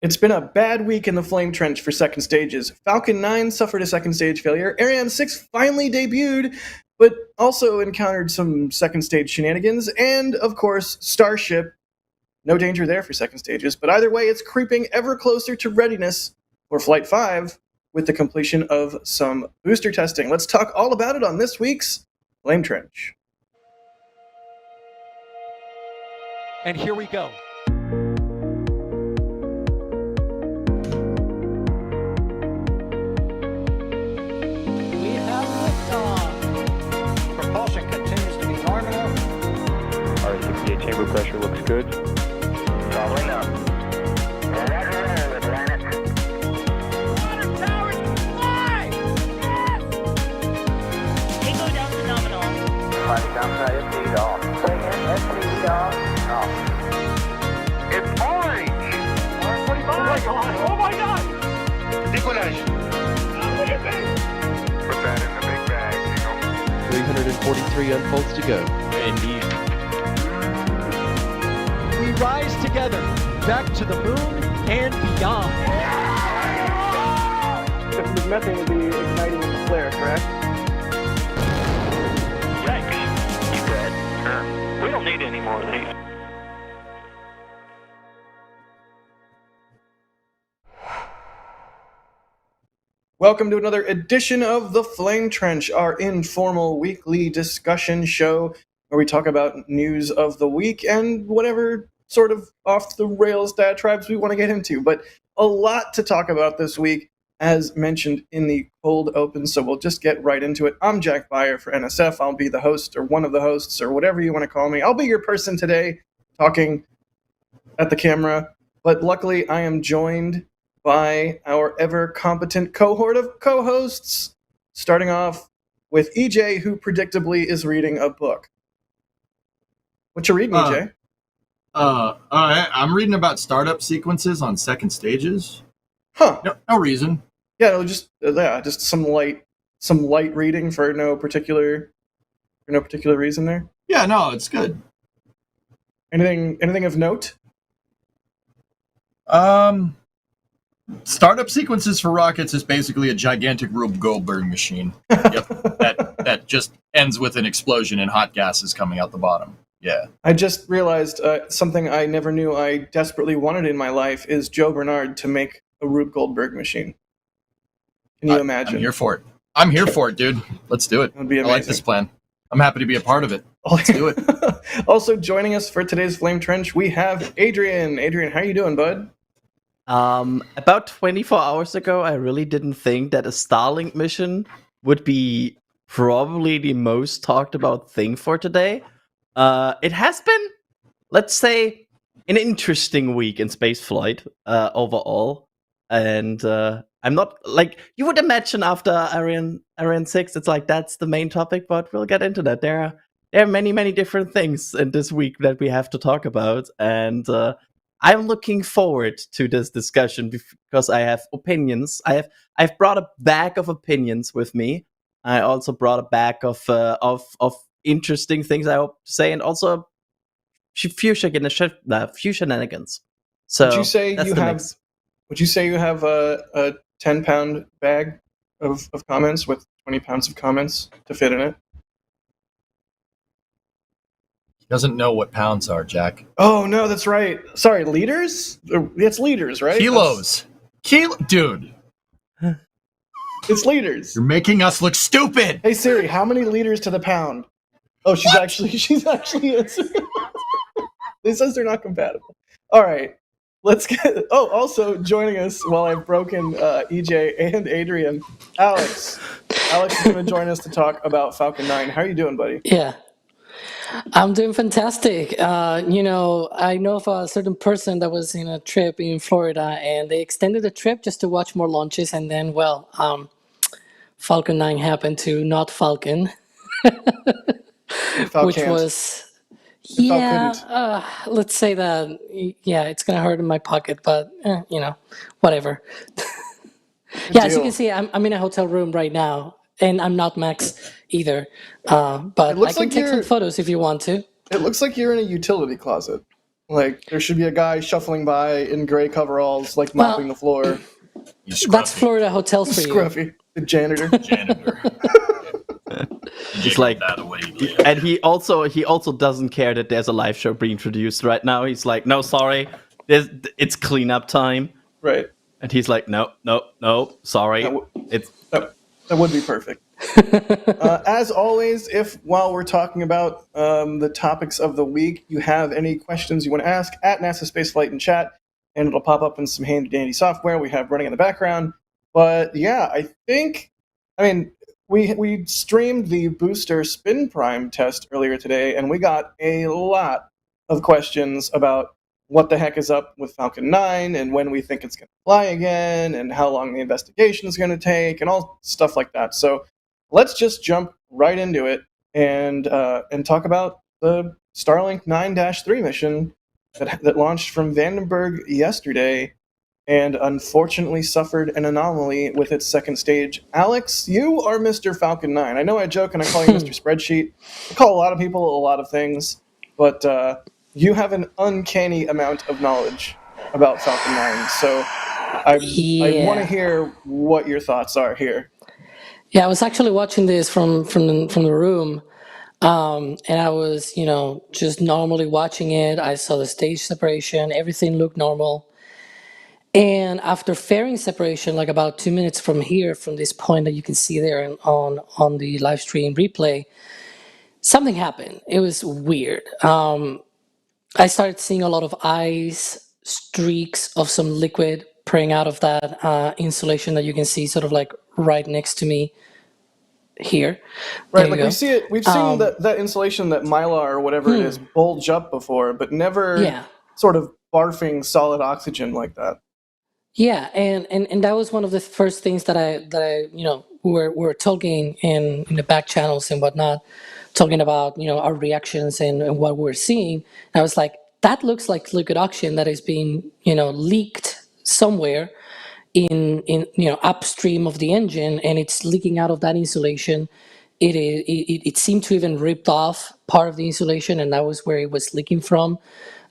It's been a bad week in the flame trench for second stages. Falcon 9 suffered a second stage failure. Ariane 6 finally debuted, but also encountered some second stage shenanigans. And, of course, Starship. No danger there for second stages, but either way, it's creeping ever closer to readiness for Flight 5 with the completion of some booster testing. Let's talk all about it on this week's Flame Trench. And here we go. We have liftoff. Propulsion continues to be normal. R68 chamber pressure looks good. Following up. Roger, roger, planet. Water towers fly! Yes! Echo down to nominal. Flight downside FD off. Bring in FD off. Off. It's orange! 145! Oh my god! Decollage. Put that in the big bag, 343 unfolds to go. Indeed. We rise together, back to the moon and beyond. The methane will be igniting in the flare, correct? Yikes. You dead? Sure. We don't need any more of these. Welcome to another edition of The Flame Trench, our informal weekly discussion show where we talk about news of the week and whatever sort of off-the-rails diatribes we want to get into. But a lot to talk about this week, as mentioned in the cold open, so we'll just get right into it. I'm Jack Beyer for NSF. I'll be the host or one of the hosts or whatever you want to call me. I'll be your person today talking at the camera, but luckily I am joined by our ever-competent cohort of co-hosts, starting off with EJ, who predictably is reading a book. What you reading, EJ? I'm reading about startup sequences on second stages. Huh. No reason. Yeah, no, just some light reading for no particular reason there. Yeah, no, it's good. Anything of note? Startup sequences for rockets is basically a gigantic Rube Goldberg machine. Yep, that just ends with an explosion and hot gases coming out the bottom. Yeah. I just realized something I never knew I desperately wanted in my life is Joe Bernard to make a Rube Goldberg machine. Can you imagine? I'm here for it. I'm here for it, dude. Let's do it. That would be I amazing. like this plan. I'm happy to be a part of it. Let's do it. Also joining us for today's Flame Trench, we have Adrian. Adrian, how you doing, bud? About 24 hours ago, I really didn't think that a Starlink mission would be probably the most talked about thing for today. It has been, let's say, an interesting week in spaceflight overall. And I'm not, like, you would imagine after Ariane 6, it's like, that's the main topic, but we'll get into that. There are many, many different things in this week that we have to talk about. And I'm looking forward to this discussion because I have opinions. I've brought a bag of opinions with me. I also brought a bag of interesting things I hope to say, and also few shenanigans. So would you say you have a 10-pound bag of comments with 20 pounds of comments to fit in it? Doesn't know what pounds are, Jack. Oh no, that's right. Sorry, liters? It's liters, right? Kilos. Dude. It's liters. You're making us look stupid. Hey Siri, how many liters to the pound? Oh, she's actually answering. It says they're not compatible. All right, let's get. Oh, also joining us while I've broken EJ and Adrian, Alex. Alex is going to join us to talk about Falcon 9. How are you doing, buddy? Yeah, I'm doing fantastic. I know of a certain person that was in a trip in Florida, and they extended the trip just to watch more launches, and then, Falcon 9 happened to not Falcon, which was, let's say that, it's going to hurt in my pocket, but, whatever. Yeah, as you can see, I'm in a hotel room right now, and I'm not Max either, but I can take some photos if you want to. It looks like you're in a utility closet. Like there should be a guy shuffling by in gray coveralls, like mopping the floor. He's That's scruffy. Florida hotels for you. Scruffy, the janitor. Janitor. It's like, that away, and he also doesn't care that there's a live show being introduced right now. He's like, no, sorry, it's cleanup time, Right. and he's like, no, sorry, That would be perfect. As always, if while we're talking about the topics of the week, you have any questions you want to ask at NASASpaceflight in chat, and it'll pop up in some handy-dandy software we have running in the background. But yeah, we streamed the booster spin prime test earlier today, and we got a lot of questions about what the heck is up with Falcon 9 and when we think it's going to fly again and how long the investigation is going to take and all stuff like that. So let's just jump right into it and talk about the Starlink 9-3 mission that launched from Vandenberg yesterday and unfortunately suffered an anomaly with its second stage. Alex, you are Mr. Falcon 9. I know I joke and I call you Mr. Spreadsheet. I call a lot of people a lot of things, but you have an uncanny amount of knowledge about Falcon 9. So I want to hear what your thoughts are here. Yeah, I was actually watching this from the room, and I was, just normally watching it. I saw the stage separation, everything looked normal. And after fairing separation, like about 2 minutes from here, from this point that you can see there on the live stream replay, something happened. It was weird. I started seeing a lot of ice, streaks of some liquid praying out of that insulation that you can see sort of like right next to me here. Right, like we see it. We've seen that insulation, that mylar or whatever it is, bulge up before, but never sort of barfing solid oxygen like that. Yeah, and that was one of the first things that I we're talking in the back channels and whatnot, talking about our reactions and what we're seeing. And I was like, that looks like liquid oxygen that is being leaked somewhere in upstream of the engine, and it's leaking out of that insulation. It seemed to even ripped off part of the insulation, and that was where it was leaking from.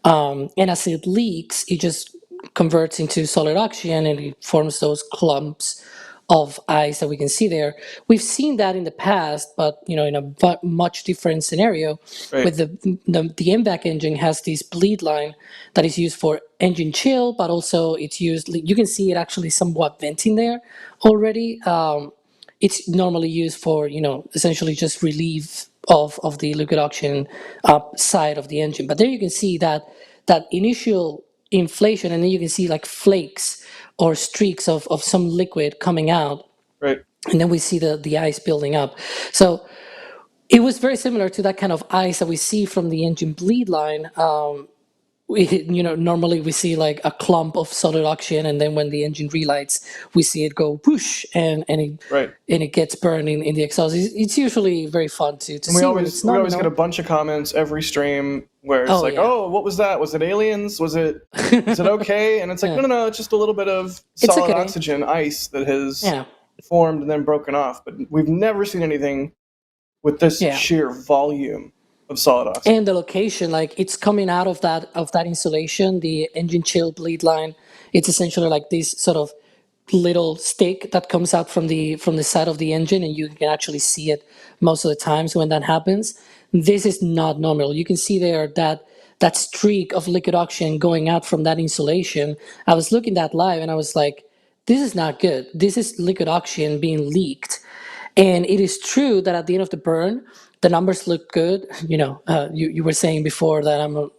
And as it leaks, it just converts into solid oxygen and it forms those clumps of ice that we can see there. We've seen that in the past, but in a much different scenario. Right. With the MVAC engine has this bleed line that is used for engine chill, but also it's used. You can see it actually somewhat venting there already. It's normally used for essentially just relief of the liquid oxygen side of the engine. But there you can see that initial inflation, and then you can see like flakes or streaks of some liquid coming out. Right. And then we see the ice building up. So it was very similar to that kind of ice that we see from the engine bleed line. Normally we see like a clump of solid oxygen, and then when the engine relights, we see it go whoosh, and it gets burned in the exhaust. It's usually very fun to and see. We always get a bunch of comments every stream where it's oh, what was that? Was it aliens? Is it okay? And it's like, no, it's just a little bit of solid oxygen ice that has formed and then broken off. But we've never seen anything with this sheer volume of solid oxygen. And the location, like it's coming out of that insulation, the engine chill bleed line. It's essentially like this sort of little stick that comes out from the side of the engine, and you can actually see it most of the times when that happens. This is not normal. You can see there that streak of liquid oxygen going out from that insulation. I was looking at that live and I was like, this is not good. This is liquid oxygen being leaked. And it is true that at the end of the burn, the numbers look good. You were saying before that I'm,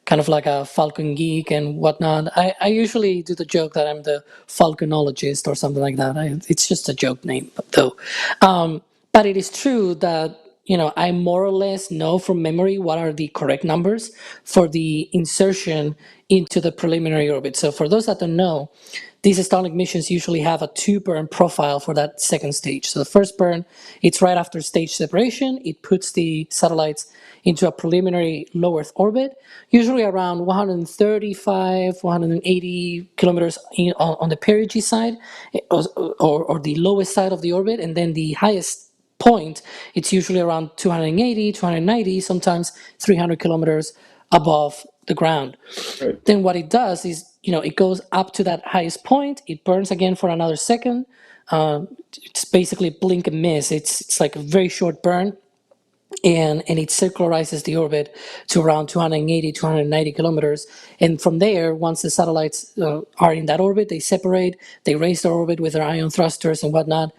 kind of like a Falcon geek and whatnot. I usually do the joke that I'm the Falconologist or something like that. It's just a joke name, though. But it is true that, I more or less know from memory what are the correct numbers for the insertion into the preliminary orbit. So for those that don't know, these Starlink missions usually have a 2-burn profile for that second stage. So the first burn, it's right after stage separation. It puts the satellites into a preliminary low Earth orbit, usually around 135, 180 kilometers on the perigee side, or the lowest side of the orbit. And then the highest point, it's usually around 280, 290, sometimes 300 kilometers above the ground. Right. Then what it does is, it goes up to that highest point, it burns again for another second. It's basically blink and miss. It's like a very short burn, and it circularizes the orbit to around 280, 290 kilometers. And from there, once the satellites are in that orbit, they separate, they raise their orbit with their ion thrusters and whatnot.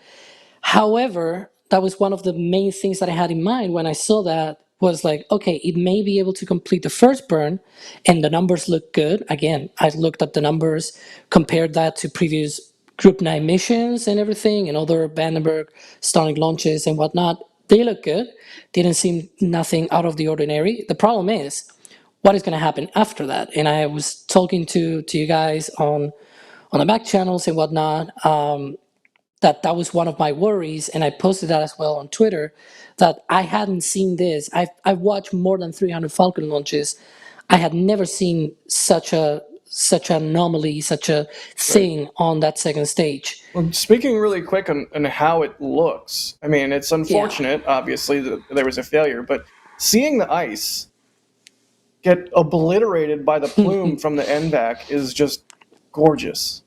However, that was one of the main things that I had in mind when I saw that, was like, okay, it may be able to complete the first burn, and the numbers look good. Again, I looked at the numbers, compared that to previous Group 9 missions and everything, and other Vandenberg, Starlink launches and whatnot. They look good. Didn't seem nothing out of the ordinary. The problem is, what is going to happen after that? And I was talking to you guys on the back channels and whatnot. That was one of my worries, and I posted that as well on Twitter, that I hadn't seen this. I've watched more than 300 Falcon launches. I had never seen such an anomaly, such a thing on that second stage. Well, speaking really quick on how it looks, I mean, it's unfortunate, obviously, that there was a failure, but seeing the ice get obliterated by the plume from the NVAC is just gorgeous.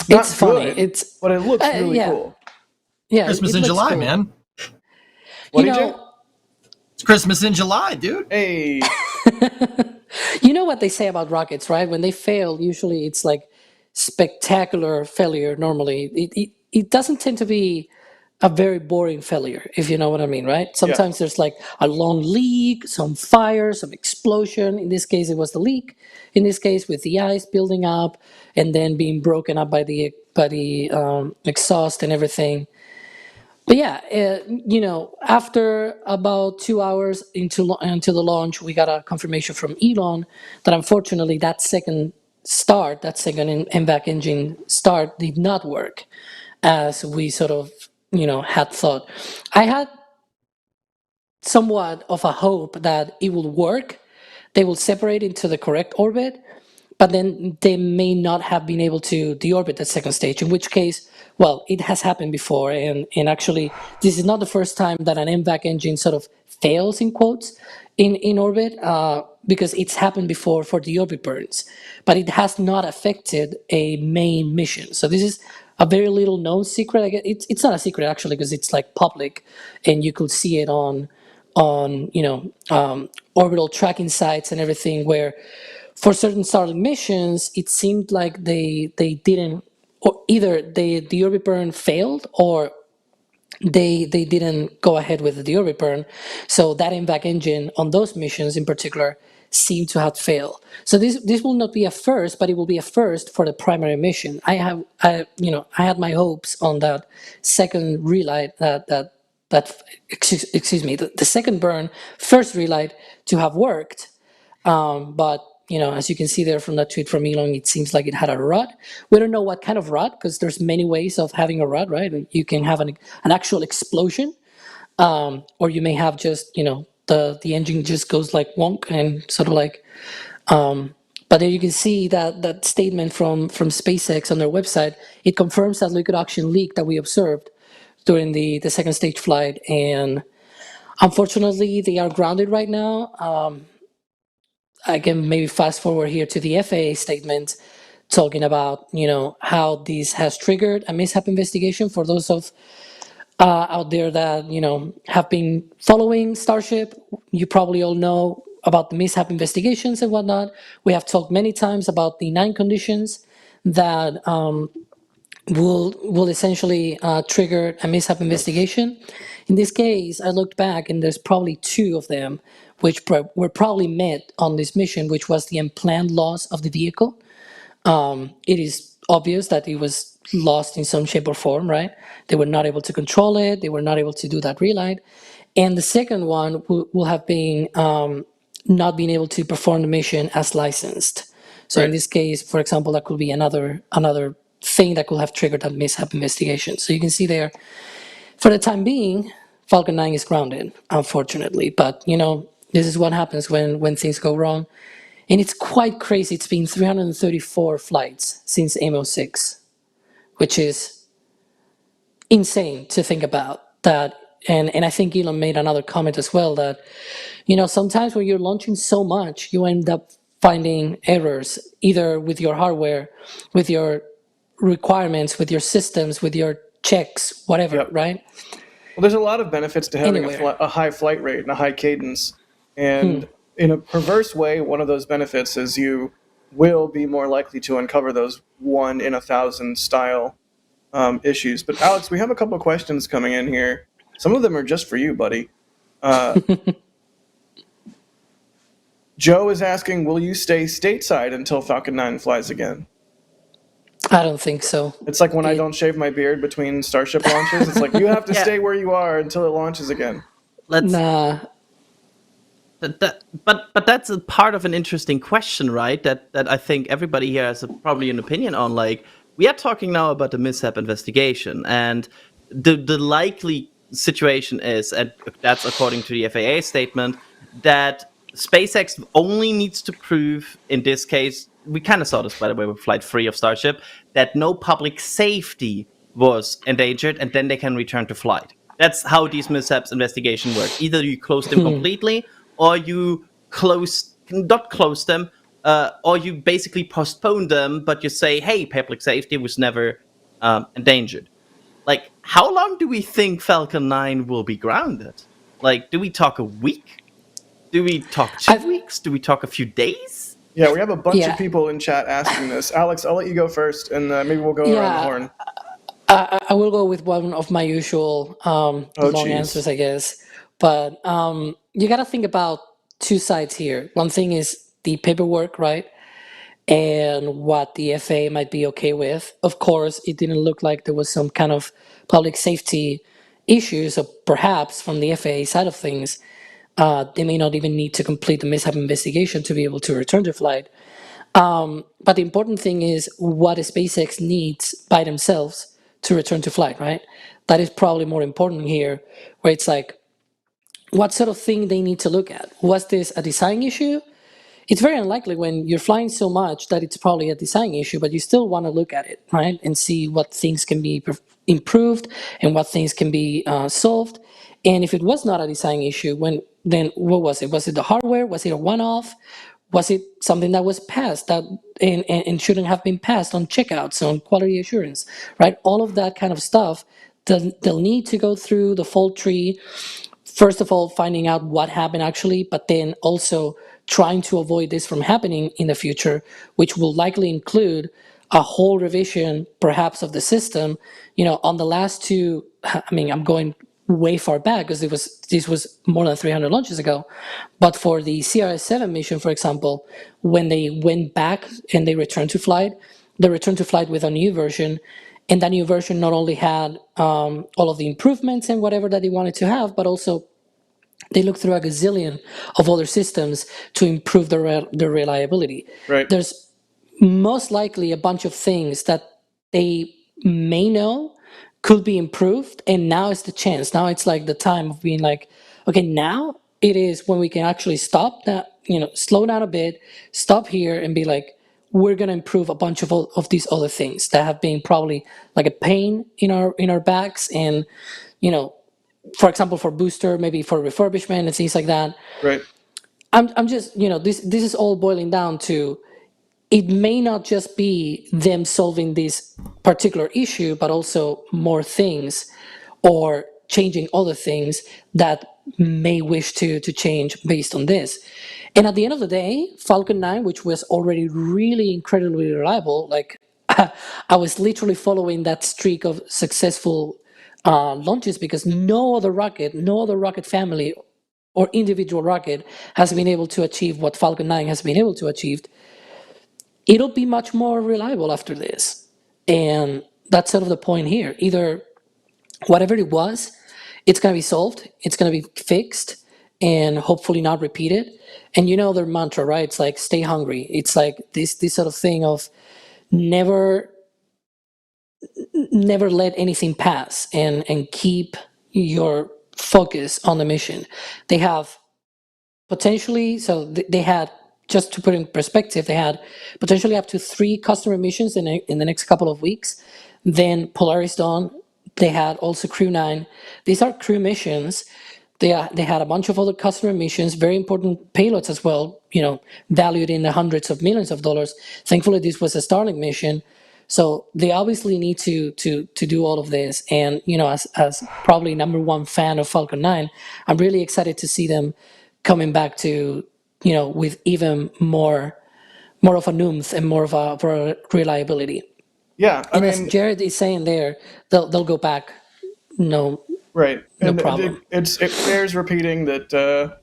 It's funny. But it looks really cool. Yeah, Christmas in July, cool, man. What did you? It's Christmas in July, dude. Hey. You know what they say about rockets, right? When they fail, usually it's like spectacular failure. Normally, it doesn't tend to be a very boring failure, if you know what I mean, right? Sometimes there's like a long leak, some fire, some explosion. In this case, it was the leak. In this case, with the ice building up and then being broken up by the exhaust and everything. But yeah, after about 2 hours into the launch, we got a confirmation from Elon that unfortunately that second NVAC engine start did not work as we sort of, had thought. I had somewhat of a hope that it will work. They will separate into the correct orbit, but then they may not have been able to deorbit that second stage, in which case, well, it has happened before. And actually, this is not the first time that an MVAC engine sort of fails, in quotes, in orbit, because it's happened before for deorbit burns, but it has not affected a main mission. So this is a very little known secret. I guess it's not a secret, actually, because it's like public, and you could see it on orbital tracking sites and everything, where for certain Starlink missions, it seemed like they didn't, or either the orbit burn failed, or they didn't go ahead with the orbit burn. So that MVAC engine on those missions in particular seemed to have failed. So this will not be a first, but it will be a first for the primary mission. I had my hopes on that second relight, the second burn, first relight to have worked. But as you can see there from that tweet from Elon, it seems like it had a rut. We don't know what kind of rut, because there's many ways of having a rut, right? You can have an actual explosion, or you may have just, the engine just goes like wonk and sort of like, but there you can see that statement from SpaceX on their website. It confirms that liquid oxygen leak that we observed during the second stage flight. And unfortunately, they are grounded right now. I can maybe fast forward here to the FAA statement talking about, how this has triggered a mishap investigation. For those of out there that, have been following Starship, you probably all know about the mishap investigations and whatnot. We have talked many times about the 9 conditions that will essentially trigger a mishap investigation. In this case, I looked back and there's probably 2 of them which were probably met on this mission, which was the unplanned loss of the vehicle. It is obvious that it was lost in some shape or form, right? They were not able to control it. They were not able to do that relight. And the second one will have been not being able to perform the mission as licensed. So in this case, for example, that could be another thing that could have triggered that mishap investigation. So you can see there, for the time being, Falcon 9 is grounded, unfortunately. But, this is what happens when things go wrong. And it's quite crazy. It's been 334 flights since AIM-06, which is insane to think about that. And I think Elon made another comment as well that, sometimes when you're launching so much, you end up finding errors either with your hardware, with your requirements, with your systems, with your checks, whatever, Yep. right? Well, there's a lot of benefits to having Anywhere. a high flight rate and a high cadence. And in a perverse way, one of those benefits is you will be more likely to uncover those 1 in 1,000 style issues. But Alex, we have a couple of questions coming in here. Some of them are just for you, buddy. Joe is asking, will you stay stateside until Falcon 9 flies again? I don't think so. It's like when I don't shave my beard between Starship launches. It's like, you have to Yeah. stay where you are until it launches again. Let's. Nah. But that's a part of an interesting question, right? That I think everybody here has probably an opinion on. Like, we are talking now about the mishap investigation, and the likely situation is, and that's according to the FAA statement, that SpaceX only needs to prove, in this case, we kind of saw this, by the way, with Flight 3 of Starship, that no public safety was endangered, and then they can return to flight. That's how these mishaps investigation work. Either you close them completely, or you not close them, or you basically postpone them, but you say, hey, public safety was never endangered. Like, how long do we think Falcon 9 will be grounded? Like, do we talk a week? Do we talk 2 weeks? Do we talk a few days? Yeah, we have a bunch Yeah. of people in chat asking this. Alex, I'll let you go first, and maybe we'll go around the Yeah. horn. I will go with one of my usual long geez. answers, I guess. But you got to think about two sides here. One thing is the paperwork, right? And what the FAA might be okay with. Of course, it didn't look like there was some kind of public safety issues, or perhaps from the FAA side of things, they may not even need to complete the mishap investigation to be able to return to flight. But the important thing is what SpaceX needs by themselves to return to flight, right? That is probably more important here, where it's like, what sort of thing they need to look at? Was this a design issue? It's very unlikely when you're flying so much that it's probably a design issue, but you still want to look at it, right? And see what things can be improved and what things can be solved. And if it was not a design issue, then what was it? Was it the hardware? Was it a one-off? Was it something that was passed that and shouldn't have been passed on checkouts, on quality assurance, right? All of that kind of stuff, they'll need to go through the fault tree. First of all, finding out what happened actually, but then also trying to avoid this from happening in the future, which will likely include a whole revision, perhaps, of the system. On the last two, I mean, I'm going way far back because this was more than 300 launches ago. But for the CRS-7 mission, for example, when they went back and they returned to flight, they returned to flight with a new version. And that new version not only had all of the improvements and whatever that they wanted to have, but also they looked through a gazillion of other systems to improve the reliability. Right. There's most likely a bunch of things that they may know could be improved, and now is the chance. Now it's like the time of being like, okay, now it is when we can actually stop that, slow down a bit, stop here and be like, we're going to improve a bunch of these other things that have been probably like a pain in our backs, and for example, for booster, maybe for refurbishment and things like that. Right. I'm just, this is all boiling down to, it may not just be them solving this particular issue, but also more things or changing other things that may wish to change based on this. And at the end of the day, Falcon 9, which was already really incredibly reliable, like I was literally following that streak of successful launches because no other rocket family or individual rocket has been able to achieve what Falcon 9 has been able to achieve. It'll be much more reliable after this. And that's sort of the point here. Either whatever it was, it's going to be solved, it's going to be fixed, and hopefully not repeated. And their mantra, right? It's like, stay hungry. It's like this sort of thing of never let anything pass and keep your focus on the mission. They have potentially, so they had, just to put in perspective, they had potentially up to 3 customer missions in the next couple of weeks. Then Polaris Dawn, they had also Crew 9. These are crew missions They had a bunch of other customer missions, very important payloads as well, valued in the hundreds of millions of dollars. Thankfully, this was a Starlink mission. So they obviously need to do all of this. And, as probably number one fan of Falcon 9, I'm really excited to see them coming back to, with even more of a noomph and more of a reliability. Yeah, I And as mean, Jared is saying there, they'll go back. No, right. no And problem. it bears repeating that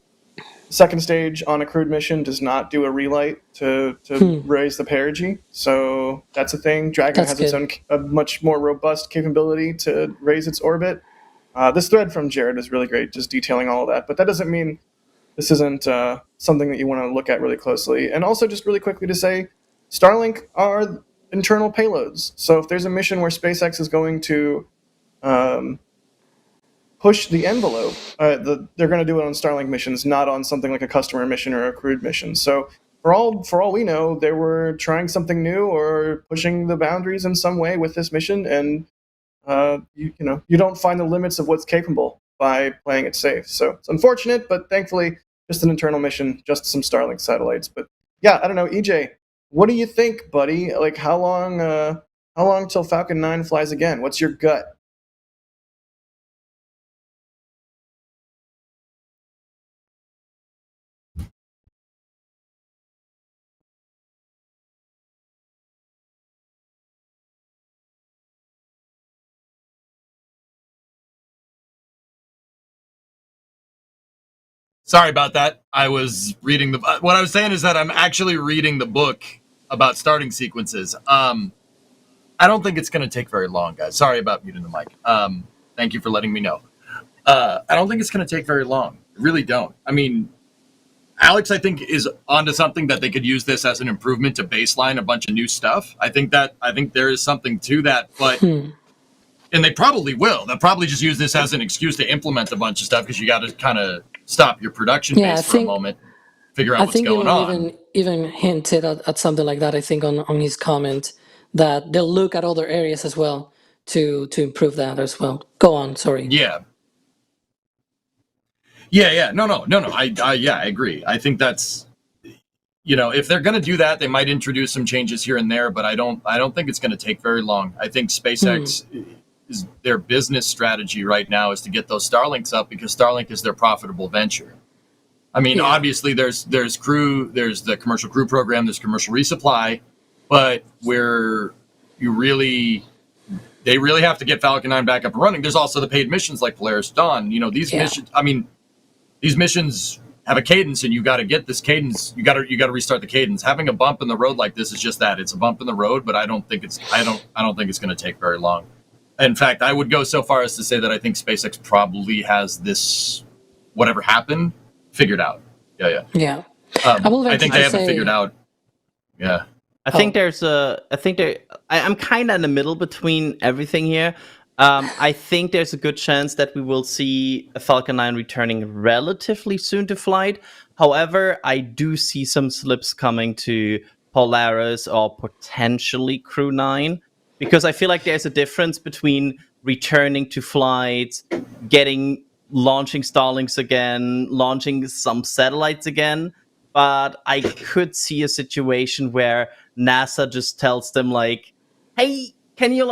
second stage on a crewed mission does not do a relight to raise the perigee. So that's a thing. Dragon That's has its good. own a much more robust capability to raise its orbit. This thread from Jared is really great, just detailing all of that. But that doesn't mean this isn't something that you want to look at really closely. And also, just really quickly to say, Starlink are internal payloads. So if there's a mission where SpaceX is going to push the envelope, they're going to do it on Starlink missions, not on something like a customer mission or a crewed mission. So for all we know, they were trying something new or pushing the boundaries in some way with this mission, and you don't find the limits of what's capable by playing it safe. So it's unfortunate, but thankfully, just an internal mission, just some Starlink satellites. But yeah, I don't know, EJ, what do you think, buddy? Like, how long till Falcon 9 flies again? What's your gut? Sorry about that. I was reading what I was saying is that I'm actually reading the book about starting sequences. I don't think it's going to take very long, guys. Sorry about muting the mic. Thank you for letting me know. I don't think it's going to take very long. I really don't. I mean, Alex, I think, is onto something that they could use this as an improvement to baseline a bunch of new stuff. I think there is something to that, but and they probably will. They'll probably just use this as an excuse to implement a bunch of stuff because you got to kind of stop your production base for a moment, figure out what's going on. Even hinted at something like that. I think on his comment that they'll look at other areas as well to improve that as well. Go on. Sorry. Yeah. No. I agree. I think that's, if they're going to do that, they might introduce some changes here and there, but I don't think it's going to take very long. I think SpaceX is their business strategy right now is to get those Starlinks up because Starlink is their profitable venture. I mean, obviously there's crew, there's the commercial crew program, there's commercial resupply, but they really have to get Falcon 9 back up and running. There's also the paid missions like Polaris Dawn. These missions have a cadence, and you got to get this cadence. You got to restart the cadence. Having a bump in the road like this is just that. It's a bump in the road, but I don't think it's going to take very long. In fact, I would go so far as to say that I think SpaceX probably has this, whatever happened, figured out. Yeah. I think they have it figured out. Yeah. I'm kind of in the middle between everything here. I think there's a good chance that we will see a Falcon 9 returning relatively soon to flight. However, I do see some slips coming to Polaris or potentially Crew 9, because I feel like there's a difference between returning to flight, launching Starlinks again, launching some satellites again. But I could see a situation where NASA just tells them like, "Hey, can you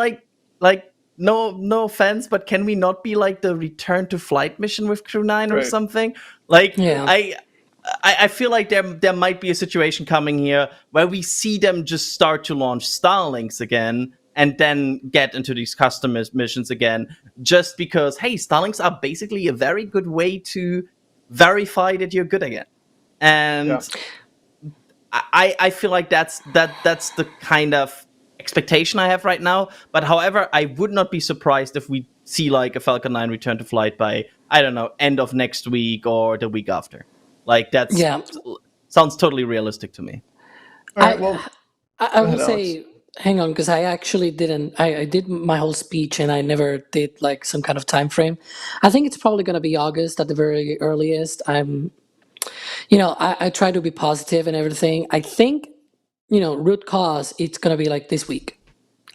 no offense, but can we not be like the return to flight mission with Crew 9 or something?" Like, I feel like there might be a situation coming here where we see them just start to launch Starlinks again and then get into these custom missions again, just because, hey, Starlinks are basically a very good way to verify that you're good again. And I feel like that's the kind of expectation I have right now. But however, I would not be surprised if we see like a Falcon 9 return to flight by, I don't know, end of next week or the week after. Like sounds totally realistic to me. All right, well, I will say, hang on, because I actually didn't. I did my whole speech and I never did like some kind of time frame. I think it's probably going to be August at the very earliest. I try to be positive and everything. I think, root cause, it's going to be like this week.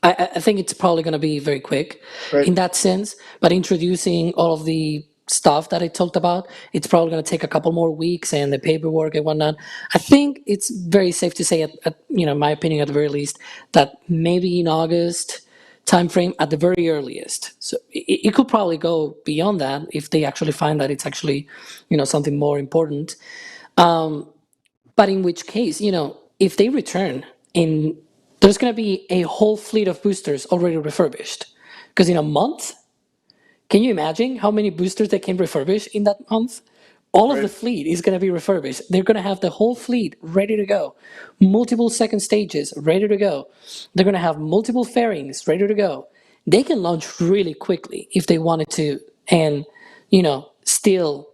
I think it's probably going to be very quick in that sense, but introducing all of the stuff that I talked about, it's probably going to take a couple more weeks and the paperwork and whatnot. I think it's very safe to say, my opinion at the very least, that maybe in August timeframe at the very earliest. So it could probably go beyond that if they actually find that it's actually, something more important. But in which case, if they return in, there's going to be a whole fleet of boosters already refurbished. Because in a month, can you imagine how many boosters they can refurbish in that month? All of the fleet is going to be refurbished. They're going to have the whole fleet ready to go, multiple second stages ready to go. They're going to have multiple fairings ready to go. They can launch really quickly if they wanted to, and still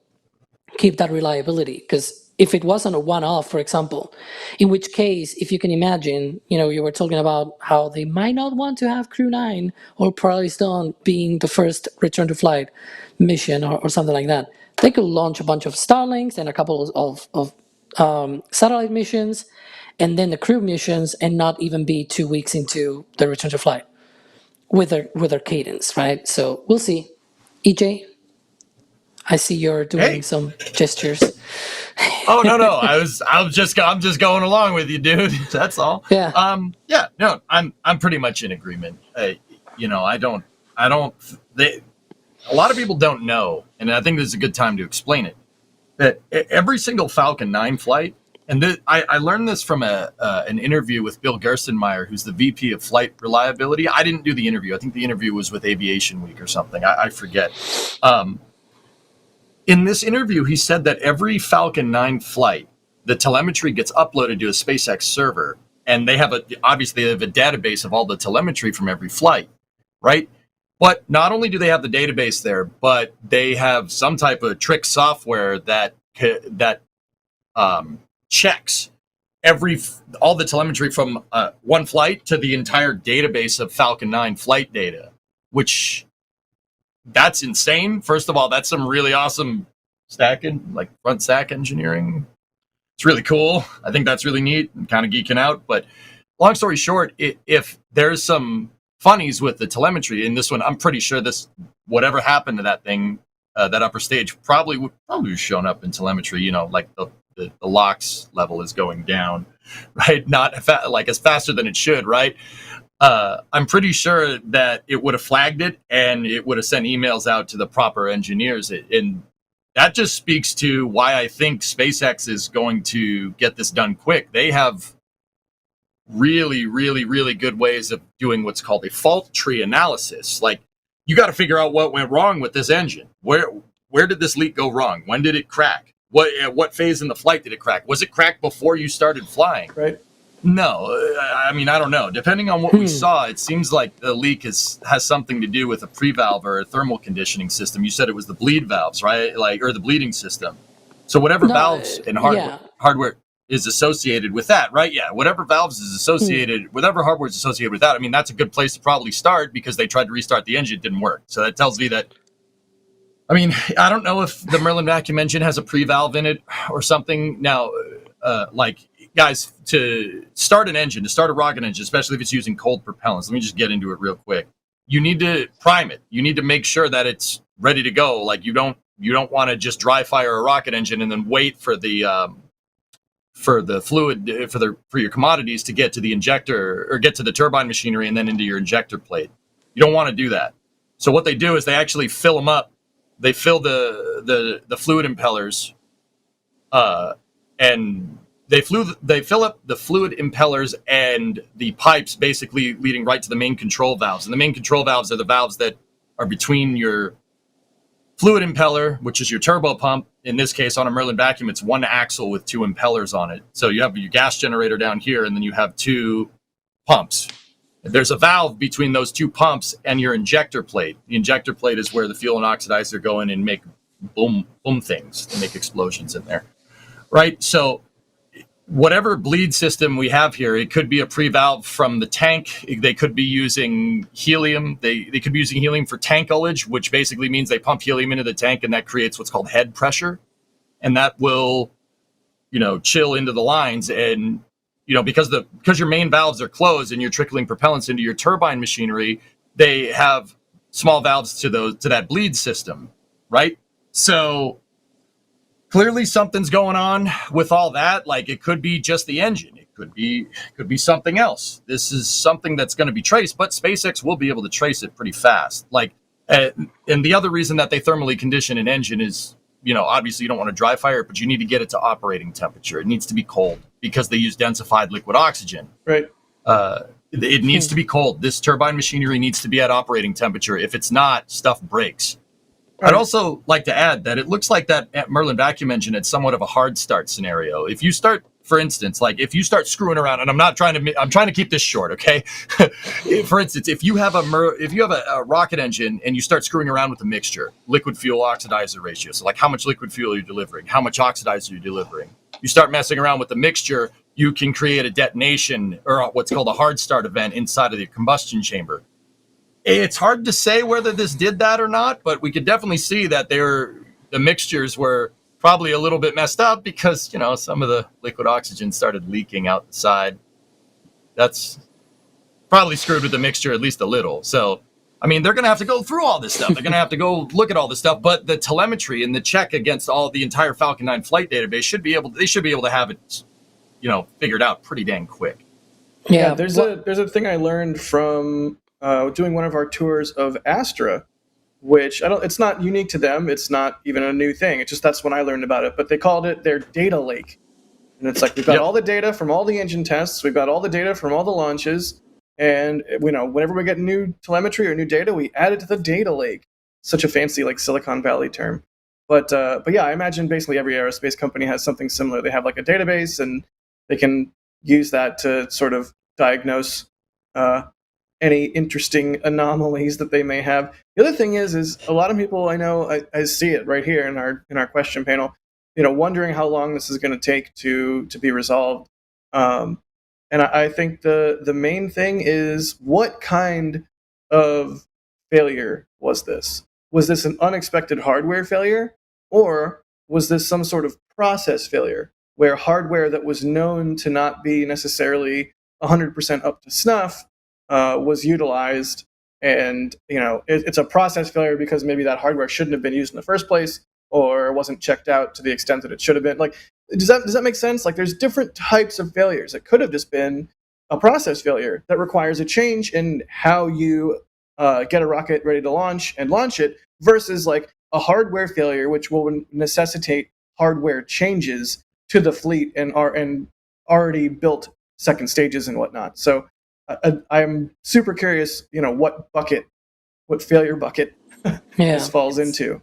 keep that reliability. Because if it wasn't a one-off, for example, in which case, if you can imagine, you were talking about how they might not want to have Crew 9 or Probably Stone being the first return to flight mission or something like that. They could launch a bunch of Starlinks and a couple of satellite missions, and then the crew missions, and not even be 2 weeks into the return to flight with their cadence, right? So we'll see. EJ, I see you're doing Hey. some gestures. Oh no, I'm just going along with you, dude. That's all. Yeah. Yeah, no, I'm pretty much in agreement. I don't. A lot of people don't know, and I think this is a good time to explain it. That every single Falcon 9 flight, and I learned this from an interview with Bill Gerstenmaier, who's the VP of Flight Reliability. I didn't do the interview. I think the interview was with Aviation Week or something. I forget. In this interview, he said that every Falcon 9 flight, the telemetry gets uploaded to a SpaceX server, and they have a database of all the telemetry from every flight, right? But not only do they have the database there, but they have some type of trick software that checks all the telemetry from one flight to the entire database of Falcon 9 flight data, which that's insane. First of all, that's some really awesome front stack engineering. It's really cool. I think that's really neat. I'm kind of geeking out. But long story short, if there's some funnies with the telemetry in this one, I'm pretty sure whatever happened to that thing, that upper stage probably would have shown up in telemetry. Like the LOX level is going down, right? Not as faster than it should, right? I'm pretty sure that it would have flagged it and it would have sent emails out to the proper engineers. And that just speaks to why I think SpaceX is going to get this done quick. They have really, really, really good ways of doing what's called a fault tree analysis. Like, you got to figure out what went wrong with this engine. Where did this leak go wrong? When did it crack? What phase in the flight did it crack? Was it cracked before you started flying? Right. No, I don't know. Depending on what we saw, it seems like the leak has something to do with a pre-valve or a thermal conditioning system. You said it was the bleed valves, right? Or the bleeding system. So whatever valves and hardware is associated with that, right? Yeah, whatever valves is associated, whatever hardware is associated with that. That's a good place to probably start, because they tried to restart the engine, it didn't work. So that tells me that. I don't know if the Merlin vacuum engine has a pre-valve in it or something. Now, guys, to start an engine, to start a rocket engine, especially if it's using cold propellants, let me just get into it real quick. You need to prime it. You need to make sure that it's ready to go. Like, you don't want to just dry fire a rocket engine and then wait for the fluid for your commodities to get to the injector or get to the turbine machinery and then into your injector plate. You don't want to do that. So what they do is they actually fill them up. They fill the fluid impellers, and they fill up the fluid impellers and the pipes, basically leading right to the main control valves. And the main control valves are the valves that are between your fluid impeller, which is your turbo pump. In this case, on a Merlin vacuum, it's one axle with two impellers on it. So you have your gas generator down here, and then you have two pumps. There's a valve between those two pumps and your injector plate. The injector plate is where the fuel and oxidizer go in and make boom things, to make explosions in there, right? So whatever bleed system we have here, it could be a pre-valve from the tank. They could be using helium. They could be using helium for tank ullage, which basically means they pump helium into the tank, and that creates what's called head pressure. And that will, chill into the lines. And, because your main valves are closed and you're trickling propellants into your turbine machinery, they have small valves to that bleed system, right? So clearly something's going on with all that. Like, it could be just the engine. It could be something else. This is something that's going to be traced, but SpaceX will be able to trace it pretty fast. Like, and the other reason that they thermally condition an engine is, obviously you don't want to dry fire it, but you need to get it to operating temperature. It needs to be cold because they use densified liquid oxygen. Right. It needs to be cold. This turbine machinery needs to be at operating temperature. If it's not, stuff breaks. I'd also like to add that it looks like that Merlin vacuum engine had somewhat of a hard start scenario. If you start, for instance, if you start screwing around, and I'm trying to keep this short, okay? For instance, if you have a rocket engine and you start screwing around with the mixture, liquid fuel oxidizer ratio, so like how much liquid fuel are you delivering, how much oxidizer are you delivering? You start messing around with the mixture, you can create a detonation or what's called a hard start event inside of the combustion chamber. It's hard to say whether this did that or not, but we could definitely see that the mixtures were probably a little bit messed up because, some of the liquid oxygen started leaking out the side. That's probably screwed with the mixture at least a little. So, I mean, they're going to have to go through all this stuff. They're going to have to go look at all this stuff. But the telemetry and the check against the entire Falcon 9 flight database they should be able to have it, figured out pretty dang quick. Yeah, there's a thing I learned from doing one of our tours of Astra, which it's not unique to them. It's not even a new thing. It's just that's when I learned about it. But they called it their data lake. And it's like, we've got all the data from all the engine tests. We've got all the data from all the launches. And, whenever we get new telemetry or new data, we add it to the data lake. Such a fancy, Silicon Valley term. But yeah, I imagine basically every aerospace company has something similar. They have a database, and they can use that to sort of diagnose any interesting anomalies that they may have. The other thing is a lot of people I know, I see it right here in our question panel, wondering how long this is going to take to be resolved. And I think the main thing is, what kind of failure was this? Was this an unexpected hardware failure, or was this some sort of process failure where hardware that was known to not be necessarily 100% up to snuff was utilized, and it's a process failure because maybe that hardware shouldn't have been used in the first place, or wasn't checked out to the extent that it should have been. Does that make sense? There's different types of failures. It could have just been a process failure that requires a change in how you get a rocket ready to launch and launch it, versus a hardware failure, which will necessitate hardware changes to the fleet and already built second stages and whatnot. So I'm super curious, what failure bucket this falls into.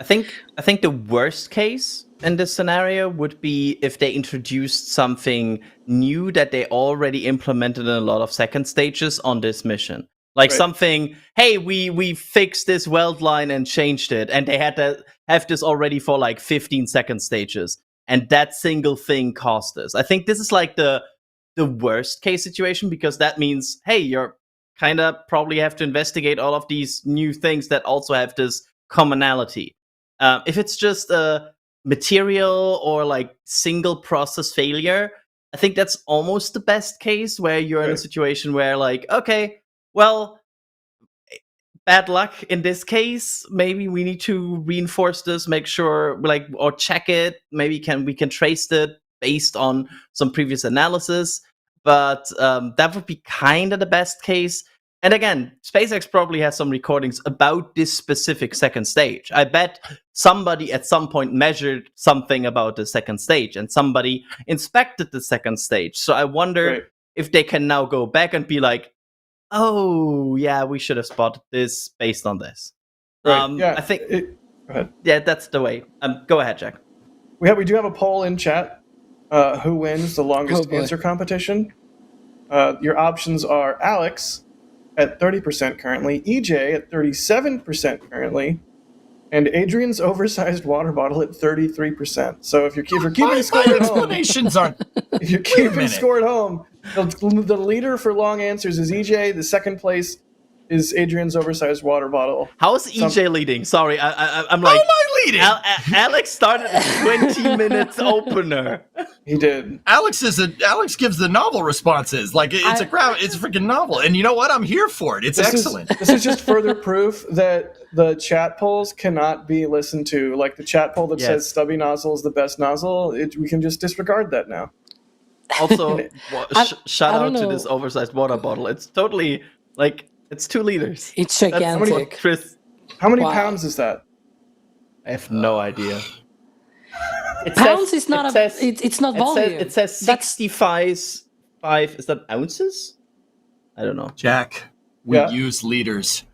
I think the worst case in this scenario would be if they introduced something new that they already implemented in a lot of second stages on this mission. Something, hey, we fixed this weld line and changed it, and they had to have this already for 15 second stages, and that single thing cost us. I think this is the worst case situation, because that means, hey, you're kind of probably have to investigate all of these new things that also have this commonality. If it's just a material or single process failure, I think that's almost the best case, where you're in a situation where okay, well, bad luck in this case. Maybe we need to reinforce this, make sure or check it. Maybe we can trace it based on some previous analysis. But that would be kind of the best case. And again, SpaceX probably has some recordings about this specific second stage. I bet somebody at some point measured something about the second stage, and somebody inspected the second stage. So I wonder if they can now go back and be oh, yeah, we should have spotted this based on this. I think go ahead. Yeah, that's the way. Go ahead, Jack. We do have a poll in chat. Who wins the longest answer competition? Your options are Alex at 30% currently, EJ at 37% currently, and Adrian's oversized water bottle at 33%. So if you're keeping score at home, if you're keeping score at home, the leader for long answers is EJ. The second place is Adrian's oversized water bottle. How is EJ leading? Sorry, I'm like. How am I leading? Alex started a 20 minutes opener. He did. Alex gives the novel responses. Like it's a freaking novel. And you know what? I'm here for it. It's excellent. This is just further proof that the chat polls cannot be listened to. Like the chat poll that says stubby nozzle is the best nozzle, we can just disregard that now. Also, shout out to this oversized water bottle. It's totally like it's 2 liters. It's gigantic. How many pounds is that? I have no idea. Pounds is not it's not volume. It says 65. Is that ounces? I don't know. Jack, we use liters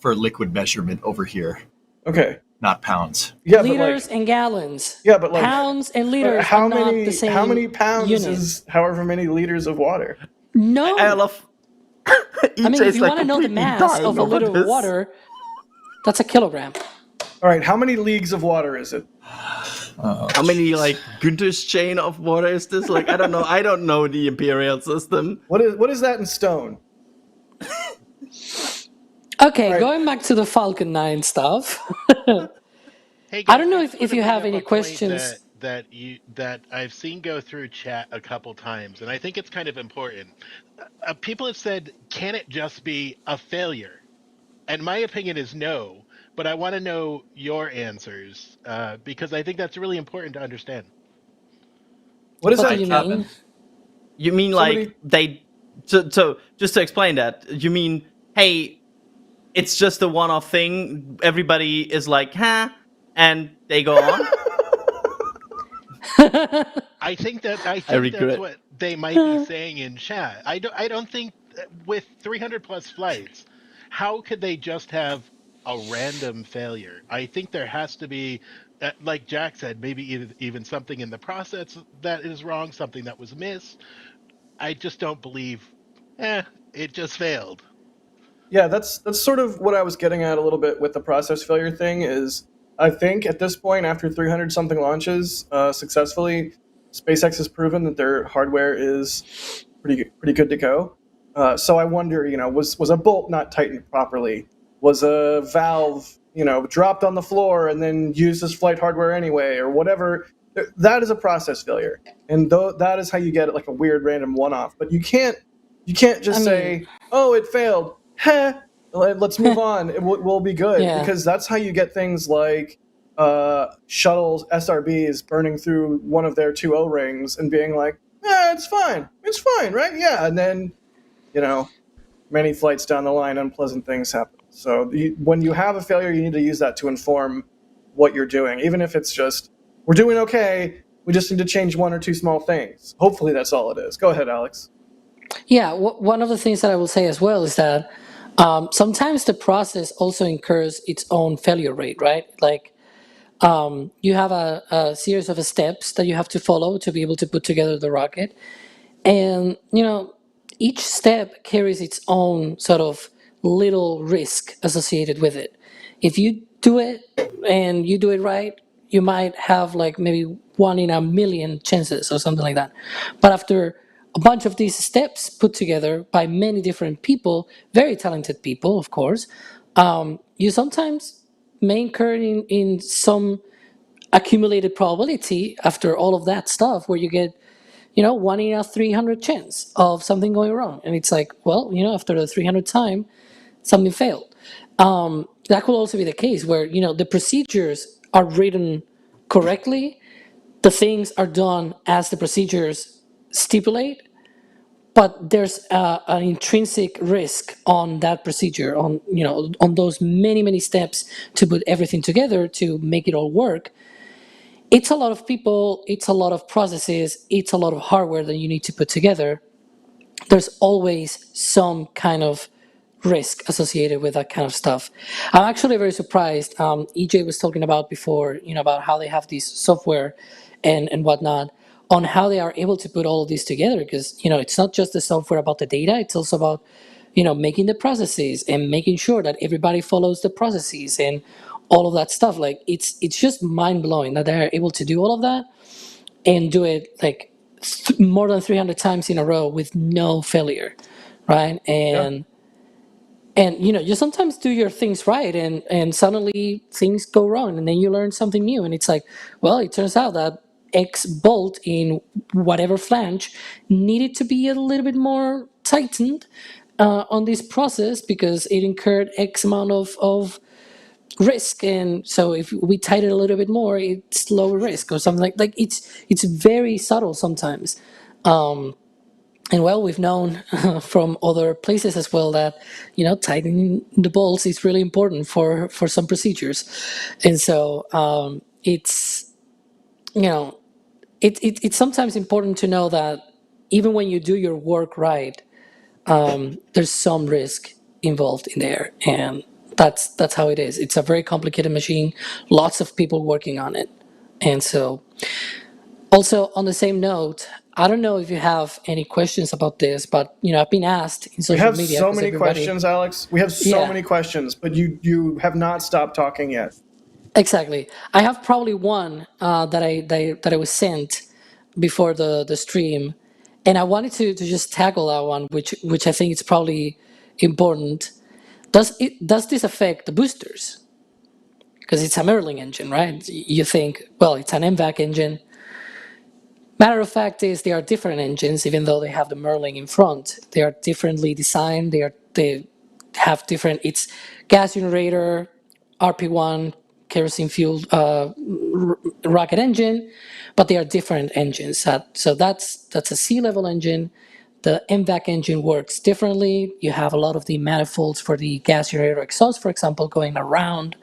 for liquid measurement over here. Okay. Not pounds. Yeah, liters and gallons. Yeah, but like pounds and liters are not the same. How many pounds unit. is however many liters of water? No. I love. I mean, if you want to know the mass of a liter of water, that's a kilogram. All right, how many leagues of water is it? How many like Günther's chain of water is this? Like I don't know. I don't know the imperial system. What is that in stone? Okay, right. Going back to the Falcon 9 stuff. Hey guys, I don't know if you have any questions that I've seen go through chat a couple times, and I think it's kind of important. People have said, "Can it just be a failure?" And my opinion is no. But I want to know your answers because I think that's really important to understand. What does that mean? You mean like they? So just to explain that, you mean hey, it's just a one-off thing. Everybody is like, huh, and they go on. I think that's what they might be saying in chat. I don't think with 300 plus flights, how could they just have a random failure? I think there has to be, like Jack said, maybe even something in the process that is wrong, something that was missed. I just don't believe, it just failed. Yeah, that's sort of what I was getting at a little bit with the process failure thing is I think at this point, after 300 something launches successfully, SpaceX has proven that their hardware is pretty good to go. So I wonder, was a bolt not tightened properly? Was a valve, dropped on the floor and then used as flight hardware anyway, or whatever? That is a process failure, and that is how you get like a weird random one-off. But you can't just say, "Oh, it failed. Heh, let's move on. We'll be good," because that's how you get things like shuttles, SRBs burning through one of their 2 O-rings and being like, it's fine, right? Yeah, and then many flights down the line, unpleasant things happen. So when you have a failure, you need to use that to inform what you're doing, even if it's just, we're doing okay, we just need to change 1 or 2 small things. Hopefully that's all it is. Go ahead, Alex. Yeah, one of the things that I will say as well is that sometimes the process also incurs its own failure rate, right? Like you have a series of steps that you have to follow to be able to put together the rocket. And, each step carries its own sort of little risk associated with it. If you do it and you do it right, you might have like maybe 1 in a million chances or something like that. But after a bunch of these steps put together by many different people, very talented people, of course, you sometimes may incur in some accumulated probability after all of that stuff where you get 1 in a 300 chance of something going wrong. And it's like, well, after the 300th time, something failed. That could also be the case where, the procedures are written correctly. The things are done as the procedures stipulate, but there's an intrinsic risk on that procedure, on those many steps to put everything together to make it all work. It's a lot of people, it's a lot of processes, it's a lot of hardware that you need to put together. There's always some kind of risk associated with that kind of stuff. I'm actually very surprised. EJ was talking about before, about how they have these software and whatnot, on how they are able to put all of these together. Because, it's not just the software about the data, it's also about, making the processes and making sure that everybody follows the processes and all of that stuff. Like it's just mind blowing that they're able to do all of that and do it like more than 300 times in a row with no failure, right? And And you sometimes do your things right, and suddenly things go wrong, and then you learn something new, and it's like, well, it turns out that X bolt in whatever flange needed to be a little bit more tightened on this process because it incurred X amount of risk, and so if we tighten it a little bit more, it's lower risk or something like it's very subtle sometimes. And well, we've known from other places as well that tightening the bolts is really important for some procedures, and so it's you know it's sometimes important to know that even when you do your work right, there's some risk involved in there, and that's how it is. It's a very complicated machine, lots of people working on it, and so. Also, on the same note, I don't know if you have any questions about this, but I've been asked in We social have media so because many everybody. questions, Alex. We have so Yeah, many questions, but you have not stopped talking yet. exactly. I have probably one that I was sent before the stream, and I wanted to just tackle that one, which I think is probably important. Does this affect the boosters? Because it's a Merlin engine, right? You think, well, it's an MVAC engine. Matter of fact is they are different engines, even though they have the Merlin in front. They are differently designed. They have different. It's gas generator, RP1, kerosene fueled rocket engine, but they are different engines. So that's a sea level engine. The MVAC engine works differently. You have a lot of the manifolds for the gas generator exhaust, for example, going around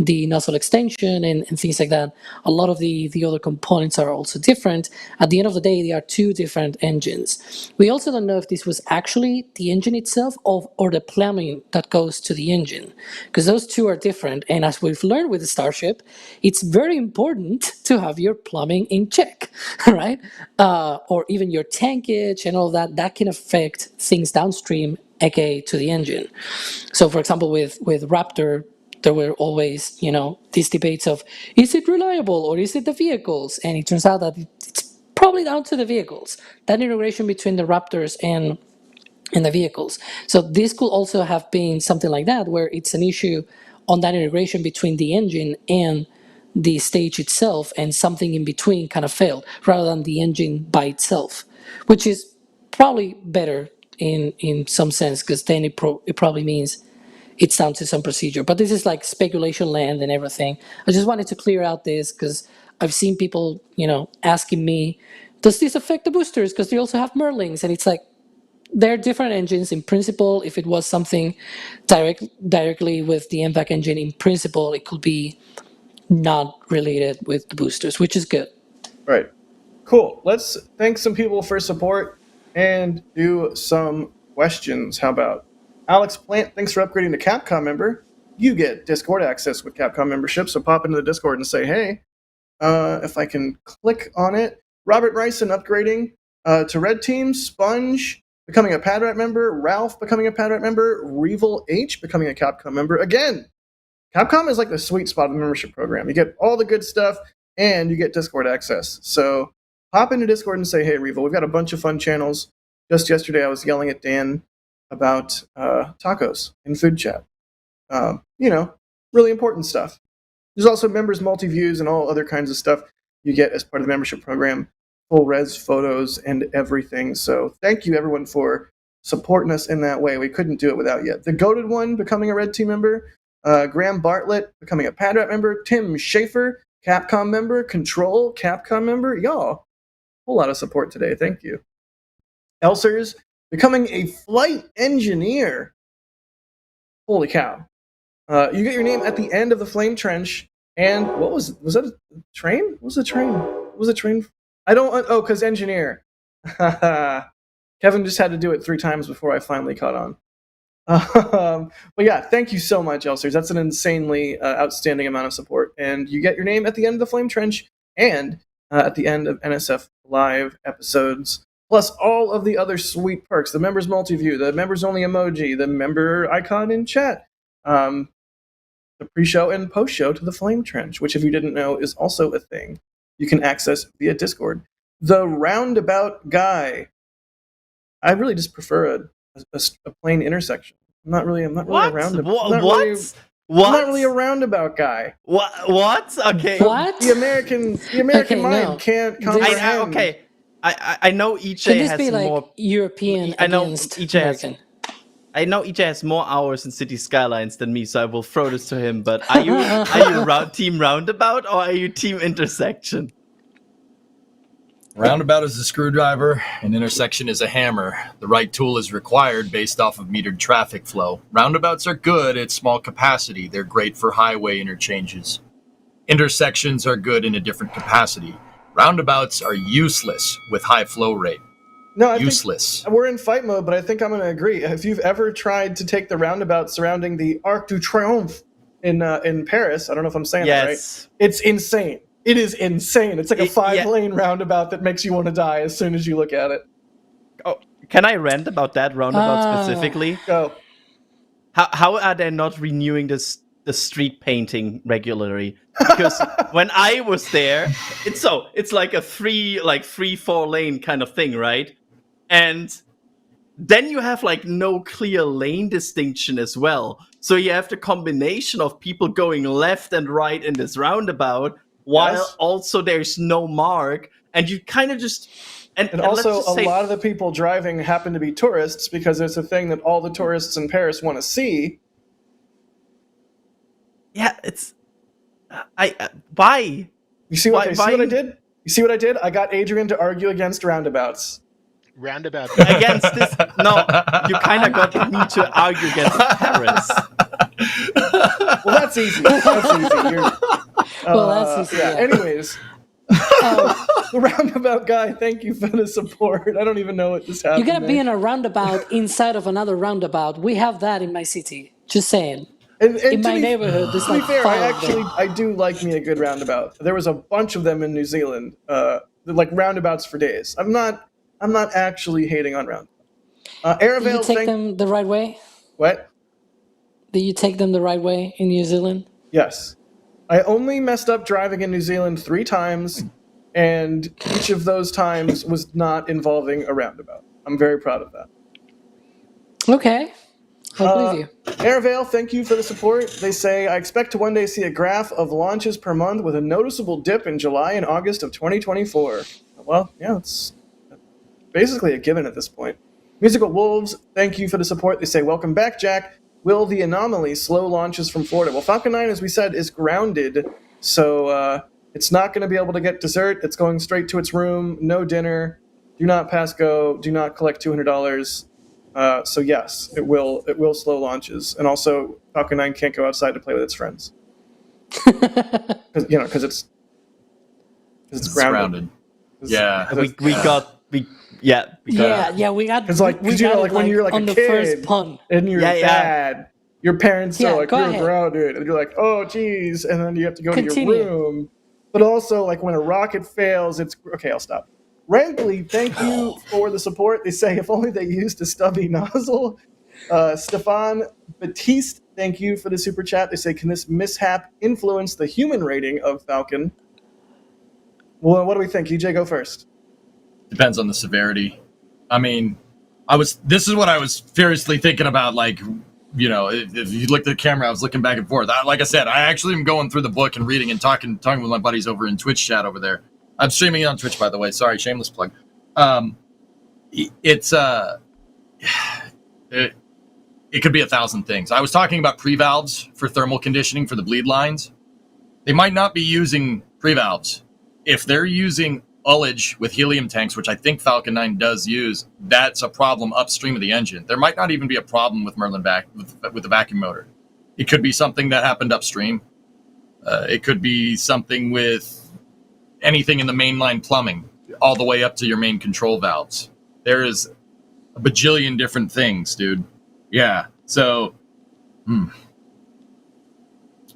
the nozzle extension and things like that. A lot of the other components are also different. At the end of the day, they are two different engines. We also don't know if this was actually the engine itself or the plumbing that goes to the engine, because those two are different. And as we've learned with the Starship, it's very important to have your plumbing in check, right? Or even your tankage and all that. That can affect things downstream, aka to the engine. So, for example, with Raptor, there were always, these debates of, is it reliable or is it the vehicles? And it turns out that it's probably down to the vehicles, that integration between the Raptors and the vehicles. So this could also have been something like that, where it's an issue on that integration between the engine and the stage itself, and something in between kind of failed, rather than the engine by itself, which is probably better in some sense, because then it probably means it's down to some procedure. But this is like speculation land and everything. I just wanted to clear out this because I've seen people, asking me, does this affect the boosters? Because they also have Merlins. And it's like, they're different engines in principle. If it was something directly with the MVAC engine, in principle, it could be not related with the boosters, which is good. Right. Cool. Let's thank some people for support and do some questions. How about Alex Plant? Thanks for upgrading to Capcom member. You get Discord access with Capcom membership, so pop into the Discord and say hey. If I can click on it. Robert Ryson upgrading to Red Team. Sponge becoming a Padrat member. Ralph becoming a Padrat member. Revel H becoming a Capcom member. Again, Capcom is like the sweet spot of the membership program. You get all the good stuff, and you get Discord access. So hop into Discord and say, hey, Revel, we've got a bunch of fun channels. Just yesterday, I was yelling at Dan about tacos in food chat. Really important stuff. There's also members multi-views and all other kinds of stuff you get as part of the membership program. Full res photos and everything. So thank you, everyone, for supporting us in that way. We couldn't do it without you. The Goated One becoming a Red Team member. Graham Bartlett becoming a Padrat member. Tim Schaefer, Capcom member. Control, Capcom member. Y'all, a whole lot of support today. Thank you. Elsers becoming a flight engineer. Holy cow. You get your name at the end of the flame trench. And what was that a train? What was a train? What was a train? I don't, because engineer. Kevin just had to do it 3 times before I finally caught on. But yeah, thank you so much, Elsers. That's an insanely outstanding amount of support. And you get your name at the end of the flame trench and at the end of NSF Live episodes, plus all of the other sweet perks, the members multi-view, the members only emoji, the member icon in chat, the pre-show and post-show to the Flame Trench, which, if you didn't know, is also a thing you can access via Discord. The Roundabout Guy. I really just prefer a plain intersection. I'm not really a What? roundabout. What? I'm not really a roundabout guy. What? Okay. What? The American Okay, mind no. can't This- comprehend. Okay. I know EJ Can this has be like more. European I know against EJ has. American? I know EJ has more hours in City Skylines than me, so I will throw this to him. But are you team roundabout or are you team intersection? Roundabout is a screwdriver, an intersection is a hammer. The right tool is required based off of metered traffic flow. Roundabouts are good at small capacity. They're great for highway interchanges. Intersections are good in a different capacity. Roundabouts are useless with high flow rate. No, I Useless. think we're in fight mode, but I think I'm going to agree. If you've ever tried to take the roundabout surrounding the Arc de Triomphe in Paris, I don't know if I'm saying that right. It's insane. It is insane. It's like a 5-lane roundabout that makes you want to die as soon as you look at it. Oh, can I rant about that roundabout specifically? Go. How are they not renewing the street painting regularly? Because when I was there, it's like a 3-4 lane kind of thing, right? And then you have like no clear lane distinction as well. So you have the combination of people going left and right in this roundabout, while also there's no mark, and you kind of just and also a lot of the people driving happen to be tourists because it's a thing that all the tourists in Paris want to see. Yeah, it's why? You see what I did? You see what I did? I got Adrian to argue against roundabouts. Roundabout against this. No, you kind of got me to argue against Paris. Well, that's easy. That's easy. That's easy. Yeah. Anyways, the roundabout guy. Thank you for the support. I don't even know what just happened. You gotta be in a roundabout inside of another roundabout. We have that in my city. Just saying. And in my neighborhood, there's like 5 I do like me a good roundabout. There was a bunch of them in New Zealand, like roundabouts for days. I'm not actually hating on roundabouts. Aravale, did you take them the right way? What? Did you take them the right way in New Zealand? Yes. I only messed up driving in New Zealand 3 times, and each of those times was not involving a roundabout. I'm very proud of that. Okay. I believe you. Airvale, thank you for the support. They say, I expect to one day see a graph of launches per month with a noticeable dip in July and August of 2024. Well, yeah, it's basically a given at this point. Musical Wolves, thank you for the support. They say, welcome back, Jack. Will the anomaly slow launches from Florida? Well, Falcon 9, as we said, is grounded, so it's not going to be able to get dessert. It's going straight to its room, no dinner. Do not pass go. Do not collect $200. So yes, it will slow launches, and also Falcon 9 can't go outside to play with its friends because it's grounded. Yeah, we got we got because when you're like on a the kid first pun. and you're sad, your parents are like, you're ahead. grounded, and you're like, oh geez, and then you have to go Continue. to your room. But also, like when a rocket fails, it's okay. I'll stop. Rankley, thank you for the support. They say if only they used a stubby nozzle. Stefan Batiste, thank you for the super chat. They say, can this mishap influence the human rating of Falcon? Well, what do we think? EJ, go first. Depends on the severity. I mean, this is what I was furiously thinking about. Like, if you looked at the camera, I was looking back and forth. Like I said, I actually am going through the book and reading and talking with my buddies over in Twitch chat over there. I'm streaming it on Twitch, by the way. Sorry, shameless plug. It could be 1,000 things. I was talking about pre-valves for thermal conditioning for the bleed lines. They might not be using pre-valves. If they're using ullage with helium tanks, which I think Falcon 9 does use, that's a problem upstream of the engine. There might not even be a problem with Merlin with the vacuum motor. It could be something that happened upstream. It could be something with anything in the mainline plumbing, all the way up to your main control valves. There is a bajillion different things, dude. Yeah. So,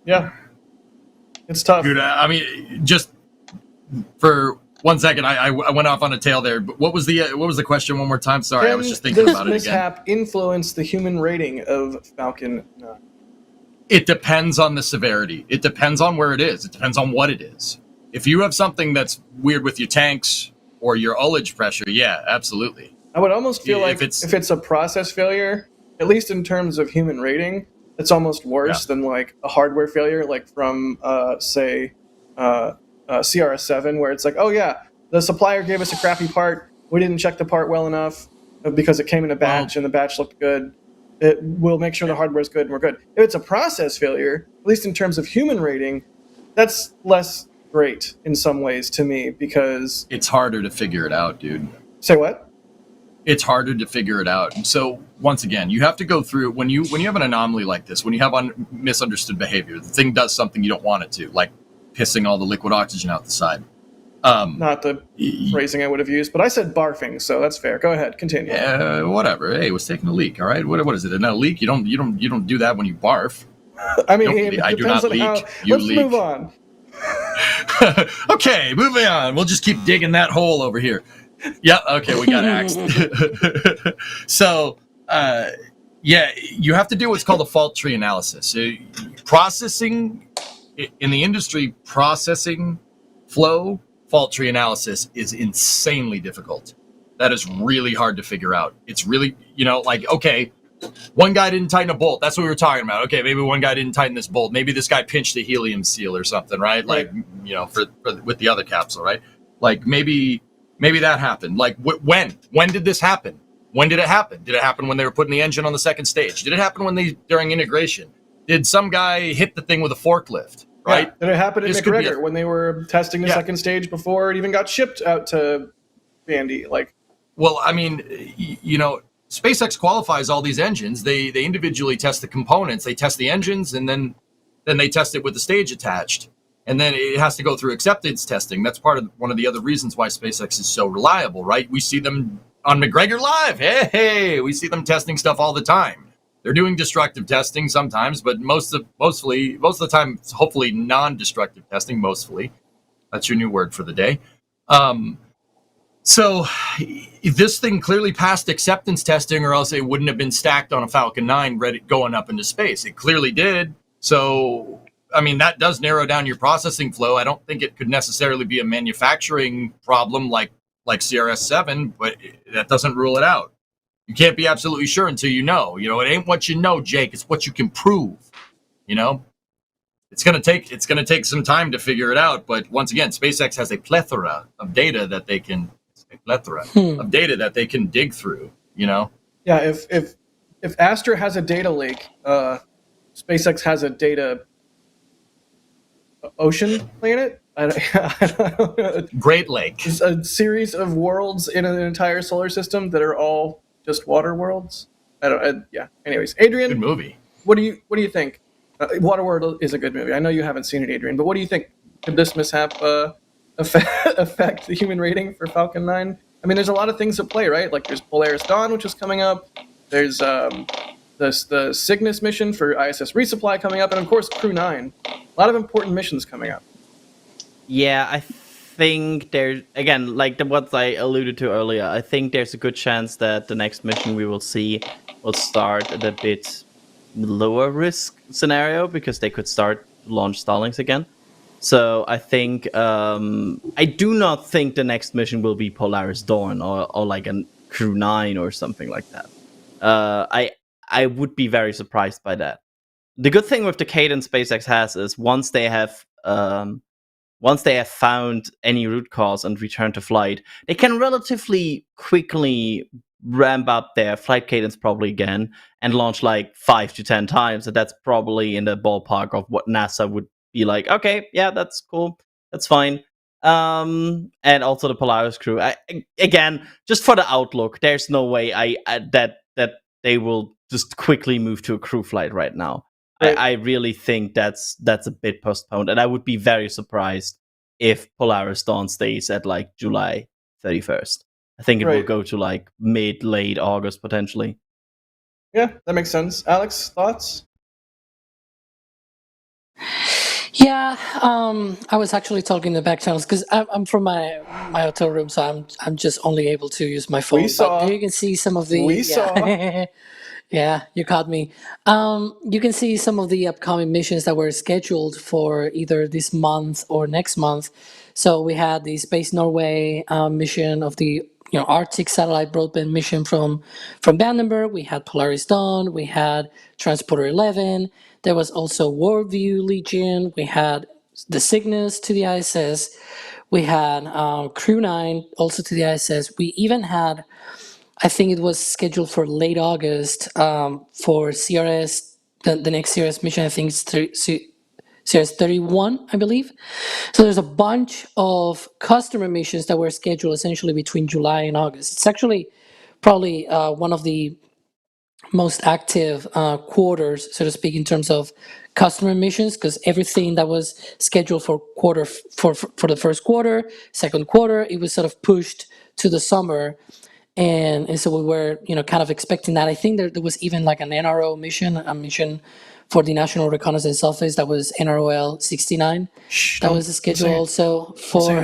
yeah, it's tough. Dude, I mean, just for 1 second, I went off on a tail there. But what was the question one more time? Sorry, I was just thinking about it again. Does this mishap influence the human rating of Falcon 9? It depends on the severity. It depends on where it is. It depends on what it is. If you have something that's weird with your tanks or your ullage pressure, yeah, absolutely. I would almost feel like if it's a process failure, at least in terms of human rating, it's almost worse than like a hardware failure, like from say CRS7, where it's like, oh yeah, the supplier gave us a crappy part. We didn't check the part well enough because it came in a batch and the batch looked good. We'll make sure the hardware's good and we're good. If it's a process failure, at least in terms of human rating, that's less great in some ways to me because it's harder to figure it out, dude. Say what? It's harder to figure it out. So once again, you have to go through when you have an anomaly like this, when you have misunderstood behavior, the thing does something you don't want it to, like pissing all the liquid oxygen out the side. Not the phrasing I would have used, but I said barfing, so that's fair. Go ahead, continue. Whatever. Hey, it was taking a leak. All right. What is it? Isn't that a leak? You don't do that when you barf. I mean, I do not leak. You let's leak. move on. Okay, moving on. We'll just keep digging that hole over here. Yeah. Okay, we got axed. So, you have to do what's called a fault tree analysis. Processing in the industry, processing flow. Fault tree analysis is insanely difficult. That is really hard to figure out. It's really, like, okay, one guy didn't tighten a bolt. That's what we were talking about. Okay, maybe one guy didn't tighten this bolt. Maybe this guy pinched the helium seal or something, right? Like, for with the other capsule, right? Like maybe that happened. Like when did this happen? When did it happen? Did it happen when they were putting the engine on the second stage? Did it happen during integration? Did some guy hit the thing with a forklift? Right? Yeah. Did it happen in McGregor when they were testing the second stage before it even got shipped out to Vandy? Like, well, I mean, SpaceX qualifies all these engines. They individually test the components. They test the engines, and then they test it with the stage attached. And then it has to go through acceptance testing. That's one of the other reasons why SpaceX is so reliable, right? We see them on McGregor Live. Hey, we see them testing stuff all the time. They're doing destructive testing sometimes, but most of the time, it's hopefully non-destructive testing. Mostly, that's your new word for the day. So this thing clearly passed acceptance testing, or else it wouldn't have been stacked on a Falcon 9 ready going up into space. It clearly did. So, I mean, that does narrow down your processing flow. I don't think it could necessarily be a manufacturing problem like CRS7, but that doesn't rule it out. You can't be absolutely sure until you know. It ain't what you know, Jake. It's what you can prove. It's gonna take some time to figure it out. But once again, SpaceX has a plethora of data that they can dig through. Yeah. If Astra has a data lake, SpaceX has a data ocean planet. I don't know. Great Lake. It's a series of worlds in an entire solar system that are all just water worlds. Anyways, Adrian, good movie. What do you think? Waterworld is a good movie. I know you haven't seen it, Adrian, but what do you think? Could this mishap affect the human rating for Falcon 9? I mean, there's a lot of things at play, right? Like there's Polaris Dawn, which is coming up. There's the Cygnus mission for ISS resupply coming up, and of course Crew 9. A lot of important missions coming up. Yeah, I think there's, again, like what I alluded to earlier, I think there's a good chance that the next mission we will see will start at a bit lower risk scenario because they could start to launch Starlinks again. So I think, I do not think the next mission will be Polaris Dawn or like a Crew 9 or something like that. I would be very surprised by that. The good thing with the cadence SpaceX has is once they have found any root cause and return to flight, they can relatively quickly ramp up their flight cadence probably again and launch like 5 to 10 times. And that's probably in the ballpark of what NASA would be like, okay, yeah, that's cool. That's fine. And also the Polaris crew. Again, just for the outlook, there's no way that they will just quickly move to a crew flight right now. Right. I really think that's a bit postponed, and I would be very surprised if Polaris Dawn stays at like July 31st. I think it will go to like late August potentially. Yeah, that makes sense. Alex, thoughts? Yeah, I was actually talking in the back channels because I'm from my hotel room, so I'm just only able to use my phone. But there you can see some of the. Saw. Yeah, you caught me. You can see some of the upcoming missions that were scheduled for either this month or next month. So we had the Space Norway mission of the Arctic satellite broadband mission from Vandenberg. We had Polaris Dawn. We had Transporter 11. There was also Worldview Legion. We had the Cygnus to the ISS. We had Crew 9 also to the ISS. We even had, I think it was scheduled for late August for CRS, the next CRS mission. I think it's CRS 31, I believe. So there's a bunch of customer missions that were scheduled essentially between July and August. It's actually probably one of the most active quarters, so to speak, in terms of customer missions, because everything that was scheduled for the first quarter, second quarter, it was sort of pushed to the summer. And so we were, kind of expecting that. I think there was even like an NRO mission, a mission for the National Reconnaissance Office that was NROL 69. That was the schedule also for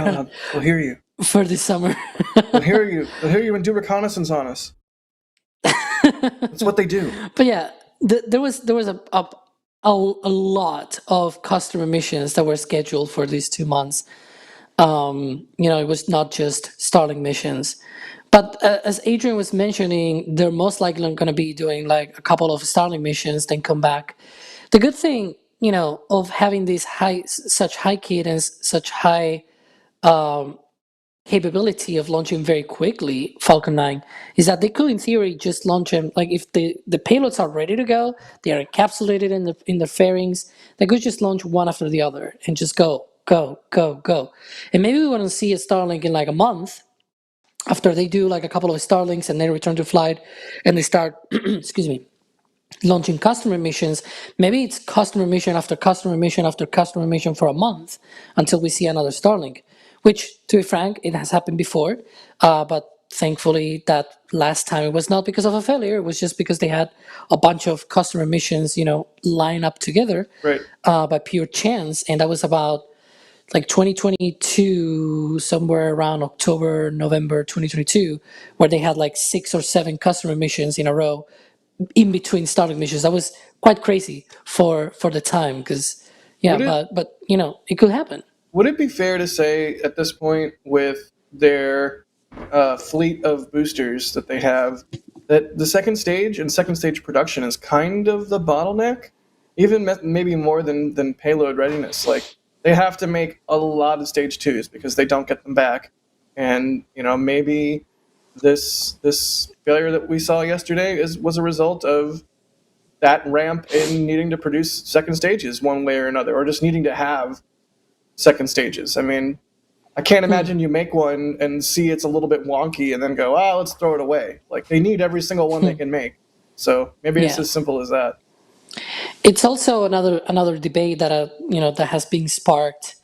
We'll hear you. for this summer. We'll hear you. We'll hear you and do reconnaissance on us. That's what they do. But yeah, there was a lot of customer missions that were scheduled for these 2 months. It was not just Starlink missions. But as Adrian was mentioning, they're most likely going to be doing like a couple of Starlink missions, then come back. The good thing, of having these such high cadence, such high capability of launching very quickly Falcon 9 is that they could, in theory, just launch them. Like if the payloads are ready to go, they are encapsulated in the fairings. They could just launch one after the other and just go. And maybe we want to see a Starlink in like a month after they do like a couple of Starlinks and then return to flight and they start, excuse me, launching customer missions. Maybe it's customer mission after customer mission after customer mission for a month until we see another Starlink, which, to be frank, it has happened before. But thankfully, that last time it was not because of a failure. It was just because they had a bunch of customer missions, line up together by pure chance. And that was about like 2022, somewhere around October, November 2022, where they had like 6 or 7 customer missions in a row in between Starlink missions. That was quite crazy for the time, because but it could happen. Would it be fair to say at this point, with their fleet of boosters that they have, that the second stage and second stage production is kind of the bottleneck, even maybe more than payload readiness? Like, they have to make a lot of stage 2s because they don't get them back, and maybe this failure that we saw yesterday was a result of that ramp in needing to produce second stages one way or another, or just needing to have second stages. I mean, I can't imagine you make one and see it's a little bit wonky and then go, let's throw it away. Like, they need every single one they can make. So maybe it's as simple as that. It's also another debate that that has been sparked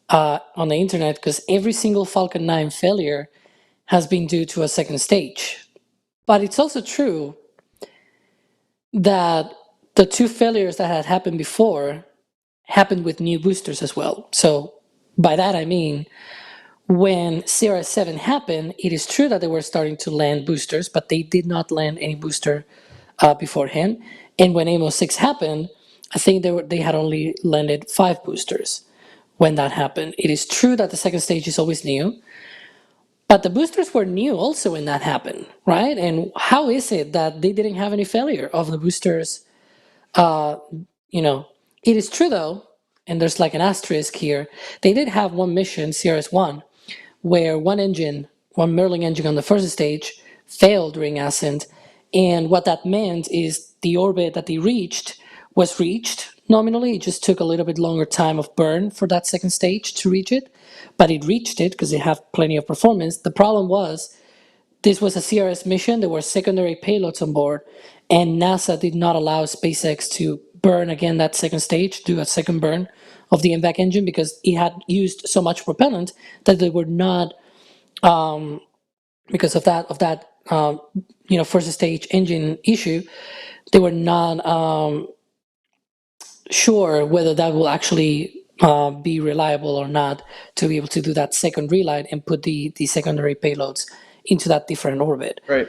on the internet, because every single Falcon 9 failure has been due to a second stage. But it's also true that the 2 failures that had happened before happened with new boosters as well. So by that I mean, when CRS-7 happened, it is true that they were starting to land boosters, but they did not land any booster beforehand. And when AMO6 happened, I think they had only landed 5 boosters when that happened. It is true that the second stage is always new, but the boosters were new also when that happened, right? And how is it that they didn't have any failure of the boosters? It is true though, and there's like an asterisk here, they did have one mission, CRS-1, where one Merlin engine on the first stage failed during ascent. And what that meant is the orbit that they reached was reached nominally. It just took a little bit longer time of burn for that second stage to reach it, but it reached it because it had plenty of performance. The problem was this was a CRS mission. There were secondary payloads on board, and NASA did not allow SpaceX to burn again that second stage, do a second burn of the MVAC engine, because it had used so much propellant that they were not, because of that first stage engine issue, they were not sure whether that will actually be reliable or not to be able to do that second relight and put the secondary payloads into that different orbit. Right.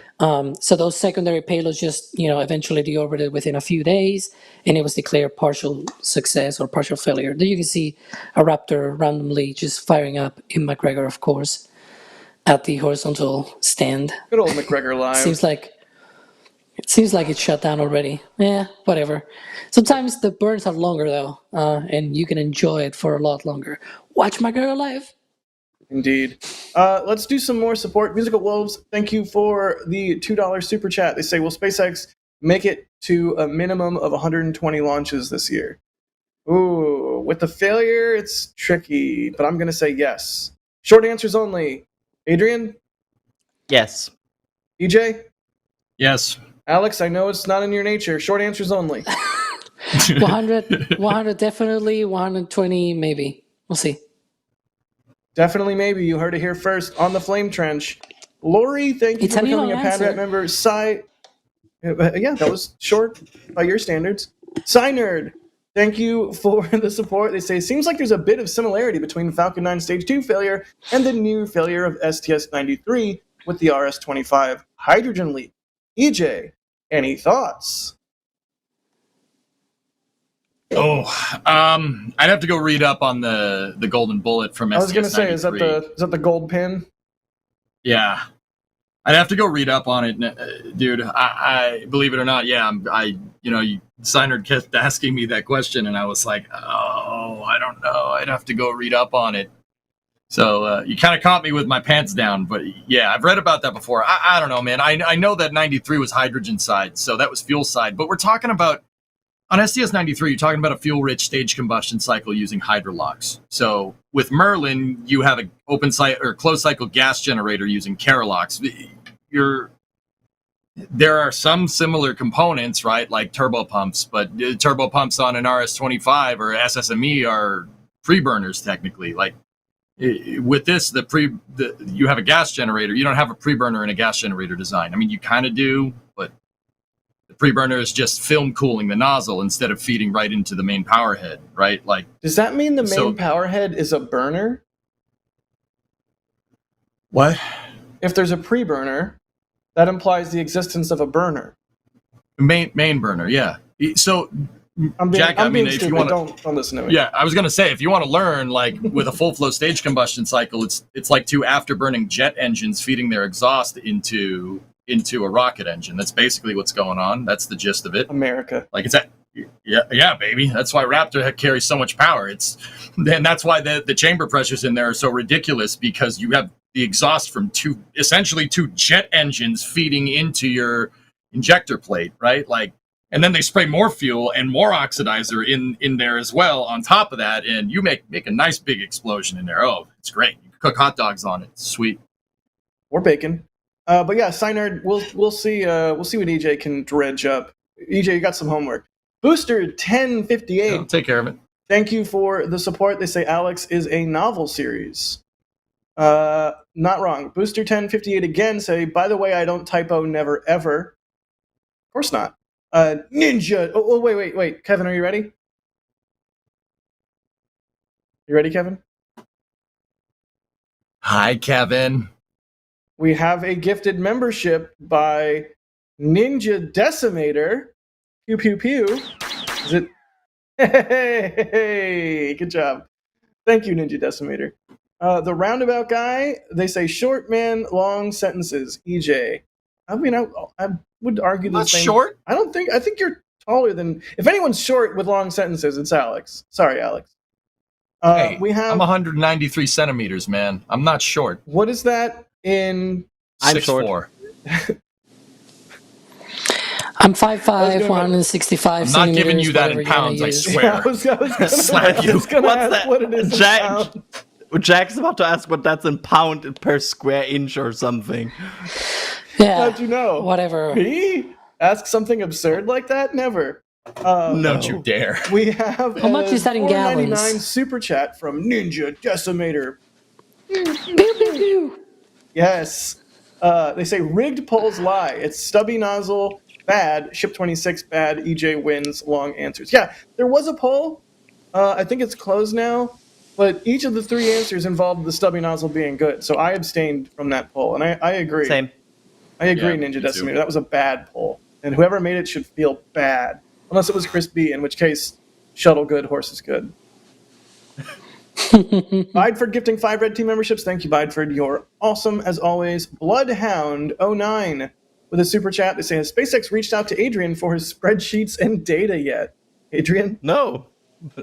So those secondary payloads just, eventually deorbited within a few days, and it was declared partial success or partial failure. There you can see a Raptor randomly just firing up in McGregor, of course. at the horizontal stand. Good old McGregor Live. Seems like it's shut down already. Yeah, whatever. Sometimes the burns are longer though, and you can enjoy it for a lot longer. Watch McGregor Live. Indeed. Let's do some more support. Musical Wolves, thank you for the $2 super chat. They say, will SpaceX make it to a minimum of 120 launches this year? Ooh, with the failure, it's tricky, but I'm going to say yes. Short answers only. Adrian? Yes. EJ? Yes. Alex, I know it's not in your nature. Short answers only. 100 definitely, 120 maybe. We'll see. Definitely, maybe. You heard it here first on the Flame Trench. Lori, thank you It's for an becoming a email PadRat answer. member. Yeah, that was short by your standards. Nerd, thank you for the support. They say, it seems like there's a bit of similarity between Falcon 9 Stage 2 failure and the new failure of STS-93 with the RS-25 hydrogen leak. EJ, any thoughts? Oh, I'd have to go read up on the golden bullet from STS-93. I was going to say, is that the gold pin? Yeah. I'd have to go read up on it, dude. I believe it or not, yeah, Synerd kept asking me that question, and I was like, oh, I don't know. I'd have to go read up on it. So you kind of caught me with my pants down, but yeah, I've read about that before. I don't know, man. I know that 93 was hydrogen side, so that was fuel side, but we're talking about, on STS-93, you're talking about a fuel-rich stage combustion cycle using hydrolox. So with Merlin, you have an open cycle or closed cycle gas generator using Carolox. There are some similar components, right, like turbo-pumps, but turbo-pumps on an RS-25 or SSME are pre-burners technically. Like with this, you have a gas generator. You don't have a pre-burner in a gas generator design. I mean, you kind of do, but the pre-burner is just film cooling the nozzle instead of feeding right into the main power head, right? Like, does that mean the main power head is a burner? What? If there's a pre-burner, that implies the existence of a burner. Main burner, yeah. So, Jack, I'm being if stupid. you want don't listen to me. Yeah, I was gonna say, if you want to learn, like with a full flow stage combustion cycle, it's like two afterburning jet engines feeding their exhaust into a rocket engine. That's basically what's going on. That's the gist of it. America. Like yeah, baby. That's why Raptor carries so much power. That's why the chamber pressures in there are so ridiculous, because you have the exhaust from essentially two jet engines feeding into your injector plate, right? Like, and then they spray more fuel and more oxidizer in there as well on top of that, and you make a nice big explosion in there. Oh, it's great. You can cook hot dogs on it. It's sweet. Or bacon. But yeah, Synerd, we'll see what EJ can dredge up. EJ, you got some homework. Booster 1058. I'll take care of it. Thank you for the support. They say Alex is a novel series. Not wrong. Booster 1058 again say, by the way, I don't typo never ever. Of course not. Ninja. Oh, wait. Kevin, are you ready? You ready, Kevin? Hi, Kevin. We have a gifted membership by Ninja Decimator. Pew, pew, pew. Is it? Hey, good job. Thank you, Ninja Decimator. The roundabout guy, they say short man, long sentences. EJ. I mean, I would argue the same. Short? I think you're taller than. If anyone's short with long sentences, it's Alex. Sorry, Alex. Hey, I'm 193 centimeters, man. I'm not short. What is that in? I'm 6'4". I'm 5'5", 165 I'm not giving you that whatever in pounds, I use. swear. Yeah, I was gonna Slap you. ask that? what it is in pounds. Jack's about to ask what that's in pound per square inch or something. Yeah. How'd you know? Whatever. Me? Ask something absurd like that? Never. No. Don't you dare. We have How much is that in $4.99 gallons? super chat from Ninja Decimator. Pew, pew, pew. Yes. They say rigged polls lie. It's stubby nozzle, bad. Ship 26, bad. EJ wins, long answers. Yeah, there was a poll. I think it's closed now. But each of the three answers involved the stubby nozzle being good. So I abstained from that poll. And I agree. Same. I agree, Yeah, Ninja me Decimator. too. That was a bad poll. And whoever made it should feel bad. Unless it was Chris B, in which case, shuttle good, horse is good. Bideford gifting 5 red team memberships. Thank you, Bideford. You're awesome as always. Bloodhound09 with a super chat. They say, has SpaceX reached out to Adrian for his spreadsheets and data yet? Adrian? No.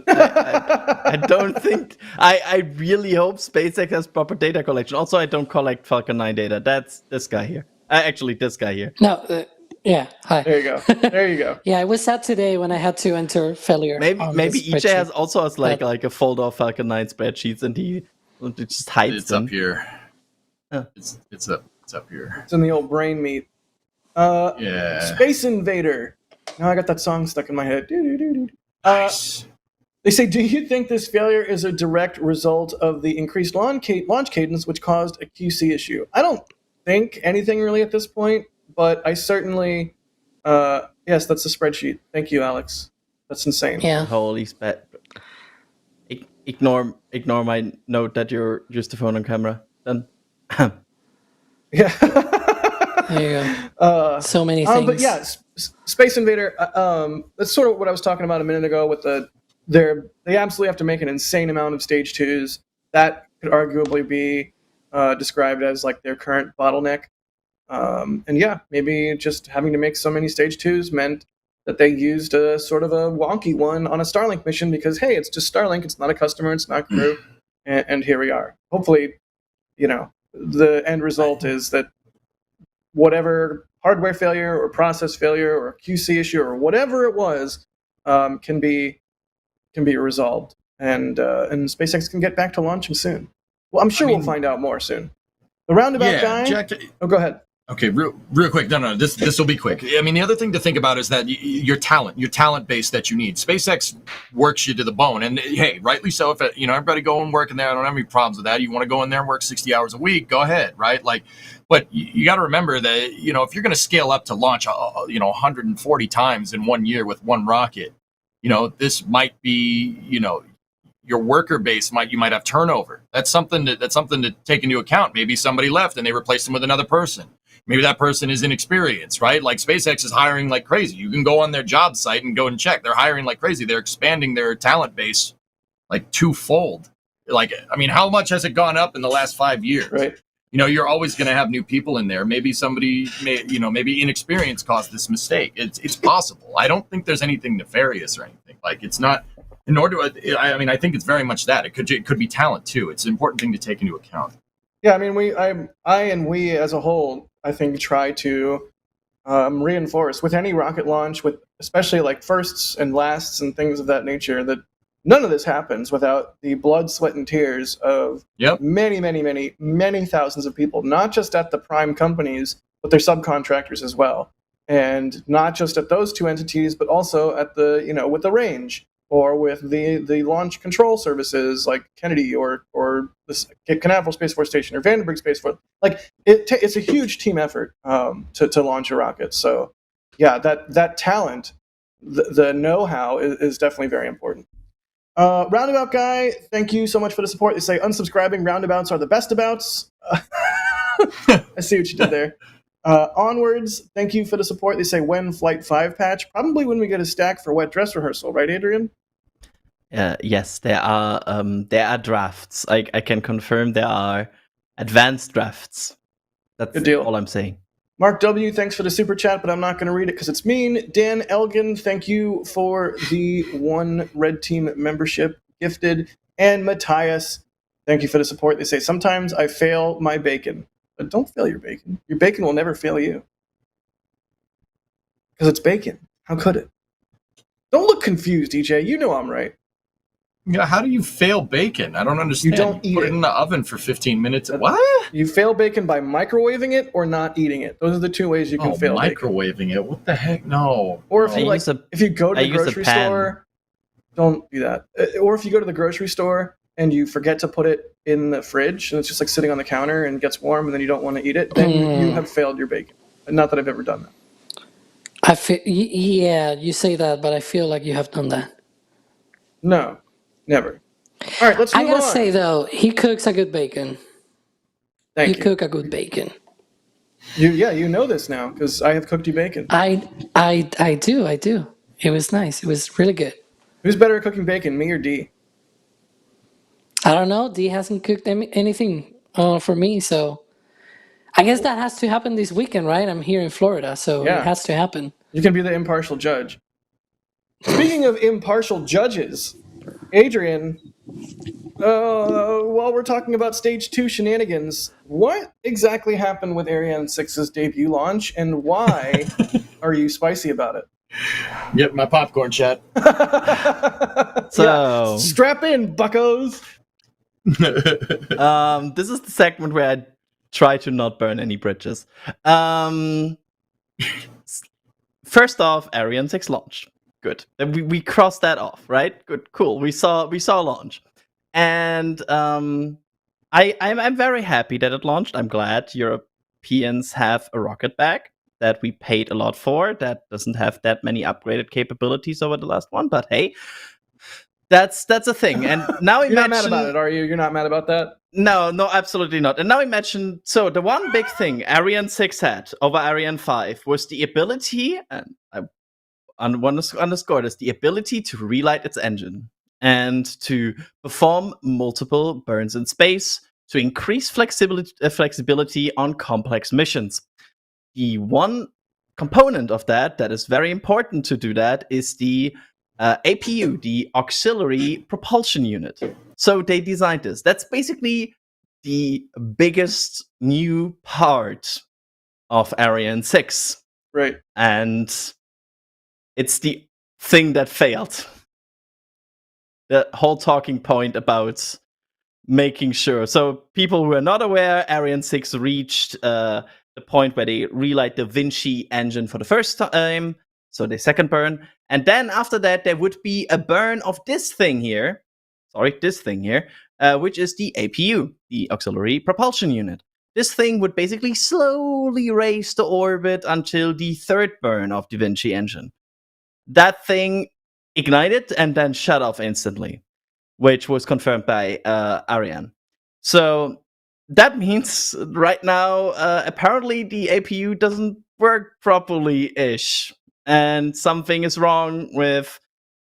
I don't think. I really hope SpaceX has proper data collection. Also, I don't collect Falcon 9 data. That's this guy here. Actually, this guy here. No, yeah, hi. There you go. There you go. Yeah, I was sad today when I had to enter failure. Maybe EJ has like a folder of Falcon 9 spreadsheets and he just hides them. It's up here. Oh. It's up here. It's in the old brain meat. Yeah. Space Invader. Now I got that song stuck in my head. Nice. They say, do you think this failure is a direct result of the increased launch cadence, which caused a QC issue? I don't think anything really at this point, but I certainly, yes, that's a spreadsheet. Thank you, Alex. That's insane. Yeah. Holy spat. Ignore my note that you're just a phone on camera. Done. Yeah. There you go. So many things. But yeah, Space Invader, that's sort of what I was talking about a minute ago with they absolutely have to make an insane amount of stage 2s. That could arguably be described as like their current bottleneck. And yeah, maybe just having to make so many stage 2s meant that they used a sort of a wonky one on a Starlink mission because, hey, it's just Starlink. It's not a customer. It's not crew. And here we are. Hopefully, the end result is that whatever hardware failure or process failure or QC issue or whatever it was can be resolved, and SpaceX can get back to launching soon. Well, I'm sure we'll find out more soon. The roundabout guy. Jack, go ahead. Okay, real quick. No, this will be quick. I mean, the other thing to think about is that your talent base that you need. SpaceX works you to the bone, and hey, rightly so. If everybody go and work in there, I don't have any problems with that. You want to go in there and work 60 hours a week, go ahead, right? But you got to remember that if you're going to scale up to launch 140 times in 1 year with one rocket, this might be your worker base you might have turnover. That's something to take into account. Maybe somebody left and they replaced them with another person. Maybe that person is inexperienced, right? Like SpaceX is hiring like crazy. You can go on their job site and go and check. They're hiring like crazy. They're expanding their talent base like twofold. Like, I mean, how much has it gone up in the last 5 years? Right. You're always going to have new people in there. Maybe somebody, maybe inexperience caused this mistake. It's possible. I don't think there's anything nefarious or anything. Like, it's not. Nor do I mean, I think it's very much that. It could be talent too. It's an important thing to take into account. Yeah, I mean, we as a whole, I think, try to reinforce with any rocket launch, with especially like firsts and lasts and things of that nature, that none of this happens without the blood, sweat, and tears of many, many, many, many thousands of people, not just at the prime companies, but their subcontractors as well. And not just at those two entities, but also at with the range or with the launch control services like Kennedy or the Canaveral Space Force Station or Vandenberg Space Force. Like it's a huge team effort to launch a rocket. So yeah, that talent, the know-how is definitely very important. Roundabout guy, thank you so much for the support. They say unsubscribing roundabouts are the best abouts. I see what you did there. Onwards, thank you for the support. They say when Flight 5 patch? Probably when we get a stack for wet dress rehearsal, right, Adrian? Yes, there are drafts. I can confirm there are advanced drafts. That's good deal. All I'm saying. Mark W, thanks for the super chat, but I'm not going to read it because it's mean. Dan Elgin, thank you for the 1 red team membership gifted. And Matthias, thank you for the support. They say, sometimes I fail my bacon. But don't fail your bacon. Your bacon will never fail you. Because it's bacon. How could it? Don't look confused, EJ. You know I'm right. Yeah, how do you fail bacon? I don't understand. You don't eat put it in the oven for 15 minutes. What? You fail bacon by microwaving it or not eating it. Those are the 2 ways you can fail microwaving bacon. It. What the heck? No. Or if if you go to the grocery store, don't do that. Or if you go to the grocery store and you forget to put it in the fridge and it's just like sitting on the counter and gets warm and then you don't want to eat it, then you have failed your bacon. Not that I've ever done that. Yeah, you say that, but I feel like you have done that. No, never. All right, let's move on. I gotta say though, he cooks a good bacon. Thank you. Cook a good bacon. You know this now because I have cooked you bacon. I do. It was nice. It was really good. Who's better at cooking bacon, me or D? I don't know. D hasn't cooked anything for me, so I guess that has to happen this weekend, right? I'm here in Florida, so it has to happen. You can be the impartial judge. Speaking of impartial judges, Adrian, while we're talking about Stage 2 shenanigans, what exactly happened with Ariane 6's debut launch, and why are you spicy about it? Yep, my popcorn chat. So strap in, buckos. This is the segment where I try to not burn any bridges. First off, Ariane 6 launched. Good. We crossed that off, right? Good, cool. We saw launch, and I'm very happy that it launched. I'm glad Europeans have a rocket back that we paid a lot for. That doesn't have that many upgraded capabilities over the last one, but hey, that's a thing. And now you're not mad about it, are you? You're not mad about that? No, absolutely not. And now imagine, so the one big thing Ariane 6 had over Ariane 5 was the ability, and I want to underscore this, the ability to relight its engine and to perform multiple burns in space to increase flexibility on complex missions. The one component of that is very important to do that is the APU, the Auxiliary Propulsion Unit. So they designed this. That's basically the biggest new part of Ariane 6. Right. And it's the thing that failed. The whole talking point about making sure. So people who are not aware, Ariane 6 reached the point where they relight the Vinci engine for the first time. So the second burn. And then after that, there would be a burn of this thing here. Which is the APU, the Auxiliary Propulsion Unit. This thing would basically slowly raise the orbit until the third burn of the Vinci engine. That thing ignited and then shut off instantly, which was confirmed by Ariane. So that means right now, apparently the APU doesn't work properly-ish. And something is wrong with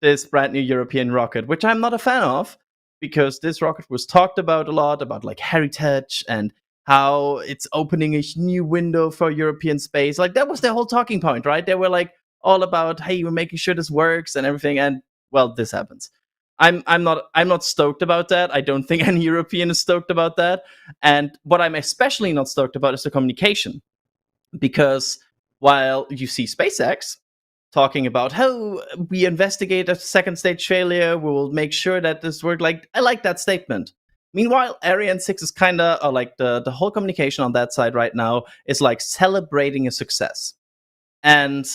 this brand new European rocket, which I'm not a fan of, because this rocket was talked about a lot, about like heritage and how it's opening a new window for European space. Like that was their whole talking point, right? They were like all about, hey, we're making sure this works and everything. And well, this happens. I'm not stoked about that. I don't think any European is stoked about that. And what I'm especially not stoked about is the communication, because while you see SpaceX talking about how we investigate a second stage failure, we will make sure that this worked. Like, I like that statement. Meanwhile, Ariane 6 is kind of like the whole communication on that side right now is like celebrating a success. And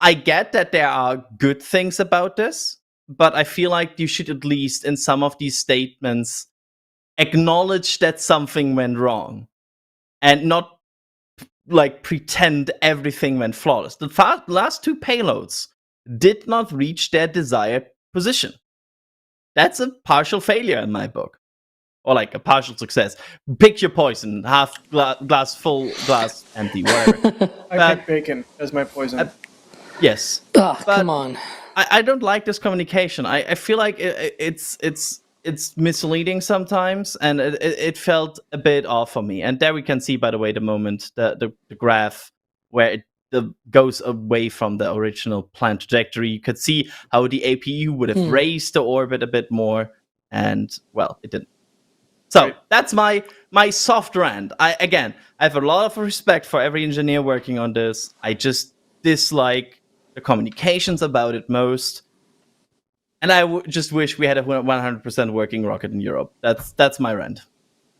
I get that there are good things about this, but I feel like you should at least in some of these statements acknowledge that something went wrong and not like pretend everything went flawless. The last two payloads did not reach their desired position. That's a partial failure in my book. Or like a partial success. Pick your poison. Half glass full, glass empty, whatever. I pick bacon as my poison. Yes. Come on. I don't like this communication. I feel like it's misleading sometimes, and it felt a bit off for me. And there we can see, by the way, the moment the graph where it goes away from the original planned trajectory. You could see how the APU would have raised the orbit a bit more, and well, it didn't. So that's my soft rant. I have a lot of respect for every engineer working on this. I just dislike the communications about it most. And I just wish we had a 100% working rocket in Europe. That's my rant.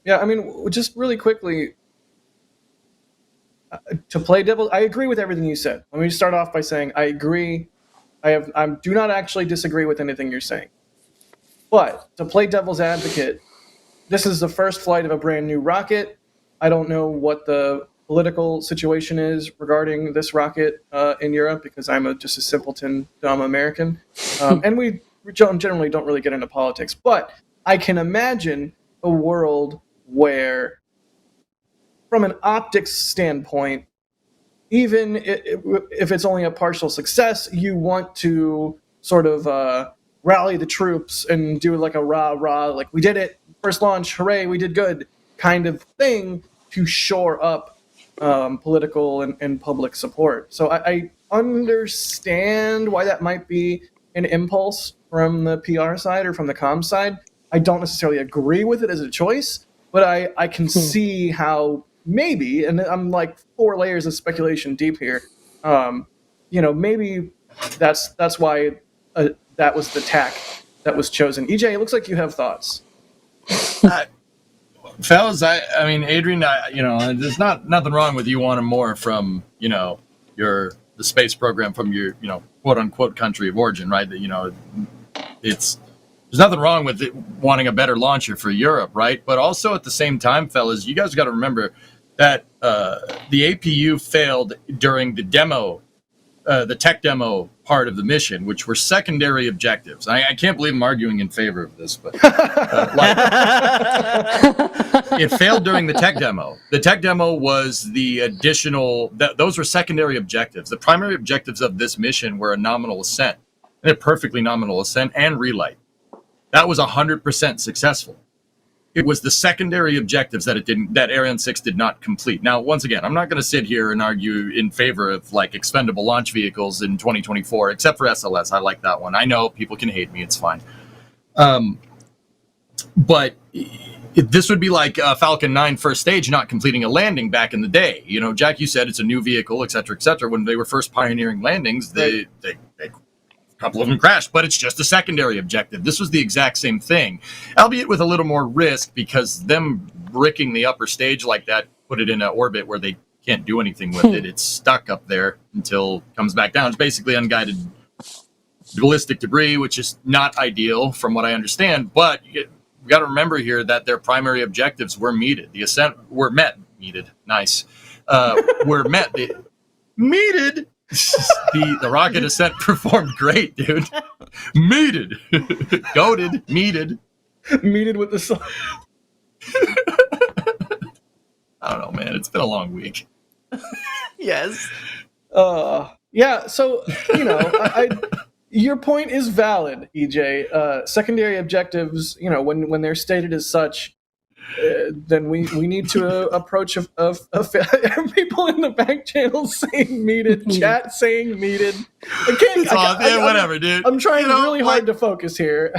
Yeah, I mean, just really quickly, to play devil, I agree with everything you said. Let me start off by saying I agree. I do not actually disagree with anything you're saying. But to play devil's advocate, this is the first flight of a brand new rocket. I don't know what the political situation is regarding this rocket in Europe, because I'm just a simpleton, dumb American. And we generally don't really get into politics. But I can imagine a world where, from an optics standpoint, even if it's only a partial success, you want to sort of rally the troops and do like a rah, like we did it, first launch, hooray, we did good kind of thing to shore up political and public support. So I understand why that might be an impulse from the PR side or from the comms side. I don't necessarily agree with it as a choice, but I can see how maybe, and I'm like 4 layers of speculation deep here, maybe that's why that was the tack that was chosen. EJ, it looks like you have thoughts. Fellas, I mean, Adrian, there's nothing wrong with you wanting more from, the space program from your, quote unquote country of origin, right? That, there's nothing wrong with it wanting a better launcher for Europe, right? But also at the same time, fellas, you guys got to remember that the APU failed during the demo, the tech demo part of the mission, which were secondary objectives. I can't believe I'm arguing in favor of this, but it failed during the tech demo. The tech demo was the additional, those were secondary objectives. The primary objectives of this mission were a nominal ascent, and a perfectly nominal ascent and relight. That was 100% successful. It was the secondary objectives that Ariane 6 did not complete. Now, once again, I'm not going to sit here and argue in favor of like expendable launch vehicles in 2024, except for SLS. I like that one. I know people can hate me. It's fine. But this would be like Falcon 9 first stage not completing a landing back in the day. Jack, you said it's a new vehicle, et cetera, et cetera. When they were first pioneering landings, they a couple of them crashed, but it's just a secondary objective. This was the exact same thing, albeit with a little more risk, because them bricking the upper stage like that put it in an orbit where they can't do anything with it. It's stuck up there until it comes back down. It's basically unguided ballistic debris, which is not ideal from what I understand, but we got to remember here that their primary objectives were meted. The ascent were met. Meted. Nice. Were met. Meted. The rocket ascent performed great, dude. Meted. Goated. Meted with the sun. I don't know, man. It's been a long week. Yes. Yeah, so, your point is valid, EJ. Secondary objectives, when they're stated as such, then we need to approach a people in the back channel saying meted, chat saying meted. Whatever, dude. I'm trying really hard to focus here.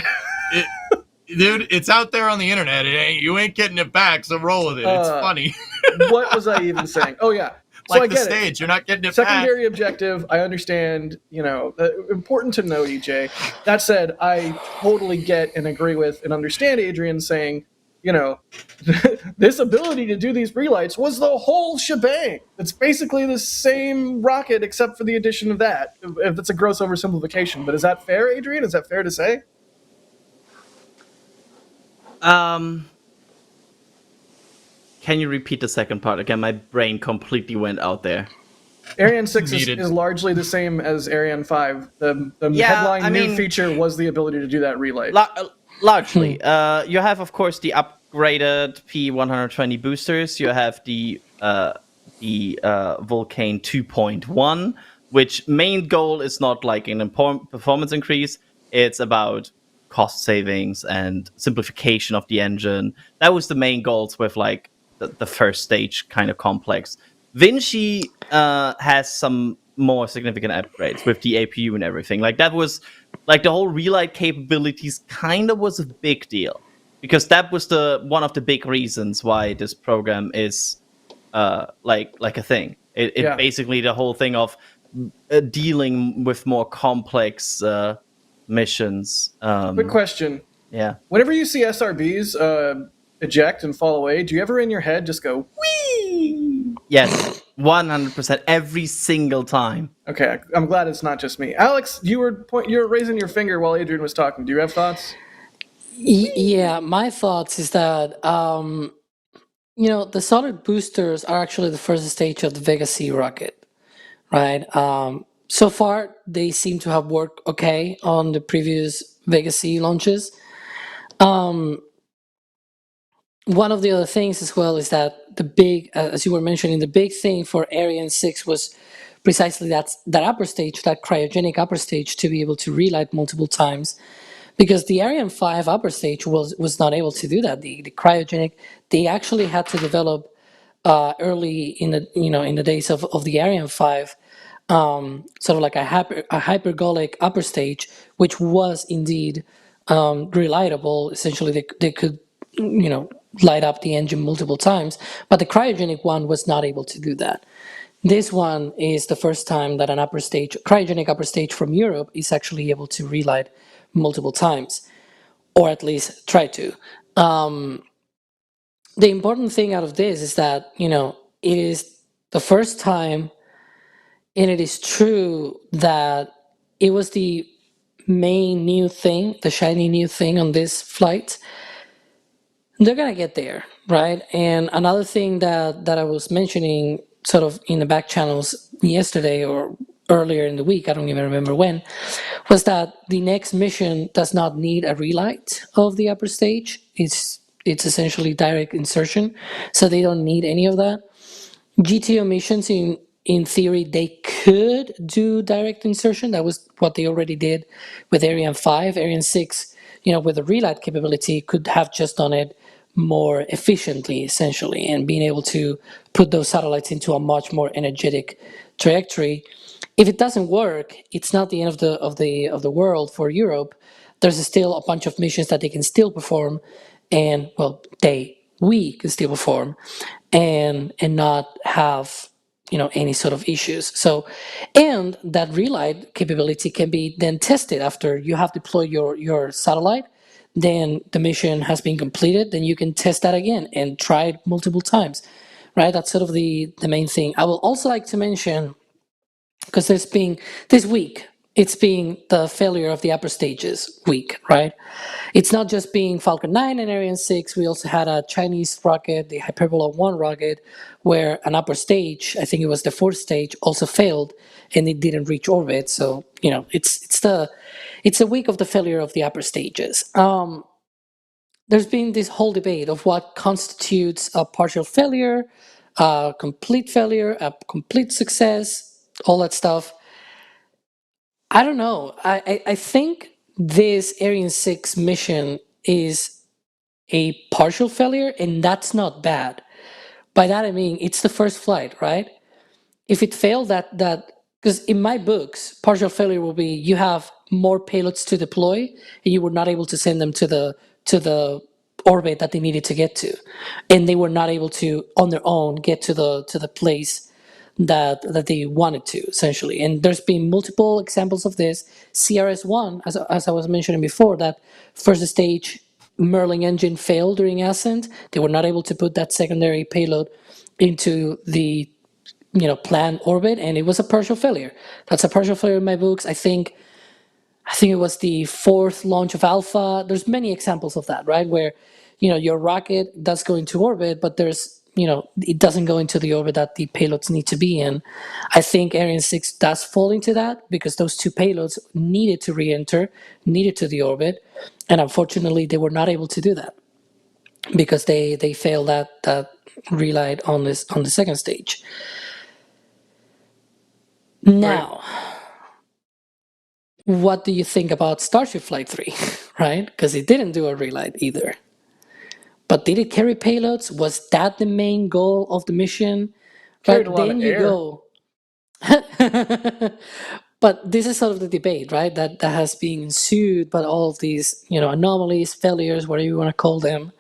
Dude, it's out there on the internet. You ain't getting it back, so roll with it. It's funny. What was I even saying? Oh yeah. So like I the get stage, it. You're not getting it Secondary back. objective, I understand, important to know, EJ. That said, I totally get and agree with and understand Adrian saying, this ability to do these relights was the whole shebang. It's basically the same rocket except for the addition of that, if it's a gross oversimplification. But is that fair, Adrian? Is that fair to say? Can you repeat the second part again? My brain completely went out there. Ariane 6 is largely the same as Ariane 5. The headline new feature was the ability to do that relight. Largely. You have, of course, the upgraded P120 boosters. You have the Vulcan 2.1, which main goal is not like an performance increase. It's about cost savings and simplification of the engine. That was the main goals with like the first stage kind of complex. Vinci has some more significant upgrades with the APU and everything. Like that was like the whole relight capabilities kind of was a big deal, because that was one of the big reasons why this program is like a thing. It basically the whole thing of dealing with more complex missions. Quick question. Yeah. Whenever you see SRBs eject and fall away, do you ever in your head just go, whee? Yes, 100%, every single time. Okay, I'm glad it's not just me. Alex, you were raising your finger while Adrian was talking. Do you have thoughts? Yeah, my thoughts is that the solid boosters are actually the first stage of the Vega C rocket, right? So far, they seem to have worked okay on the previous Vega C launches. One of the other things as well is that the big, as you were mentioning, the big thing for Ariane 6 was precisely that upper stage, that cryogenic upper stage, to be able to relight multiple times. because the Ariane 5 upper stage was not able to do that. The cryogenic, they actually had to develop early in the days of the Ariane 5, sort of like a hypergolic upper stage, which was indeed reliable. Essentially, they could light up the engine multiple times, but the cryogenic one was not able to do that. This one is the first time that an cryogenic upper stage from Europe is actually able to relight multiple times, or at least try to. The important thing out of this is that, it is the first time, and it is true that it was the main new thing, the shiny new thing on this flight. They're gonna get there, right? And another thing that I was mentioning sort of in the back channels yesterday or earlier in the week, I don't even remember when, was that the next mission does not need a relight of the upper stage. It's essentially direct insertion, so they don't need any of that. GTO missions, in theory, they could do direct insertion. That was what they already did with Ariane 5. Ariane 6, with the relight capability, could have just done it more efficiently, essentially, and being able to put those satellites into a much more energetic trajectory. If it doesn't work, it's not the end of the world for Europe. There's still a bunch of missions that they can still perform, and we can still perform, and not have any sort of issues. So, and that relight capability can be then tested after you have deployed your satellite. Then the mission has been completed. Then you can test that again and try it multiple times, right? That's sort of the main thing. I will also like to mention, because there's been this week, it's been the failure of the upper stages week, right? It's not just being Falcon 9 and Ariane 6. We also had a Chinese rocket, the Hyperbola 1 rocket, where an upper stage, I think it was the fourth stage, also failed and it didn't reach orbit. So, it's a week of the failure of the upper stages. There's been this whole debate of what constitutes a partial failure, a complete failure, a complete success, all that stuff. I don't know. I think this Ariane 6 mission is a partial failure, and that's not bad. By that I mean it's the first flight, right? If it failed, that because in my books, partial failure will be you have more payloads to deploy, and you were not able to send them to the orbit that they needed to get to, and they were not able to on their own get to the place that they wanted to, essentially. And there's been multiple examples of this. CRS-1, as I was mentioning before, that first stage Merlin engine failed during ascent. They were not able to put that secondary payload into the planned orbit, and it was a partial failure. That's a partial failure in my books. I think it was the fourth launch of Alpha. There's many examples of that, right? Where your rocket does go into orbit, but it doesn't go into the orbit that the payloads need to be in. I think Ariane 6 does fall into that because those two payloads needed to re-enter, needed to the orbit, and unfortunately they were not able to do that because they failed that relight on the second stage. Now, what do you think about Starship Flight 3, right? Because it didn't do a relight either. But did it carry payloads? Was that the main goal of the mission? Carried But a lot then of you air. go. But this is sort of the debate, right? That has been ensued by all of these, anomalies, failures, whatever you want to call them.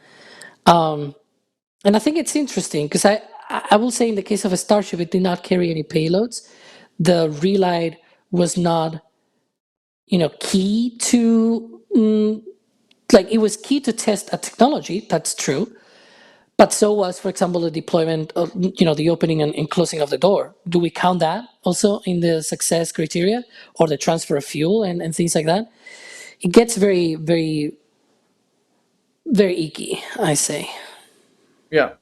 And I think it's interesting because I will say in the case of a Starship, it did not carry any payloads. The relight was not, key to, it was key to test a technology. That's true. But so was, for example, the deployment of, the opening and closing of the door. Do we count that also in the success criteria, or the transfer of fuel and things like that? It gets very, very, very icky, I say. Yeah.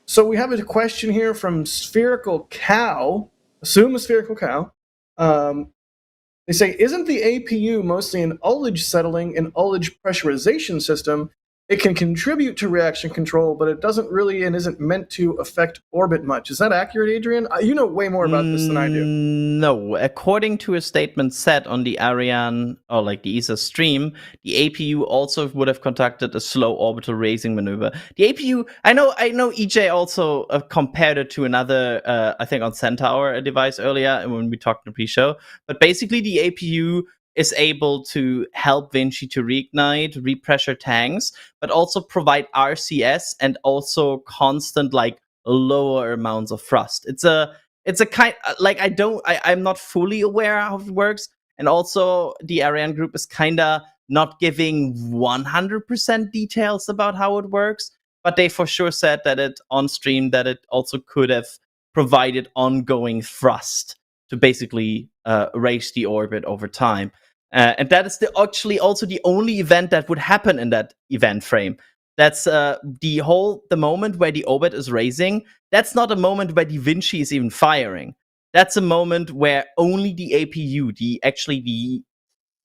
So we have a question here from Spherical Cow. Assume a Spherical Cow. They say, isn't the APU mostly an ullage settling and ullage pressurization system it can contribute to reaction control, but it doesn't really and isn't meant to affect orbit much. Is that accurate, Adrian? You know way more about this than I do. No, according to a statement set on the Ariane or like the ESA stream, the APU also would have conducted a slow orbital raising maneuver. The APU, I know, EJ also compared it to another, I think on Centaur, a device earlier when we talked in the pre-show. But basically, the APU is able to help Vinci to reignite, repressure tanks, but also provide RCS and also constant like lower amounts of thrust. It's a kind like I'm not fully aware how it works, and also the Ariane group is kind of not giving 100% details about how it works, but they for sure said that it on stream that it also could have provided ongoing thrust to basically raise the orbit over time. And that is actually also the only event that would happen in that event frame. That's the moment where the orbit is raising. That's not a moment where the Vinci is even firing. That's a moment where only the APU, the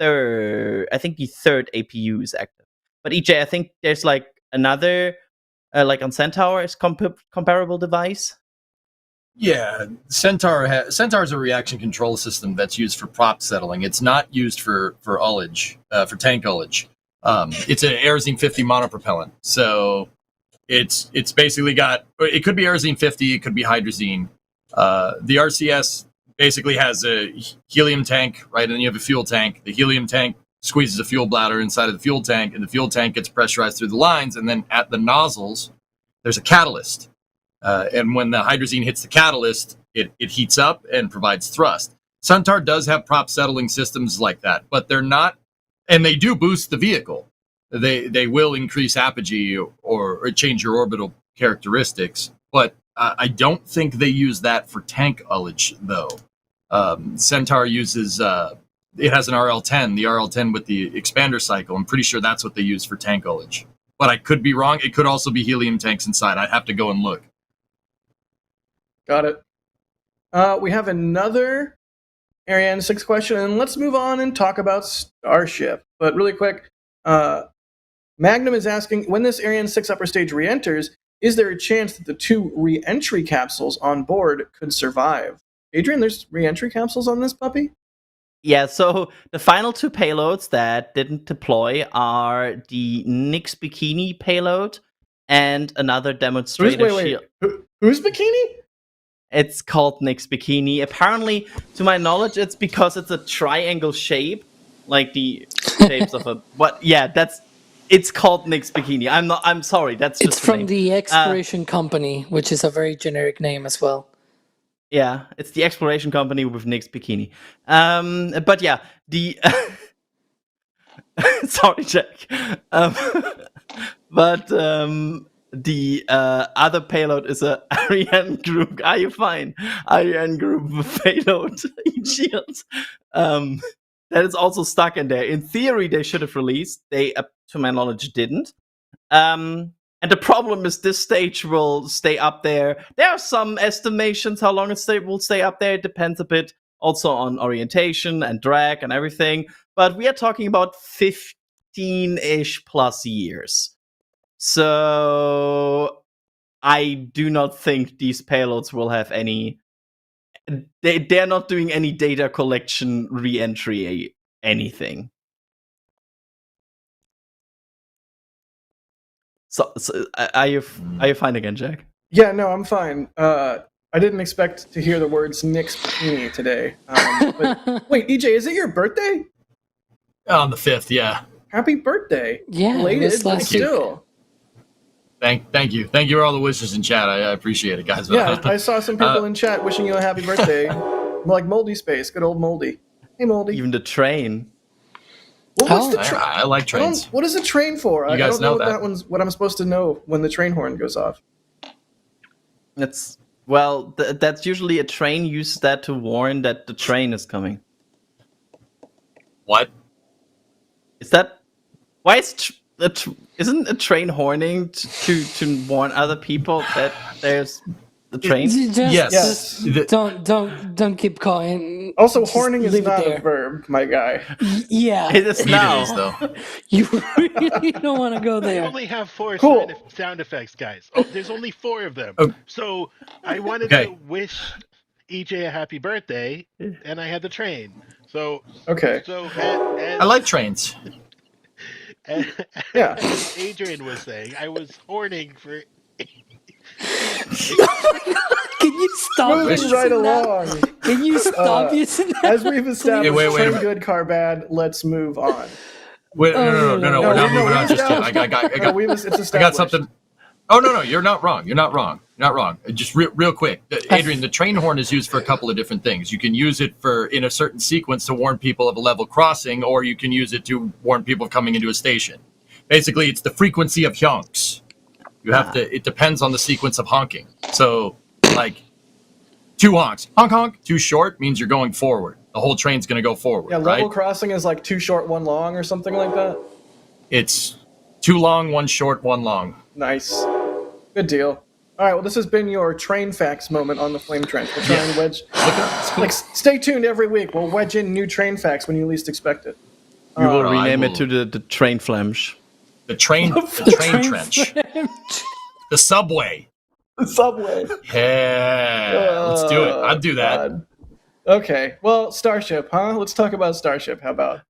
third APU is active. But EJ, I think there's like another, like on Centaur, is comparable device. Yeah, Centaur is a reaction control system that's used for prop settling. It's not used for ullage, for tank ullage. It's an Aerozine 50 monopropellant, so it's basically got. It could be Aerozine 50, it could be hydrazine. The RCS basically has a helium tank, right, and then you have a fuel tank. The helium tank squeezes a fuel bladder inside of the fuel tank, and the fuel tank gets pressurized through the lines, and then at the nozzles, there's a catalyst. And when the hydrazine hits the catalyst, it heats up and provides thrust. Centaur does have prop settling systems like that, but they're not, and they do boost the vehicle. They will increase apogee or change your orbital characteristics, but I don't think they use that for tank ullage, though. Centaur uses, it has an RL-10, the RL-10 with the expander cycle. I'm pretty sure that's what they use for tank ullage. But I could be wrong. It could also be helium tanks inside. I'd have to go and look. Got it. We have another Ariane 6 question, and let's move on and talk about Starship. But really quick, Magnum is asking, when this Ariane 6 upper stage re-enters, is there a chance that the 2 re-entry capsules on board could survive? Adrian, there's re-entry capsules on this puppy? Yeah, so the final 2 payloads that didn't deploy are the Nix Bikini payload and another demonstrator shield. Who's Bikini? It's called Nix Bikini. Apparently, to my knowledge, it's because it's a triangle shape, like the shapes of a. What? Yeah, it's called Nix Bikini. I'm sorry. That's just. It's from the Exploration Company, which is a very generic name as well. Yeah, it's the Exploration Company with Nix Bikini. But yeah, the. Sorry, Jack. But the other payload is a Ariane group. Are you fine? Ariane group payload shield. That is also stuck in there. In theory, they should have released. They, to my knowledge, didn't. And the problem is this stage will stay up there. There are some estimations how long it will stay up there. It depends a bit also on orientation and drag and everything. But we are talking about 15-ish plus years. So I do not think these payloads will have any. They're not doing any data collection, re-entry, anything. So are you fine again, Jack? Yeah, no, I'm fine. I didn't expect to hear the words Nix Bikini today. But wait, EJ, is it your birthday? On the 5th, yeah. Happy birthday! Yeah, belated, but still. Thank you for all the wishes in chat. I appreciate it, guys. Yeah, I saw some people in chat wishing you a happy birthday. Like Moldy Space, good old Moldy. Hey, Moldy. Even the train. What's the train? I like trains. What is a train for? You guys I don't know that. what I'm supposed to know when the train horn goes off. That's usually a train uses that to warn that the train is coming. What? Is that why isn't a train horning to warn other people that there's The train? Yes. Just don't keep calling. Also, Just horning is leave it not a there. verb, my guy. Yeah. It is Neither now. is, though. You really don't want to go We there. only have 4 Cool. sound effects, guys. Oh, there's only 4 of them. Oh. So I wanted Okay. to wish EJ a happy birthday, and I had the train. So Okay. So I like trains. as Yeah. Adrian was saying, I was horning for. Can you stop Moving using right that? along. Can you stop using that? As we've established, Hey, wait a train minute. good, car bad. Let's move on. Wait, no, we're not moving on we've just yet. I established. got something. Oh no, you're not wrong. You're not wrong. Just real quick, Adrian. The train horn is used for a couple of different things. You can use it in a certain sequence to warn people of a level crossing, or you can use it to warn people coming into a station. Basically, it's the frequency of honks. You have to. It depends on the sequence of honking. So, like, 2 honks, honk honk. Too short means you're going forward. The whole train's going to go forward. Yeah, right? level crossing is like 2 short, 1 long, or something like that. It's 2 long, 1 short, 1 long. Nice. Good deal. All right, well, this has been your train facts moment on the Flame Trench. We'll try and wedge. It's cool. Like, stay tuned every week. We'll wedge in new train facts when you least expect it. We will I rename will- it to the train flamsh. The train trench. The subway. The subway. Yeah, let's do it. I'd do that. God. Okay, well, Starship, huh? Let's talk about Starship. How about?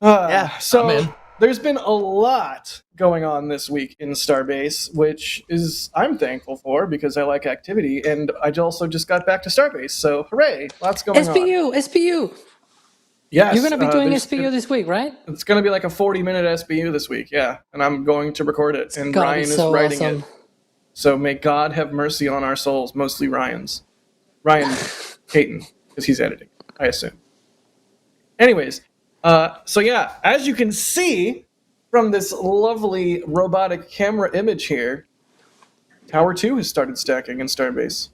Yeah, so I'm in. there's been a lot going on this week in Starbase, which is I'm thankful for because I like activity, and I also just got back to Starbase, so hooray! Lots going on. SPU. Yes, You're going to be doing there's- SPU this week, right? It's going to be like a 40-minute SBU this week, yeah, and I'm going to record it, and Gotta Ryan be is so writing awesome. it. So may God have mercy on our souls, mostly Ryan's. Ryan Caton, because he's editing, I assume. Anyways, so yeah, as you can see from this lovely robotic camera image here, Tower 2 has started stacking in Starbase.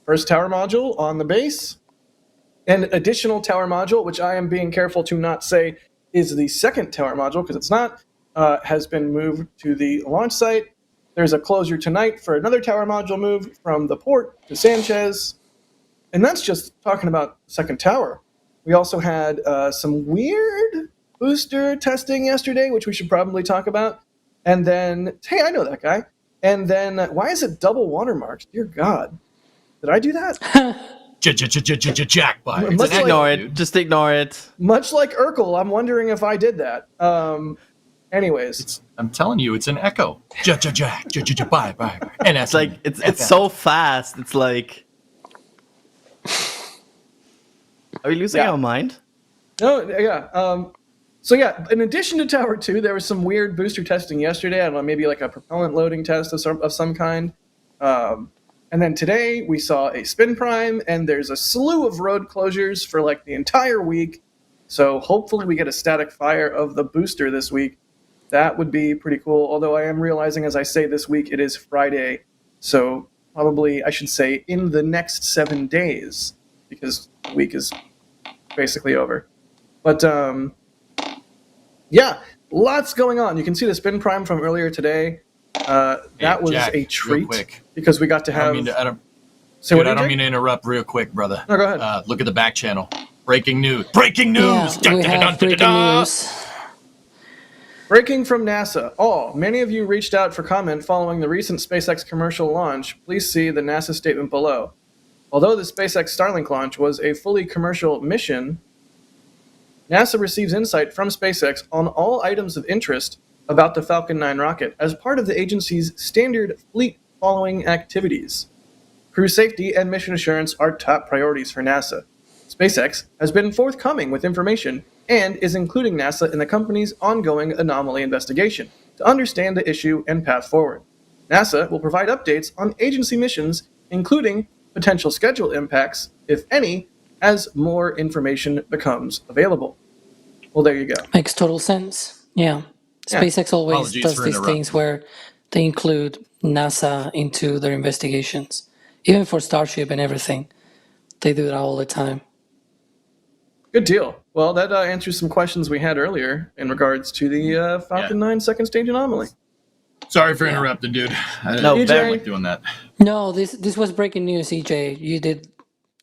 First tower module on the base. An additional tower module, which I am being careful to not say is the second tower module, because it's not, has been moved to the launch site. There's a closure tonight for another tower module move from the port to Sanchez. And that's just talking about the second tower. We also had some weird booster testing yesterday, which we should probably talk about. And then, hey, I know that guy. And then, why is it double watermarks? Dear God. Did I do that? Jackpot. It's Much an Ignore echo, it. dude. Just ignore it. Much like Urkel, I'm wondering if I did that. Anyways. I'm telling you, it's an echo. Bye. And It's like it's so fast. It's like, are we losing Yeah. our mind? No, yeah. So yeah, in addition to Tower 2, there was some weird booster testing yesterday. I don't know, maybe like a propellant loading test of some kind. And then today we saw a spin prime, and there's a slew of road closures for like the entire week. So hopefully we get a static fire of the booster this week. That would be pretty cool. Although I am realizing as I say this week, it is Friday. So probably I should say in the next 7 days, because the week is basically over. But yeah, lots going on. You can see the spin prime from earlier today. That was Jack, a real treat quick. because we got to I have. don't Say what, AJ? mean to interrupt real quick, brother. No, go ahead. Look at the back channel. Breaking news. Breaking news. Yeah, we have breaking news. Breaking from NASA. Many of you reached out for comment following the recent SpaceX commercial launch. Please see the NASA statement below. Although the SpaceX Starlink launch was a fully commercial mission, NASA receives insight from SpaceX on all items of interest about the Falcon 9 rocket as part of the agency's standard fleet following activities. Crew safety and mission assurance are top priorities for NASA. SpaceX has been forthcoming with information and is including NASA in the company's ongoing anomaly investigation to understand the issue and path forward. NASA will provide updates on agency missions, including potential schedule impacts, if any, as more information becomes available. Well, there you go. Makes total sense. Yeah. Yeah. SpaceX always Apologies does for these interrupting. things where they include NASA into their investigations. Even for Starship and everything. They do that all the time. Good deal. Well, that answers some questions we had earlier in regards to the Falcon 9 second stage anomaly. Sorry for interrupting, dude. I No, don't like doing that. No, this was breaking news, EJ. You did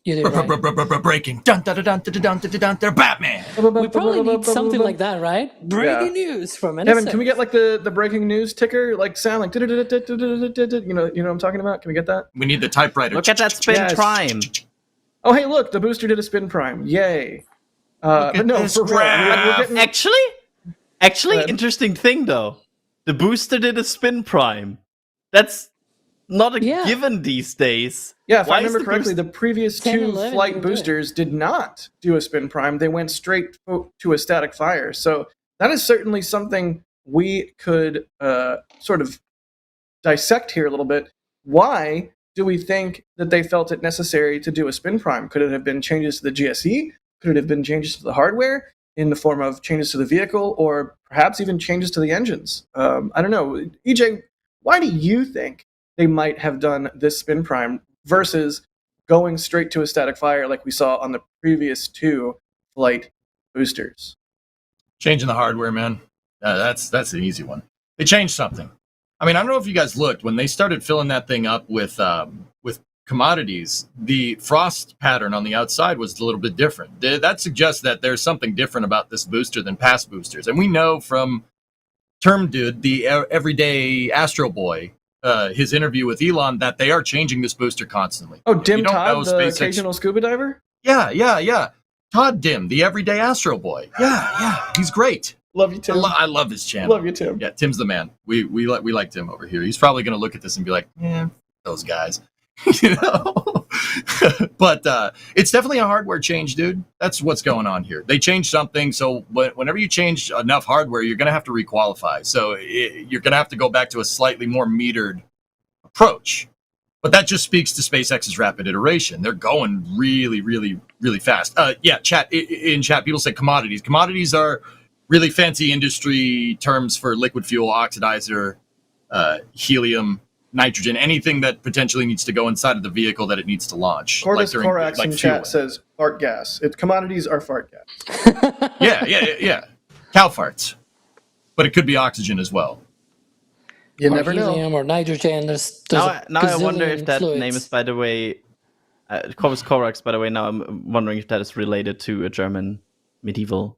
right. Breaking. Dun dun dun dun dun dun dun. They're Batman. We probably need something like that, right? Breaking news from NSA. Kevin, can we get like the breaking news ticker, like sound, like you know what I'm talking about? Can we get that? We need the typewriter. Look at that spin prime. Oh, hey, look, the booster did a spin prime. Yay! But no, for real, we're getting... Actually, interesting thing though. The booster did a spin prime. That's not a given these days. Yeah, if I remember correctly, the previous 2 flight boosters did not do a spin prime. They went straight to a static fire. So that is certainly something we could sort of dissect here a little bit. Why do we think that they felt it necessary to do a spin prime? Could it have been changes to the GSE? Could it have been changes to the hardware in the form of changes to the vehicle, or perhaps even changes to the engines? I don't know. EJ, why do you think they might have done this spin prime versus going straight to a static fire like we saw on the previous 2 flight boosters? Changing the hardware, man. That's an easy one. They changed something. I mean, I don't know if you guys looked when they started filling that thing up with commodities. The frost pattern on the outside was a little bit different. That suggests that there's something different about this booster than past boosters. And we know from Term Dude, the everyday Astro Boy, his interview with Elon, that they are changing this booster constantly. Oh, Dim Todd, the occasional scuba diver? Yeah. Todd Dim, the everyday Astro Boy. Yeah, he's great. Love you, Tim. I love his channel. Love you, Tim. Yeah, Tim's the man. We like Tim over here. He's probably going to look at this and be like, those guys. You know? But it's definitely a hardware change, dude. That's what's going on here. They changed something, so whenever you change enough hardware, you're going to have to requalify. So you're going to have to go back to a slightly more metered approach. But that just speaks to SpaceX's rapid iteration. They're going really, really, really fast. In chat, people say commodities. Commodities are really fancy industry terms for liquid fuel, oxidizer, helium, nitrogen, anything that potentially needs to go inside of the vehicle that it needs to launch. Cordus Corax in chat says fart gas. Commodities are fart gas. Yeah. Cow farts. But it could be oxygen as well. You never know. Helium or nitrogen. There's now I wonder if that fluids. name is, by the way, Corvus Corax, by the way, now I'm wondering if that is related to a German medieval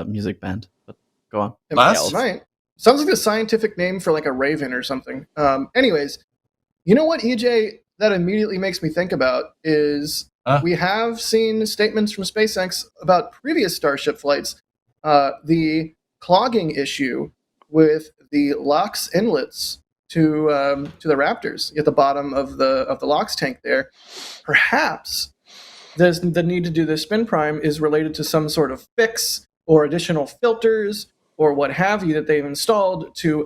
music band. But go on. Right. Sounds like a scientific name for like a raven or something. Anyways, you know what, EJ, that immediately makes me think about is we have seen statements from SpaceX about previous Starship flights. The clogging issue with the LOX inlets to the Raptors at the bottom of the LOX tank there. Perhaps the need to do the spin prime is related to some sort of fix or additional filters or what have you that they've installed to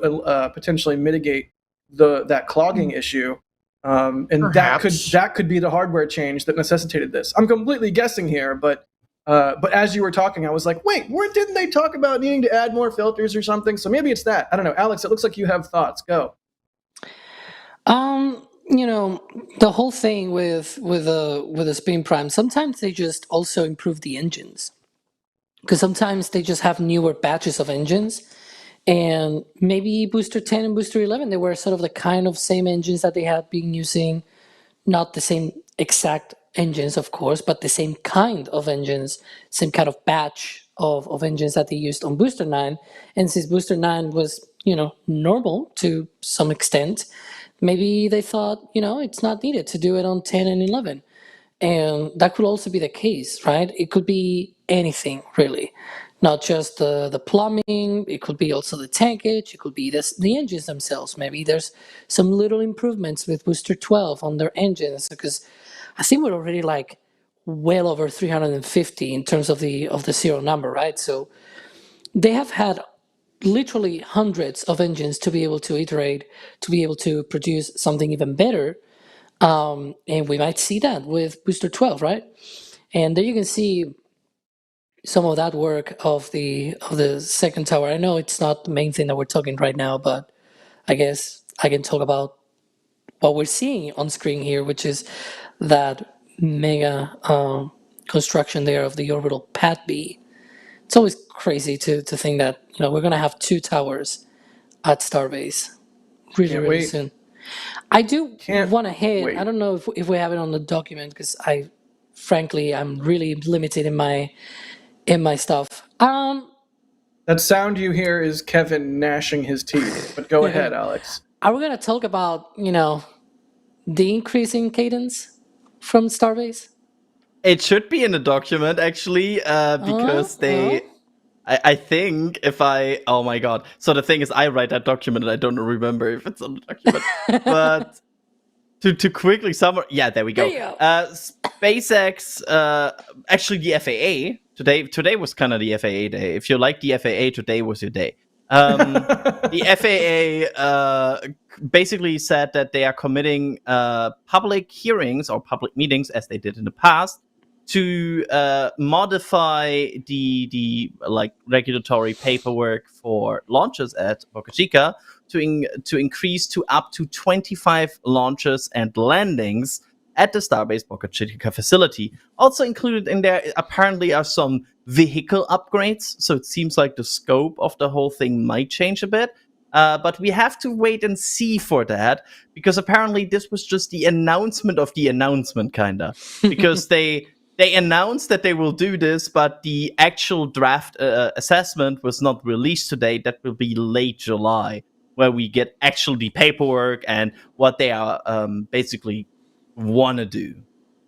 potentially mitigate that clogging issue. And that could be the hardware change that necessitated this. I'm completely guessing here, but as you were talking, I was like, wait, didn't they talk about needing to add more filters or something? So maybe it's that. I don't know. Alex, it looks like you have thoughts. Go. The whole thing with the spin prime, sometimes they just also improve the engines. Because sometimes they just have newer batches of engines. And maybe Booster 10 and Booster 11, they were sort of the kind of same engines that they had been using. Not the same exact engines, of course, but the same kind of engines, same kind of batch of engines that they used on Booster 9. And since Booster 9 was, normal to some extent, maybe they thought, it's not needed to do it on 10 and 11. And that could also be the case, right? It could be anything, really. Not just the plumbing, it could be also the tankage, it could be the engines themselves. Maybe there's some little improvements with Booster 12 on their engines, because I think we're already like well over 350 in terms of the serial number, right? So they have had literally hundreds of engines to be able to iterate, to be able to produce something even better. And we might see that with Booster 12, right? And there you can see some of that work of the second tower. I know it's not the main thing that we're talking right now, but I guess I can talk about what we're seeing on screen here, which is that mega construction there of the orbital pad B. It's always crazy to think that we're gonna have 2 towers at Starbase. really, Can't really wait. soon. I do Can't want to hit. wait. I don't know if we have it on the document because frankly, I'm really limited in my stuff. That sound you hear is Kevin gnashing his teeth. But go ahead, Alex. Are we gonna talk about the increasing cadence from Starbase? It should be in the document actually, because I think if oh my god. So the thing is, I write that document and I don't remember if it's on the document. But to quickly summarize, yeah, there we go. SpaceX, actually the FAA today was kind of the FAA day. If you like the FAA, today was your day. The FAA basically said that they are committing public hearings or public meetings, as they did in the past, to modify the like regulatory paperwork for launches at Boca Chica to increase to up to 25 launches and landings at the Starbase Boca Chica facility. Also included in there apparently are some vehicle upgrades, so it seems like the scope of the whole thing might change a bit. But we have to wait and see for that, because apparently this was just the announcement of the announcement, kinda. Because they announced that they will do this, but the actual draft assessment was not released today. That will be late July, where we get actually the paperwork and what they are basically want to do.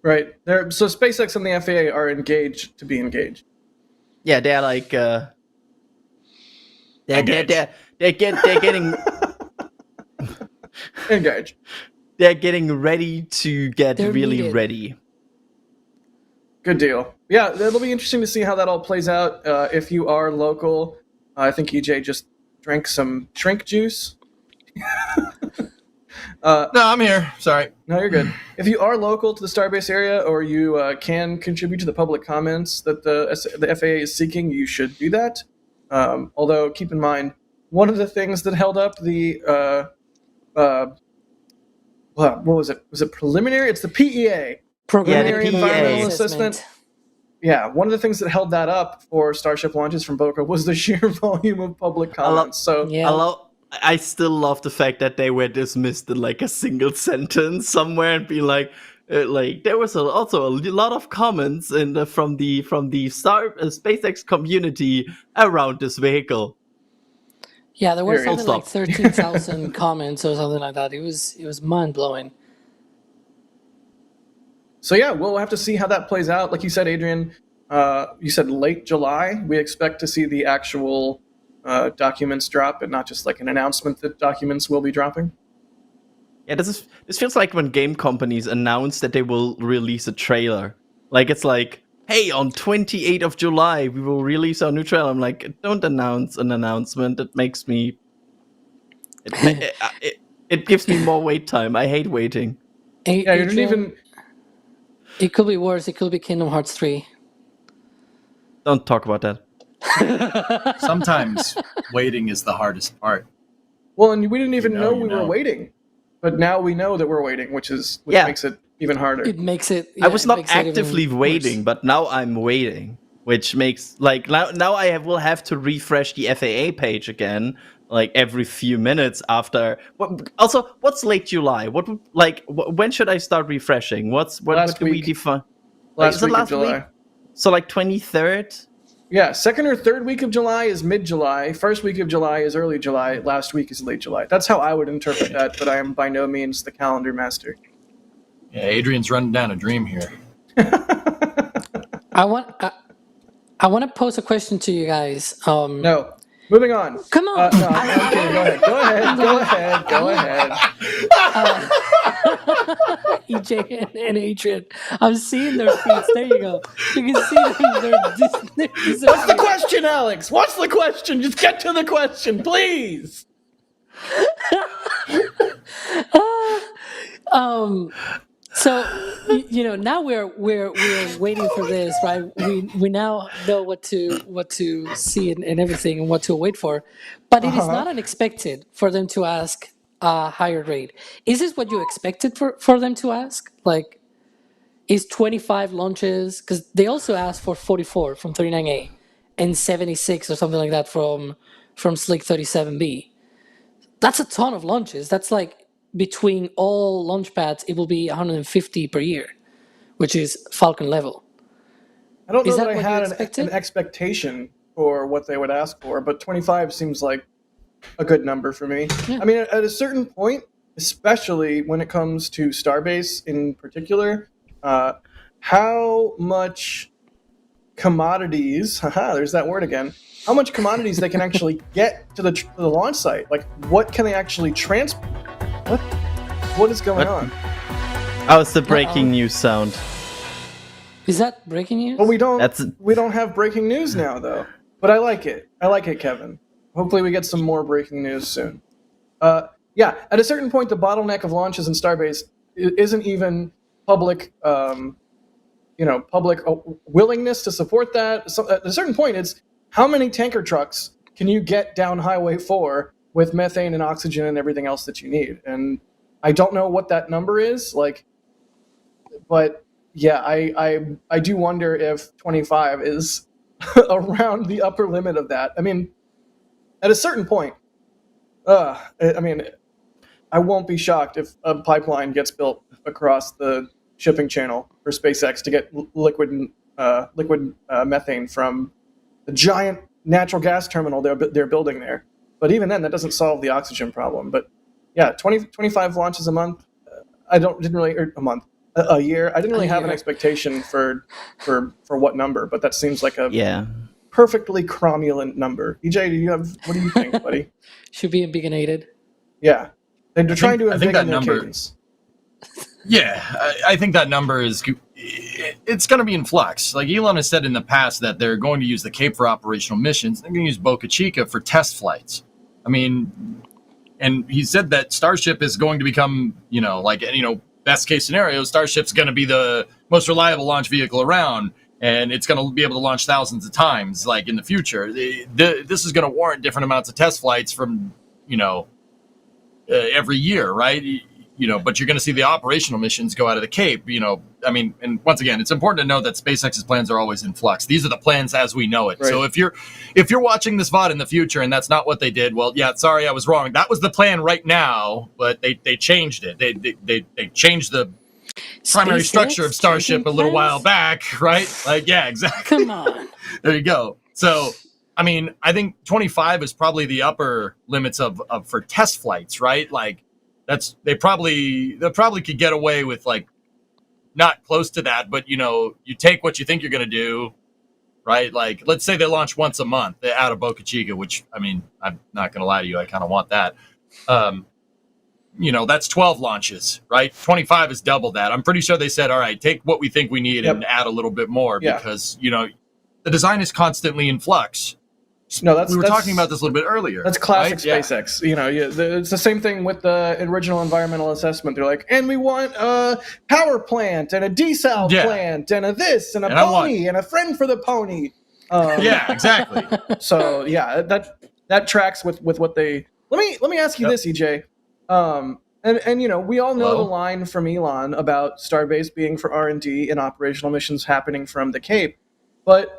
Right. So SpaceX and the FAA are engaged to be engaged. Yeah, they're like they're getting engaged. They're getting ready to get They're really needed. ready. Good deal. Yeah, it'll be interesting to see how that all plays out. If you are local, I think EJ just drank some shrink juice. No, I'm here. Sorry. No, you're good. If you are local to the Starbase area, or you can contribute to the public comments that the FAA is seeking, you should do that. Although, keep in mind, one of the things that held up the what was it? Was it preliminary? It's the PEA. Preliminary Environmental Assessment. Yeah, one of the things that held that up for Starship launches from Boca was the sheer volume of public comments. I still love the fact that they were dismissed in like a single sentence somewhere and be like there was also a lot of comments from the SpaceX community around this vehicle. Yeah, there were something like 13,000 comments or something like that. It was mind blowing. So yeah, we'll have to see how that plays out. Like you said, Adrian, you said late July. We expect to see the actual documents drop, and not just like an announcement that documents will be dropping. Yeah, this feels like when game companies announce that they will release a trailer. Like it's like, hey, on 28th of July we will release our new trailer. I'm like, don't announce an announcement. It makes me it gives me more wait time. I hate waiting. Yeah, you didn't even. It could be worse. It could be Kingdom Hearts 3. Don't talk about that. Sometimes waiting is the hardest part. Well, and we didn't even know we were waiting, but now we know that we're waiting, which makes it even harder. It makes it. I was not actively waiting, but now I'm waiting, which makes now I will have to refresh the FAA page again, like every few minutes after. Also, what's late July? When should I start refreshing? What do we define? Last week of July. Week? So like 23rd? Yeah, second or third week of July is mid-July. First week of July is early July. Last week is late July. That's how I would interpret that, but I am by no means the calendar master. Yeah, Adrian's running down a dream here. I want to pose a question to you guys. No. Moving on. Come on. No, I'm kidding. Go ahead. EJ and Adrian. I'm seeing their feet. There you go. You can see them. What's the question, Alex? What's the question? Just get to the question, please. So now we're waiting for this, right? We now know what to see and everything and what to wait for, but it is not unexpected for them to ask a higher rate. Is this what you expected for them to ask? Like, is 25 launches? Because they also asked for 44 from 39A and 76 or something like that from Slick 37B. That's a ton of launches. That's like between all launch pads, it will be 150 per year, which is Falcon level. I don't know Is that that I what you had expected? an expectation for what they would ask for, but 25 seems like a good number for me. Yeah. I mean, at a certain point, especially when it comes to Starbase in particular, how much commodities, there's that word again, how much commodities they can actually get to the launch site. Like, what can they actually transport? What is going on? Oh, it's the breaking news sound. Is that breaking news? Well, we don't have breaking news now, though. But I like it. I like it, Kevin. Hopefully we get some more breaking news soon. Yeah, at a certain point, the bottleneck of launches in Starbase isn't even public, public willingness to support that. So at a certain point, it's how many tanker trucks can you get down Highway 4 with methane and oxygen and everything else that you need? And I don't know what that number is, but yeah, I do wonder if 25 is around the upper limit of that. I mean, at a certain point, I won't be shocked if a pipeline gets built across the shipping channel for SpaceX to get liquid methane from the giant natural gas terminal they're building there. But even then, that doesn't solve the oxygen problem. But yeah, 25 launches a month. A year. I didn't really have an expectation for what number, but that seems like a perfectly cromulent number. EJ, what do you think, buddy? Should be impignated. Yeah. They're trying to embiggen their cadence. Yeah, I think that number it's going to be in flux. Like Elon has said in the past that they're going to use the Cape for operational missions. They're going to use Boca Chica for test flights. I mean, and he said that Starship is going to become, best case scenario, Starship's going to be the most reliable launch vehicle around, and it's going to be able to launch thousands of times, like in the future. This is going to warrant different amounts of test flights from, every year, right? But you're going to see the operational missions go out of the Cape, and once again, it's important to note that SpaceX's plans are always in flux. These are the plans as we know it. Right. So if you're watching this VOD in the future and that's not what they did, well, yeah, sorry, I was wrong. That was the plan right now, but they changed it. They changed the primary structure of Starship a little while back, right? Like, yeah, exactly. Come on. There you go. So, I mean, I think 25 is probably the upper limits of for test flights, right? Like, they probably could get away with like not close to that, but you take what you think you're going to do, right? Like, let's say they launch once a month out of Boca Chica, which, I mean, I'm not going to lie to you, I kind of want that. That's 12 launches, right? 25 is double that. I'm pretty sure they said, all right, take what we think we need and add a little bit more because, the design is constantly in flux. No, we were talking about this a little bit earlier. That's classic SpaceX. Yeah. It's the same thing with the original environmental assessment. They're like, and we want a power plant and a desal plant and a this and a pony and a friend for the pony. Yeah, exactly. So yeah, that tracks with what they. Let me ask you this, EJ. And we all know the line from Elon about Starbase being for R&D and operational missions happening from the Cape, but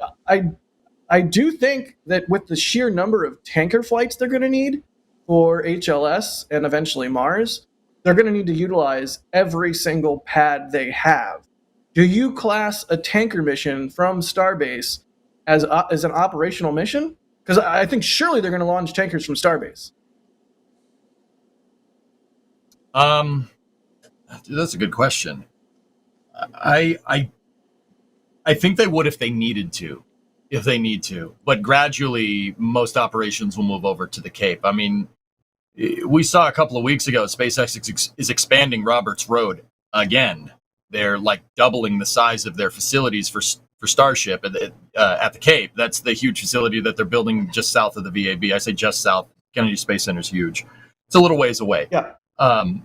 I do think that with the sheer number of tanker flights they're going to need for HLS and eventually Mars, they're going to need to utilize every single pad they have. Do you class a tanker mission from Starbase as an operational mission? Because I think surely they're going to launch tankers from Starbase. That's a good question. I think they would if they needed to. If they need to, but gradually most operations will move over to the Cape. I mean, we saw a couple of weeks ago, SpaceX is expanding Roberts Road again. They're like doubling the size of their facilities for Starship at the Cape. That's the huge facility that they're building just south of the VAB. I say just south. Kennedy Space Center is huge. It's a little ways away. Yeah. And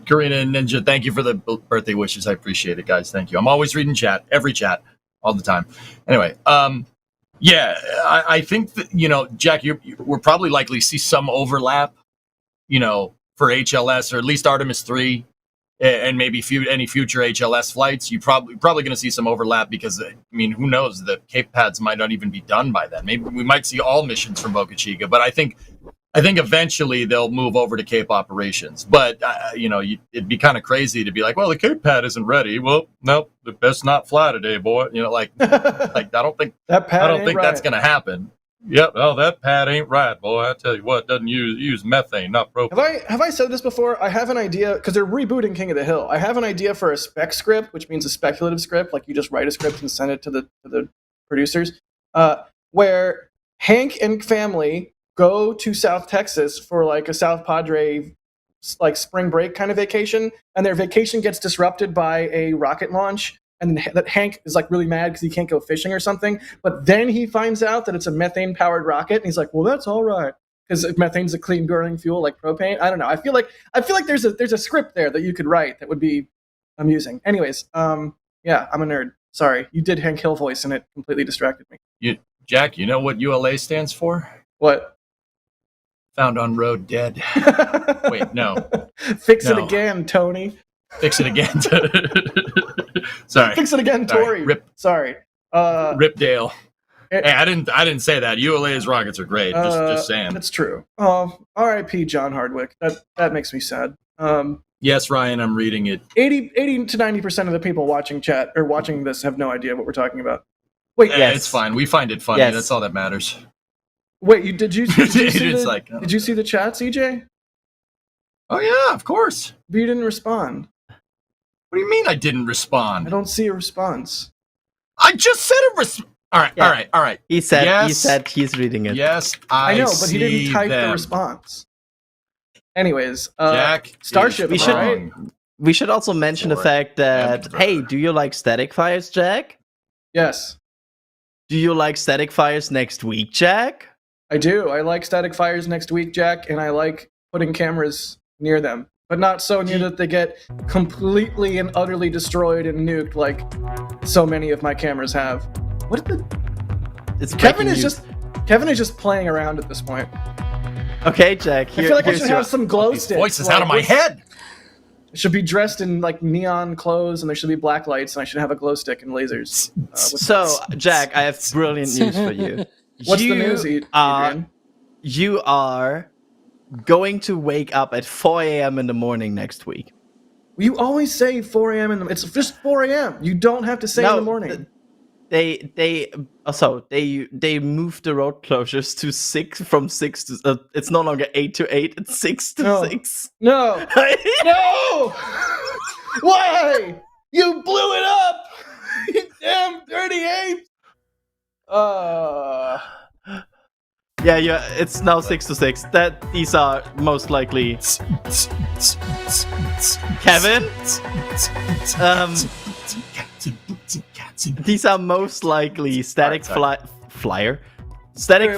Karina and Ninja, thank you for the birthday wishes. I appreciate it, guys. Thank you. I'm always reading chat, every chat. All the time. Anyway, I think that, Jack, we're probably likely to see some overlap, for HLS or at least Artemis 3 and maybe any future HLS flights. You're probably going to see some overlap because, I mean, who knows? The Cape pads might not even be done by then. Maybe we might see all missions from Boca Chica, but I think I think eventually they'll move over to Cape operations, but it'd be kind of crazy to be like, well, the Cape pad isn't ready. Well, nope, the best not fly today, boy. Like I don't think that's gonna happen. Yep. Oh, that pad ain't right, boy. I tell you what, doesn't use methane, not propane. Have I said this before? I have an idea because they're rebooting King of the Hill. I have an idea for a spec script, which means a speculative script, like you just write a script and send it to the producers, where Hank and family go to South Texas for like a South Padre like spring break kind of vacation, and their vacation gets disrupted by a rocket launch, and that Hank is like really mad because he can't go fishing or something, but then he finds out that it's a methane powered rocket, and he's like, well, that's all right because methane's a clean burning fuel like propane. I don't know. I feel like there's a script there that you could write that would be amusing. Anyways, yeah, I'm a nerd. Sorry, you did Hank Hill voice and it completely distracted me. Jack, you know what ULA stands for? What? Found on road dead. Wait, no. Fix it again, Tony. Fix it again. Sorry. Fix it again, Tori. Sorry. Rip Dale. Hey, I didn't say that. ULA's rockets are great. Just saying. That's true. R.I.P. John Hardwick. That makes me sad. Yes, Ryan, I'm reading it. 80 to 90% of the people watching chat or watching this have no idea what we're talking about. Wait, yes. It's fine. We find it funny. Yes. That's all that matters. Wait, did you see the chat, CJ? Oh yeah, of course. But you didn't respond. What do you mean I didn't respond? I don't see a response. I just said a All right. He said he's reading it. Yes, I know, but he didn't type the response. Anyways, Jack, Starship. We should also mention the fact that hey, do you like static fires, Jack? Yes. Do you like static fires next week, Jack? I do. I like static fires next week, Jack, and I like putting cameras near them, but not so near that they get completely and utterly destroyed and nuked like so many of my cameras have. What the? Kevin is just playing around at this point. Okay, Jack. I feel like I should have some glow sticks. Voices out of my head. I should be dressed in like neon clothes, and there should be black lights, and I should have a glow stick and lasers. Jack, I have brilliant news for you. What's the news, Adrian? You are going to wake up at 4 a.m. in the morning next week. You always say 4 a.m. It's just 4 a.m. You don't have to say in the morning. They moved the road closures to 6 from 6 to it's no longer 8 to 8, it's 6 to 6. No. No! Why? You blew it up! You damn dirty ape! Yeah, it's now 6 to 6. These are most likely Kevin? These are most likely static flyer. Static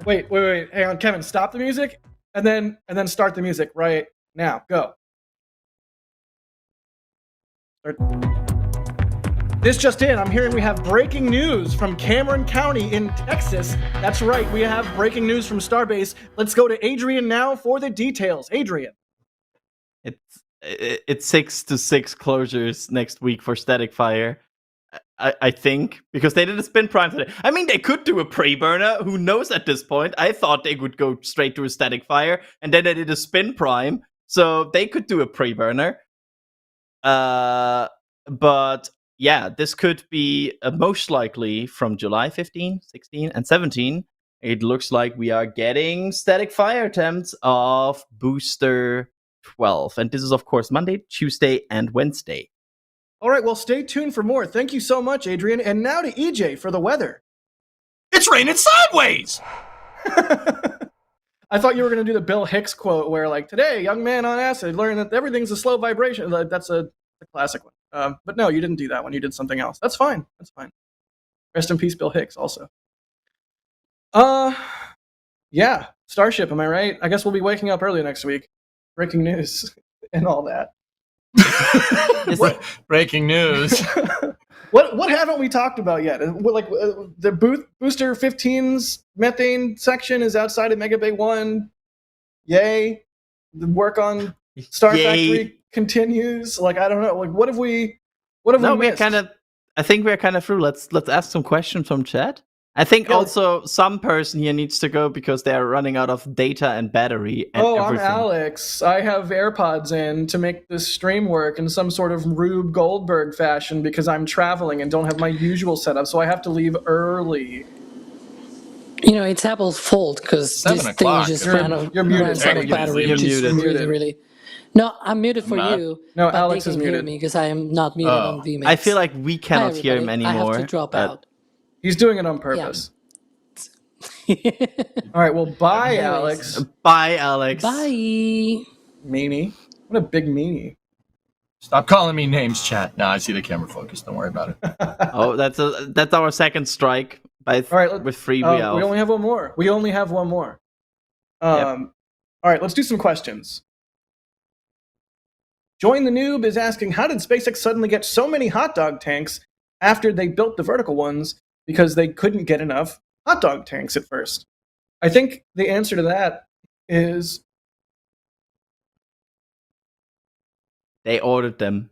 Wait. Hang on, Kevin, stop the music and then start the music right now. Go. This just in, I'm hearing we have breaking news from Cameron County in Texas. That's right, we have breaking news from Starbase. Let's go to Adrian now for the details. Adrian. It's 6 to 6 closures next week for static fire. I think, because they did a spin prime today. I mean, they could do a pre-burner. Who knows at this point? I thought they would go straight to a static fire, and then they did a spin prime, so they could do a pre-burner. But yeah, this could be most likely from July 15, 16, and 17. It looks like we are getting static fire attempts of booster 12. And this is, of course, Monday, Tuesday, and Wednesday. All right, well, stay tuned for more. Thank you so much, Adrian. And now to EJ for the weather. It's raining sideways! I thought you were going to do the Bill Hicks quote where, like, today, young man on acid learned that everything's a slow vibration. That's a classic one. But no, you didn't do that one. You did something else. That's fine. Rest in peace, Bill Hicks, also. Yeah, Starship, am I right? I guess we'll be waking up early next week. Breaking news and all that. Breaking news. What haven't we talked about yet? Like the booster 15's methane section is outside of Mega Bay 1. Yay! The work on Star Factory continues. Like, I don't know. Like, what have we missed? I think we're kind of through. Let's ask some questions from chat. I think Yeah. also some person here needs to go because they are running out of data and battery and everything. I'm Alex. I have AirPods in to make this stream work in some sort of Rube Goldberg fashion because I'm traveling and don't have my usual setup, so I have to leave early. You know, it's Apple's fault because 7 this thing o'clock. just You're muted. runs out of Technically, battery, you're which is muted. really, really. No, I'm muted for not. you. No, but Alex they is can hear muted. me because I am not muted on vMix. I feel like we cannot Hi, hear him everybody. anymore. I have to drop but- out. He's doing it on purpose. All right, well, bye, Anyways. Alex. Bye, Alex. Bye. Meanie. What a big meanie. Stop calling me names, chat. No, I see the camera focus. Don't worry about it. Oh, that's our second strike All right, with free we only have one more. All right, let's do some questions. Join the Noob is asking, how did SpaceX suddenly get so many hot dog tanks after they built the vertical ones because they couldn't get enough hot dog tanks at first? I think the answer to that is they ordered them.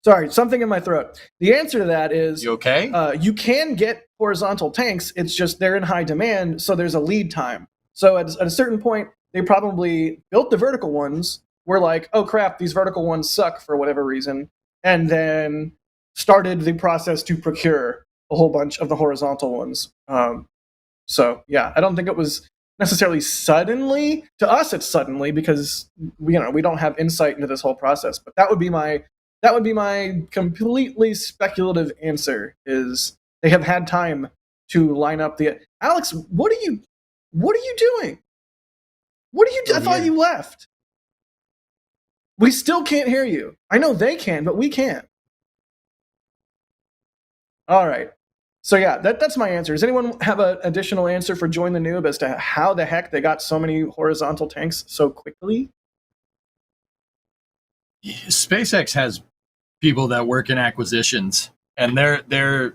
sorry, something in my throat. The answer to that is You okay? you can get horizontal tanks. It's just they're in high demand, so there's a lead time. So at a certain point, they probably built the vertical ones, were like, oh crap, these vertical ones suck for whatever reason, and then started the process to procure a whole bunch of the horizontal ones. So yeah, I don't think it was necessarily suddenly. To us, it's suddenly because we don't have insight into this whole process. But that would be my completely speculative answer. Is they have had time to line up the. Alex, what are you doing? What are you? I thought you left. We still can't hear you. I know they can, but we can't. All right. So yeah, that's my answer. Does anyone have an additional answer for Join the Noob as to how the heck they got so many horizontal tanks so quickly? SpaceX has people that work in acquisitions, and they're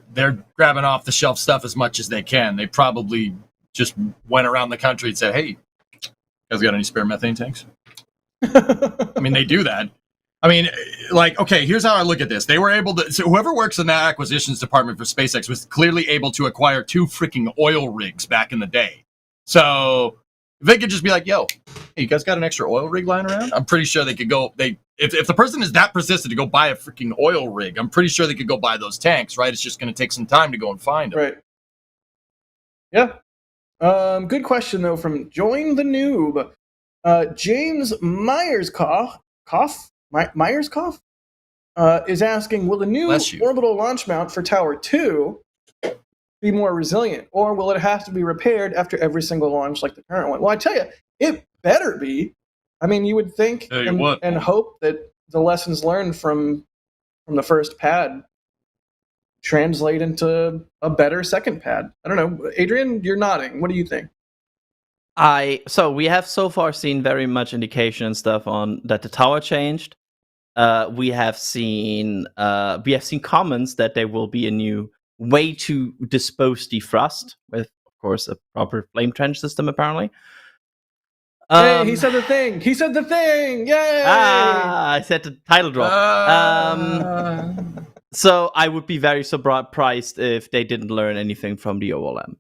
grabbing off the shelf stuff as much as they can. They probably just went around the country and said, "Hey, guys, got any spare methane tanks?" I mean, they do that. I mean, like, okay, here's how I look at this. They were able to, so whoever works in that acquisitions department for SpaceX was clearly able to acquire 2 freaking oil rigs back in the day. So if they could just be like, yo, hey, you guys got an extra oil rig lying around? I'm pretty sure they could go, if the person is that persistent to go buy a freaking oil rig, I'm pretty sure they could go buy those tanks, right? It's just going to take some time to go and find them. Right. Yeah. Good question, though, from Join the Noob. James Myerscough is asking, will the new orbital launch mount for Tower 2 be more resilient, or will it have to be repaired after every single launch like the current one? Well, I tell you, it better be. I mean, you would think and hope that the lessons learned from the first pad translate into a better second pad. I don't know. Adrian, you're nodding. What do you think? So we have so far seen very much indication and stuff on that the tower changed. We have seen comments that there will be a new way to dispose the thrust with, of course, a proper flame trench system. Apparently, hey, he said the thing. He said the thing. Yay! I said the title drop. So I would be very surprised if they didn't learn anything from the OLM.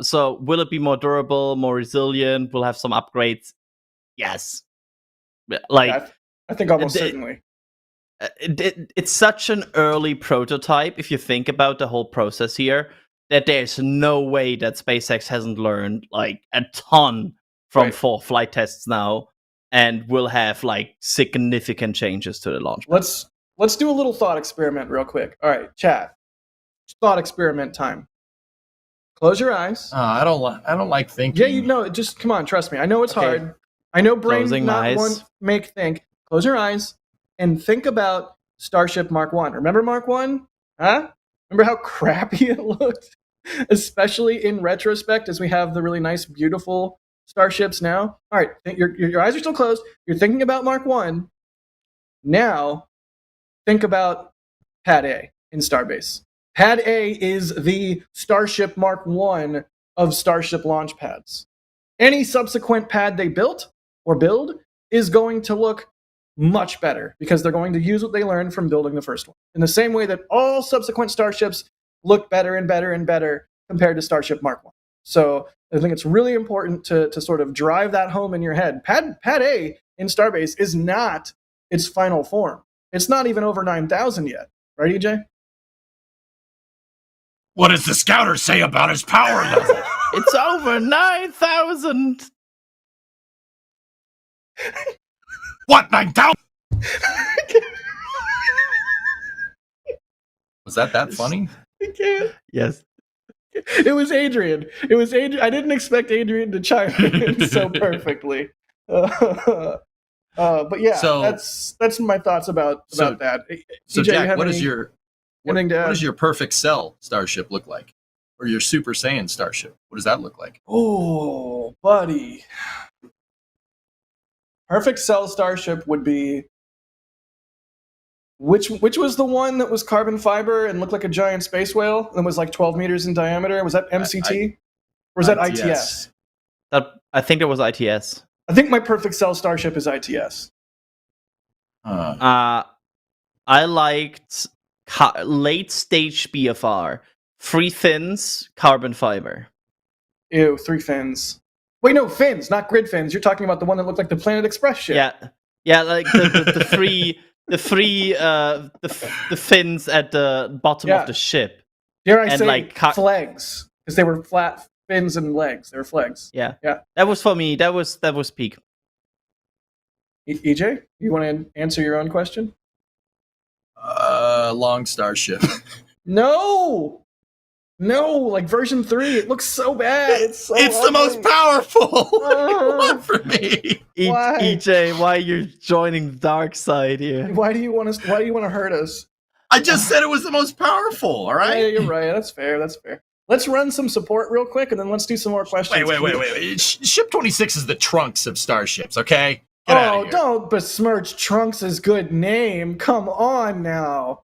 So will it be more durable, more resilient? We'll have some upgrades. Yes. Like I think almost certainly. It's such an early prototype, if you think about the whole process here, that there's no way that SpaceX hasn't learned like a ton from 4 flight tests now, and will have like significant changes to the launch. Let's do a little thought experiment real quick. All right, chat. Thought experiment time. Close your eyes. I don't like thinking. Yeah, you know, just come on, trust me. I know it's hard. I know brain not one make think. Close your eyes and think about Starship Mark 1. Remember Mark 1? Huh? Remember how crappy it looked? Especially in retrospect, as we have the really nice, beautiful starships now. All right, your eyes are still closed. You're thinking about Mark 1. Now, think about Pad A in Starbase. Pad A is the Starship Mark 1 of Starship launch pads. Any subsequent pad they built or build is going to look much better because they're going to use what they learned from building the first one. In the same way that all subsequent starships look better and better and better compared to Starship Mark 1. So I think it's really important to sort of drive that home in your head. Pad A in Starbase is not its final form. It's not even over 9,000 yet. Right, EJ? What does the scouter say about his power level? It's over 9,000. What, 9,000? Was that funny? I can't. Yes. It was Adrian. I didn't expect Adrian to chime in so perfectly. But yeah, So- that's my thoughts about that. So, EJ, you Jack, have what any- is your anything to what add? does your perfect cell starship look like? Or your Super Saiyan starship? What does that look like? Oh, buddy. Perfect cell starship would be which was the one that was carbon fiber and looked like a giant space whale and was like 12 meters in diameter? Was that MCT? Or was that ITS? I think it was ITS. I think my perfect cell starship is ITS. I liked late stage BFR. 3 fins, carbon fiber. Ew, 3 fins. Wait, no, fins, not grid fins. You're talking about the one that looked like the Planet Express ship. Yeah, like the fins at the bottom of the ship. Dare I And say like flags? Because they were flat fins and legs. They were flags. Yeah. Yeah. That was for me. That was peak. EJ, you want to answer your own question? Long starship. No, like version 3. It looks so bad. It's so It's the most ugly. powerful. Uh, What for me? Why? EJ, why you're joining the dark side here? Why do you want to hurt us? I just said it was the most powerful. All Yeah, right. you're right. That's fair. Let's run some support real quick, and then let's do some more questions. Wait. Ship 26 is the trunks of starships. Okay. Get out of here. Don't besmirch Trunks' good name. Come on now.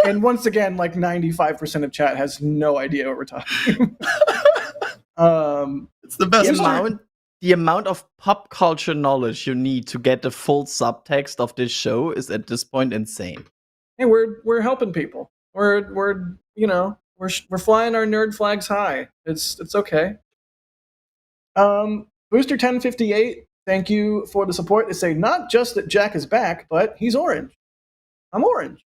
And once again, like 95% of chat has no idea what we're talking about. It's the best. The amount of pop culture knowledge you need to get the full subtext of this show is at this point insane. Hey, we're helping people. We're flying our nerd flags high. It's okay. Booster 1058, thank you for the support. They say not just that Jack is back, but he's orange. I'm orange.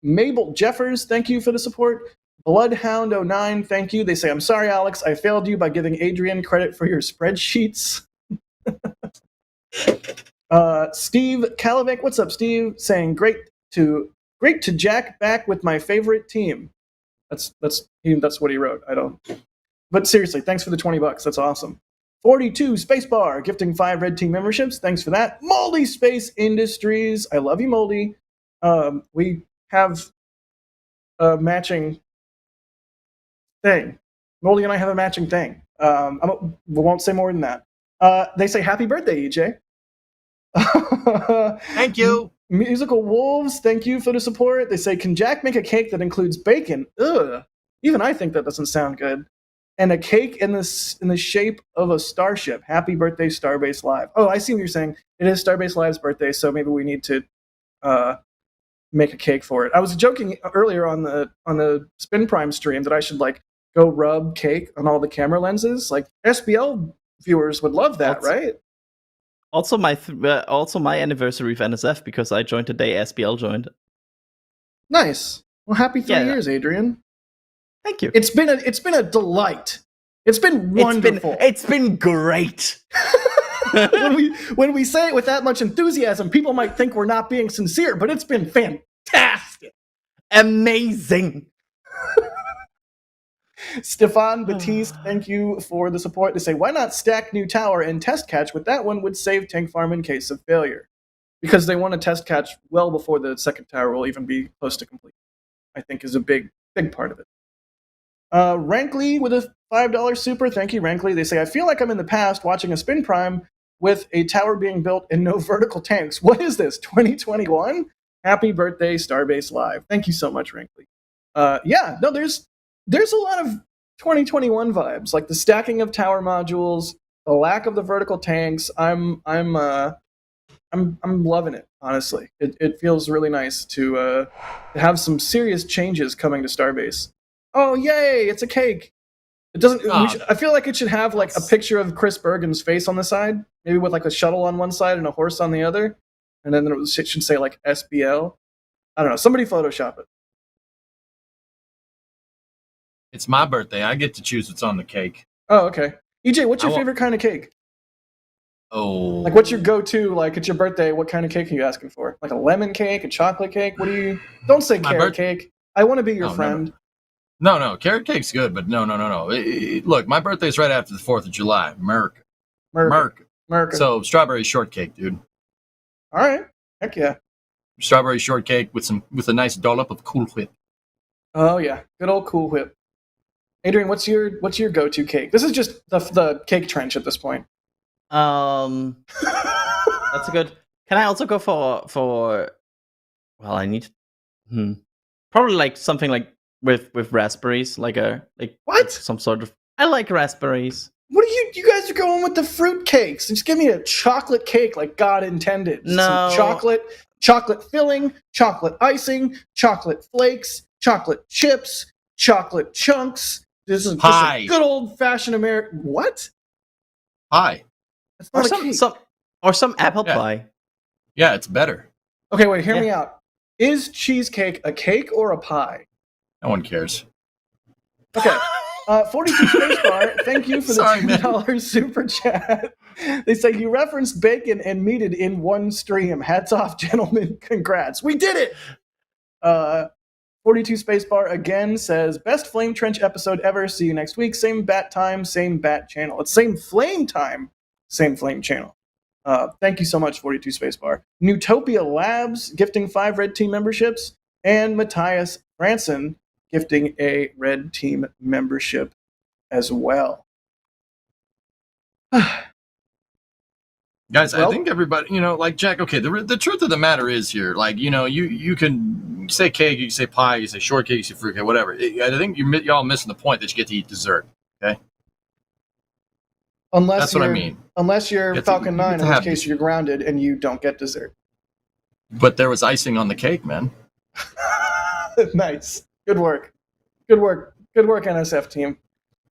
Mabel Jeffers, thank you for the support. Bloodhound09, thank you. They say, I'm sorry, Alex, I failed you by giving Adrian credit for your spreadsheets. Steve Kalovic, what's up, Steve? Saying great to Jack back with my favorite team. That's what he wrote. I don't. But seriously, thanks for the $20. That's awesome. 42 Spacebar, gifting 5 Red Team memberships. Thanks for that. Moldy Space Industries. I love you, Moldy. We have a matching thing. Moldy and I have a matching thing. We won't say more than that. They say happy birthday, EJ. Thank you. Musical Wolves, thank you for the support. They say, can Jack make a cake that includes bacon? Ugh. Even I think that doesn't sound good. And a cake in the shape of a starship. Happy birthday, Starbase Live. Oh, I see what you're saying. It is Starbase Live's birthday, so maybe we need to make a cake for it. I was joking earlier on the Spin Prime stream that I should like go rub cake on all the camera lenses. Like SBL viewers would love that, right? Also, my anniversary of NSF because I joined the day SBL joined. Nice. Well, happy 3 years, Adrian. Thank you. It's been a delight. It's been wonderful. It's been great. when we say it with that much enthusiasm, people might think we're not being sincere, but it's been fantastic. Amazing. Stefan Batiste, thank you for the support. They say, why not stack new tower and test catch? With that one would save tank farm in case of failure. Because they want to test catch well before the second tower will even be close to complete. I think is a big part of it. Rankley with a $5 super. Thank you, Rankley. They say, I feel like I'm in the past watching a Spin Prime with a tower being built and no vertical tanks. What is this, 2021? Happy birthday, Starbase Live. Thank you so much, Rankley. There's a lot of 2021 vibes, like the stacking of tower modules, the lack of the vertical tanks. I'm I'm loving it. Honestly, it feels really nice to have some serious changes coming to Starbase. Oh yay! It's a cake. It doesn't. I feel like it should have like a picture of Chris Bergen's face on the side, maybe with like a shuttle on one side and a horse on the other, and then it should say like SBL. I don't know. Somebody Photoshop it. It's my birthday. I get to choose what's on the cake. Oh, okay. EJ, what's your favorite kind of cake? Oh. Like, what's your go-to? Like, it's your birthday. What kind of cake are you asking for? Like a lemon cake, a chocolate cake? What do you? Don't say carrot cake. I want to be your friend. No. Carrot cake's good, but no. Look, my birthday's right after the 4th of July. America. So strawberry shortcake, dude. All right. Heck yeah. Strawberry shortcake with a nice dollop of Cool Whip. Oh yeah, good old Cool Whip. Adrian, what's your go-to cake? This is just the cake trench at this point. That's a good. Can I also go for? Well, I need. Probably like something like with raspberries, like what? Some sort of. I like raspberries. What are you guys are going with the fruit cakes? Just give me a chocolate cake like God intended. No. Some chocolate filling, chocolate icing, chocolate flakes, chocolate chips, chocolate chunks. This is pie. Just a good old-fashioned American. What? Pie. That's not a cake. Some apple pie. Yeah, it's better. Okay, wait, hear me out. Is cheesecake a cake or a pie? No one cares. Okay. 42 Spacebar, thank you for the $10 super chat. They say you referenced bacon and meated in one stream. Hats off, gentlemen. Congrats. We did it! 42 Spacebar again says, best Flame Trench episode ever. See you next week. Same bat time, same bat channel. It's same flame time, same flame channel. Thank you so much, 42 Spacebar. Newtopia Labs gifting 5 red team memberships. And Matthias Branson gifting a red team membership as well. Guys, I think everybody, like Jack, okay, the truth of the matter is here, like, you can say cake, you can say pie, you say shortcake, you say fruitcake, whatever. I think you're all missing the point that you get to eat dessert, okay? That's what I mean. Unless you're Falcon 9, in which case you're grounded and you don't get dessert. But there was icing on the cake, man. Nice. Good work. Good work, NSF team.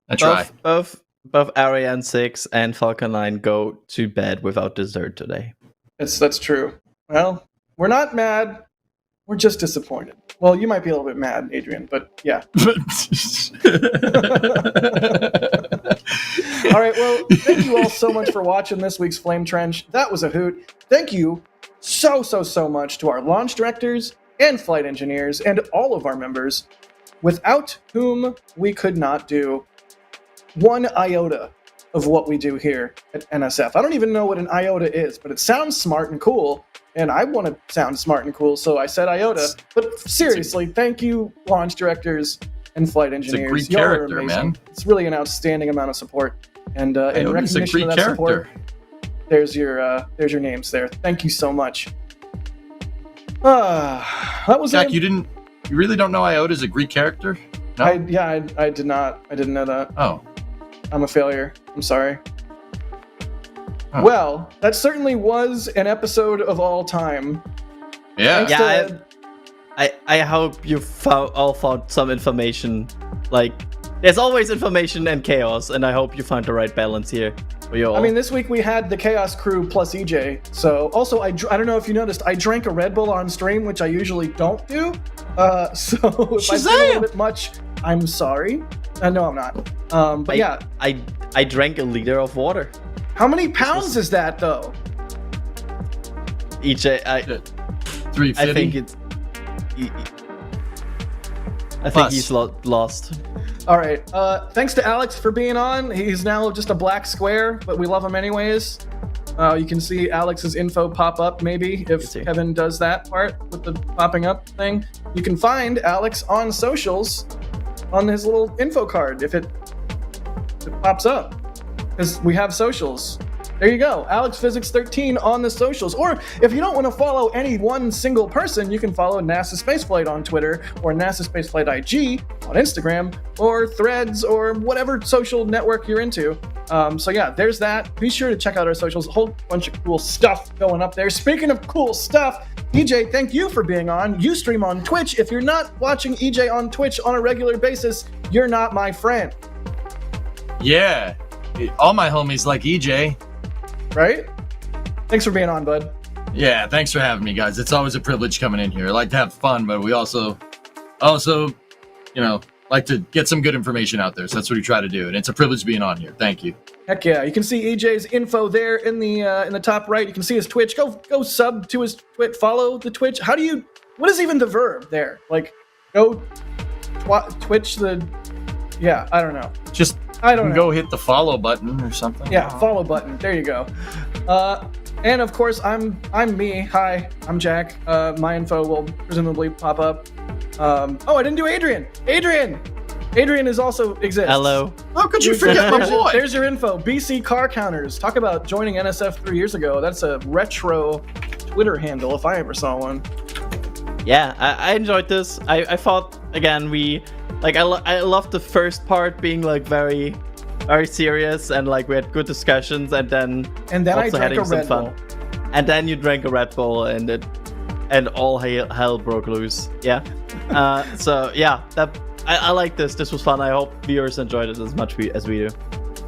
I try. Both Ariane 6 and Falcon 9 go to bed without dessert today. That's true. Well, we're not mad. We're just disappointed. Well, you might be a little bit mad, Adrian, but yeah. All right, well, thank you all so much for watching this week's Flame Trench. That was a hoot. Thank you so much to our launch directors and flight engineers and all of our members, without whom we could not do one iota of what we do here at NSF. I don't even know what an iota is, but it sounds smart and cool, and I want to sound smart and cool, so I said iota. But seriously, thank you, launch directors and flight engineers. It's a Greek character, man. It's really an outstanding amount of support, and in recognition of that support, there's your names there. Thank you so much. That was Jack. You really don't know iota is a Greek character? No? I did not. I didn't know that. Oh. I'm a failure. I'm sorry. Huh. Well, that certainly was an episode of all time. Yeah. I hope you all found some information. Like, there's always information and chaos, and I hope you found the right balance here for you all. I mean, this week we had the Chaos Crew plus EJ. So, also, I don't know if you noticed, I drank a Red Bull on stream, which I usually don't do. So, if I say a little bit much, I'm sorry. No, I'm not. But yeah. I drank a liter of water. How many pounds is that, though? EJ, 350. I think it's... I think he's lost. All right. Thanks to Alex for being on. He's now just a black square, but we love him anyways. You can see Alex's info pop up, maybe, if Kevin does that part with the popping up thing. You can find Alex on socials on his little info card if it pops up. Because we have socials. There you go, AlexPhysics13 on the socials. Or if you don't want to follow any one single person, you can follow NASASpaceflight on Twitter, or NASASpaceflight IG on Instagram, or Threads, or whatever social network you're into. So yeah, there's that. Be sure to check out our socials. A whole bunch of cool stuff going up there. Speaking of cool stuff, EJ, thank you for being on. You stream on Twitch. If you're not watching EJ on Twitch on a regular basis, you're not my friend. Yeah, all my homies like EJ. Right? Thanks for being on, bud. Yeah, thanks for having me, guys. It's always a privilege coming in here. I like to have fun, but we also, like to get some good information out there. So that's what we try to do, and it's a privilege being on here. Thank you. Heck yeah! You can see EJ's info there in the top right. You can see his Twitch. Go sub to his Twitch. Follow the Twitch. What is even the verb there? Like, go Twitch the. Yeah, I don't know. I don't know. Go hit the follow button or something. Yeah, follow button. There you go. And of course, I'm me. Hi, I'm Jack. My info will presumably pop up. I didn't do Adrian. Adrian is also exists. Hello. How could you forget my boy? There's your info. BC Car Counters. Talk about joining NSF 3 years ago. That's a retro Twitter handle if I ever saw one. Yeah, I enjoyed this. I thought again I loved the first part being like very, very serious, and like we had good discussions, and then I also drank having a some Red fun. Bull. And then you drank a Red Bull, and all hell broke loose. Yeah. So yeah, I like this. This was fun. I hope viewers enjoyed it as much as we do.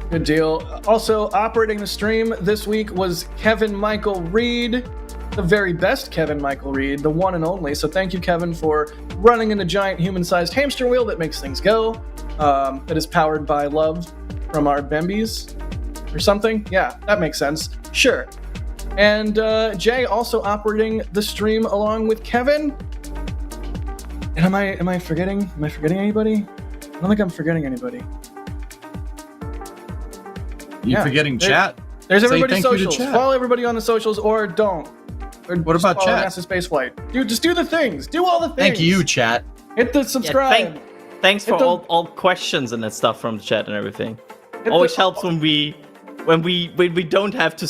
Good deal. Also operating the stream this week was Kevin Michael Reed. The very best Kevin Michael Reed, the one and only. So thank you, Kevin, for running in a giant human-sized hamster wheel that makes things go. That is powered by love from our Bembis or something. Yeah, that makes sense. Sure. And Jay also operating the stream along with Kevin. And am I forgetting? Am I forgetting anybody? I don't think I'm forgetting anybody. You forgetting chat? There's Say everybody's thank you to socials. chat. Follow everybody on the socials, or don't. Or What just about follow chat? NASASpaceflight. Dude, just do the things. Do all the things. Thank you, chat. Hit the Yeah, subscribe. thanks for Hit the- all questions and that stuff from the chat and everything. Hit Always the- helps when we don't have to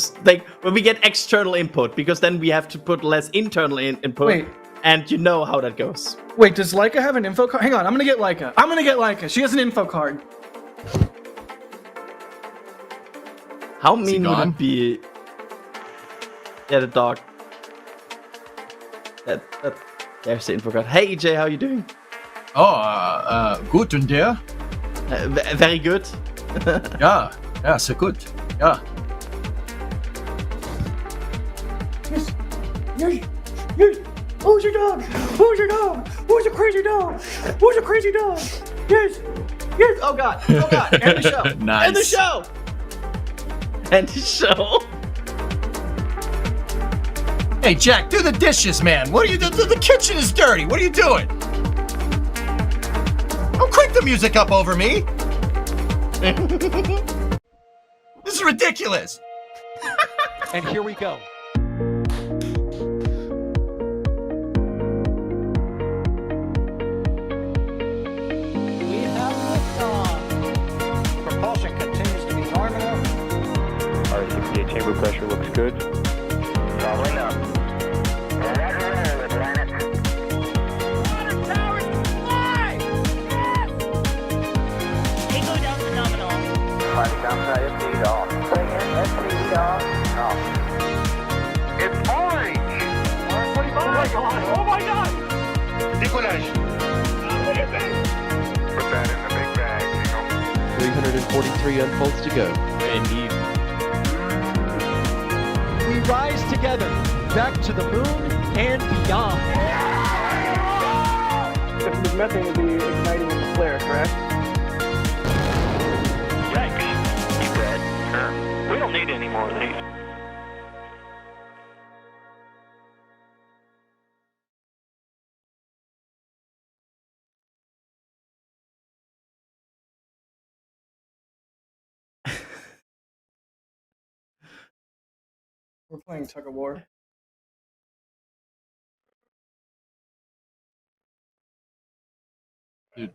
when we get external input, because then we have to put less internal input. Wait. And you know how that goes. Wait, does Leica have an info card? Hang on, I'm gonna get Leica. She has an info card. How he mean would gone? it be? Yeah, the dog. There's the info card. Hey EJ, how you doing? Gut und der? Very good. Ja, sehr gut. Ja. Yes. Who's your dog? Who's your dog? Who's your crazy dog? Who's your crazy dog? Yes. Oh God. End the show. Nice. End the show. And the show. Hey, Jack, do the dishes, man. What are you doing? The kitchen is dirty. What are you doing? Don't crank the music up over me. This is ridiculous. And here we go. We have liftoff. Propulsion continues to be nominal. R68 chamber pressure looks good. Following up. Roger, Atlantis. Water towers, fly! Yes! Tango down to nominal. Fighting down to SPD off. Bring in SPD off. It's orange! Orange 25. Oh my god! Oh my god! Decollage. Look at this! Put that in the big bag, 343 unfolds to go. Indeed. We rise together, back to the moon and beyond. If there's methane, would be igniting in the flare, correct? Yikes. Deep red. We don't need any more of these. We're playing tug of war. Dude,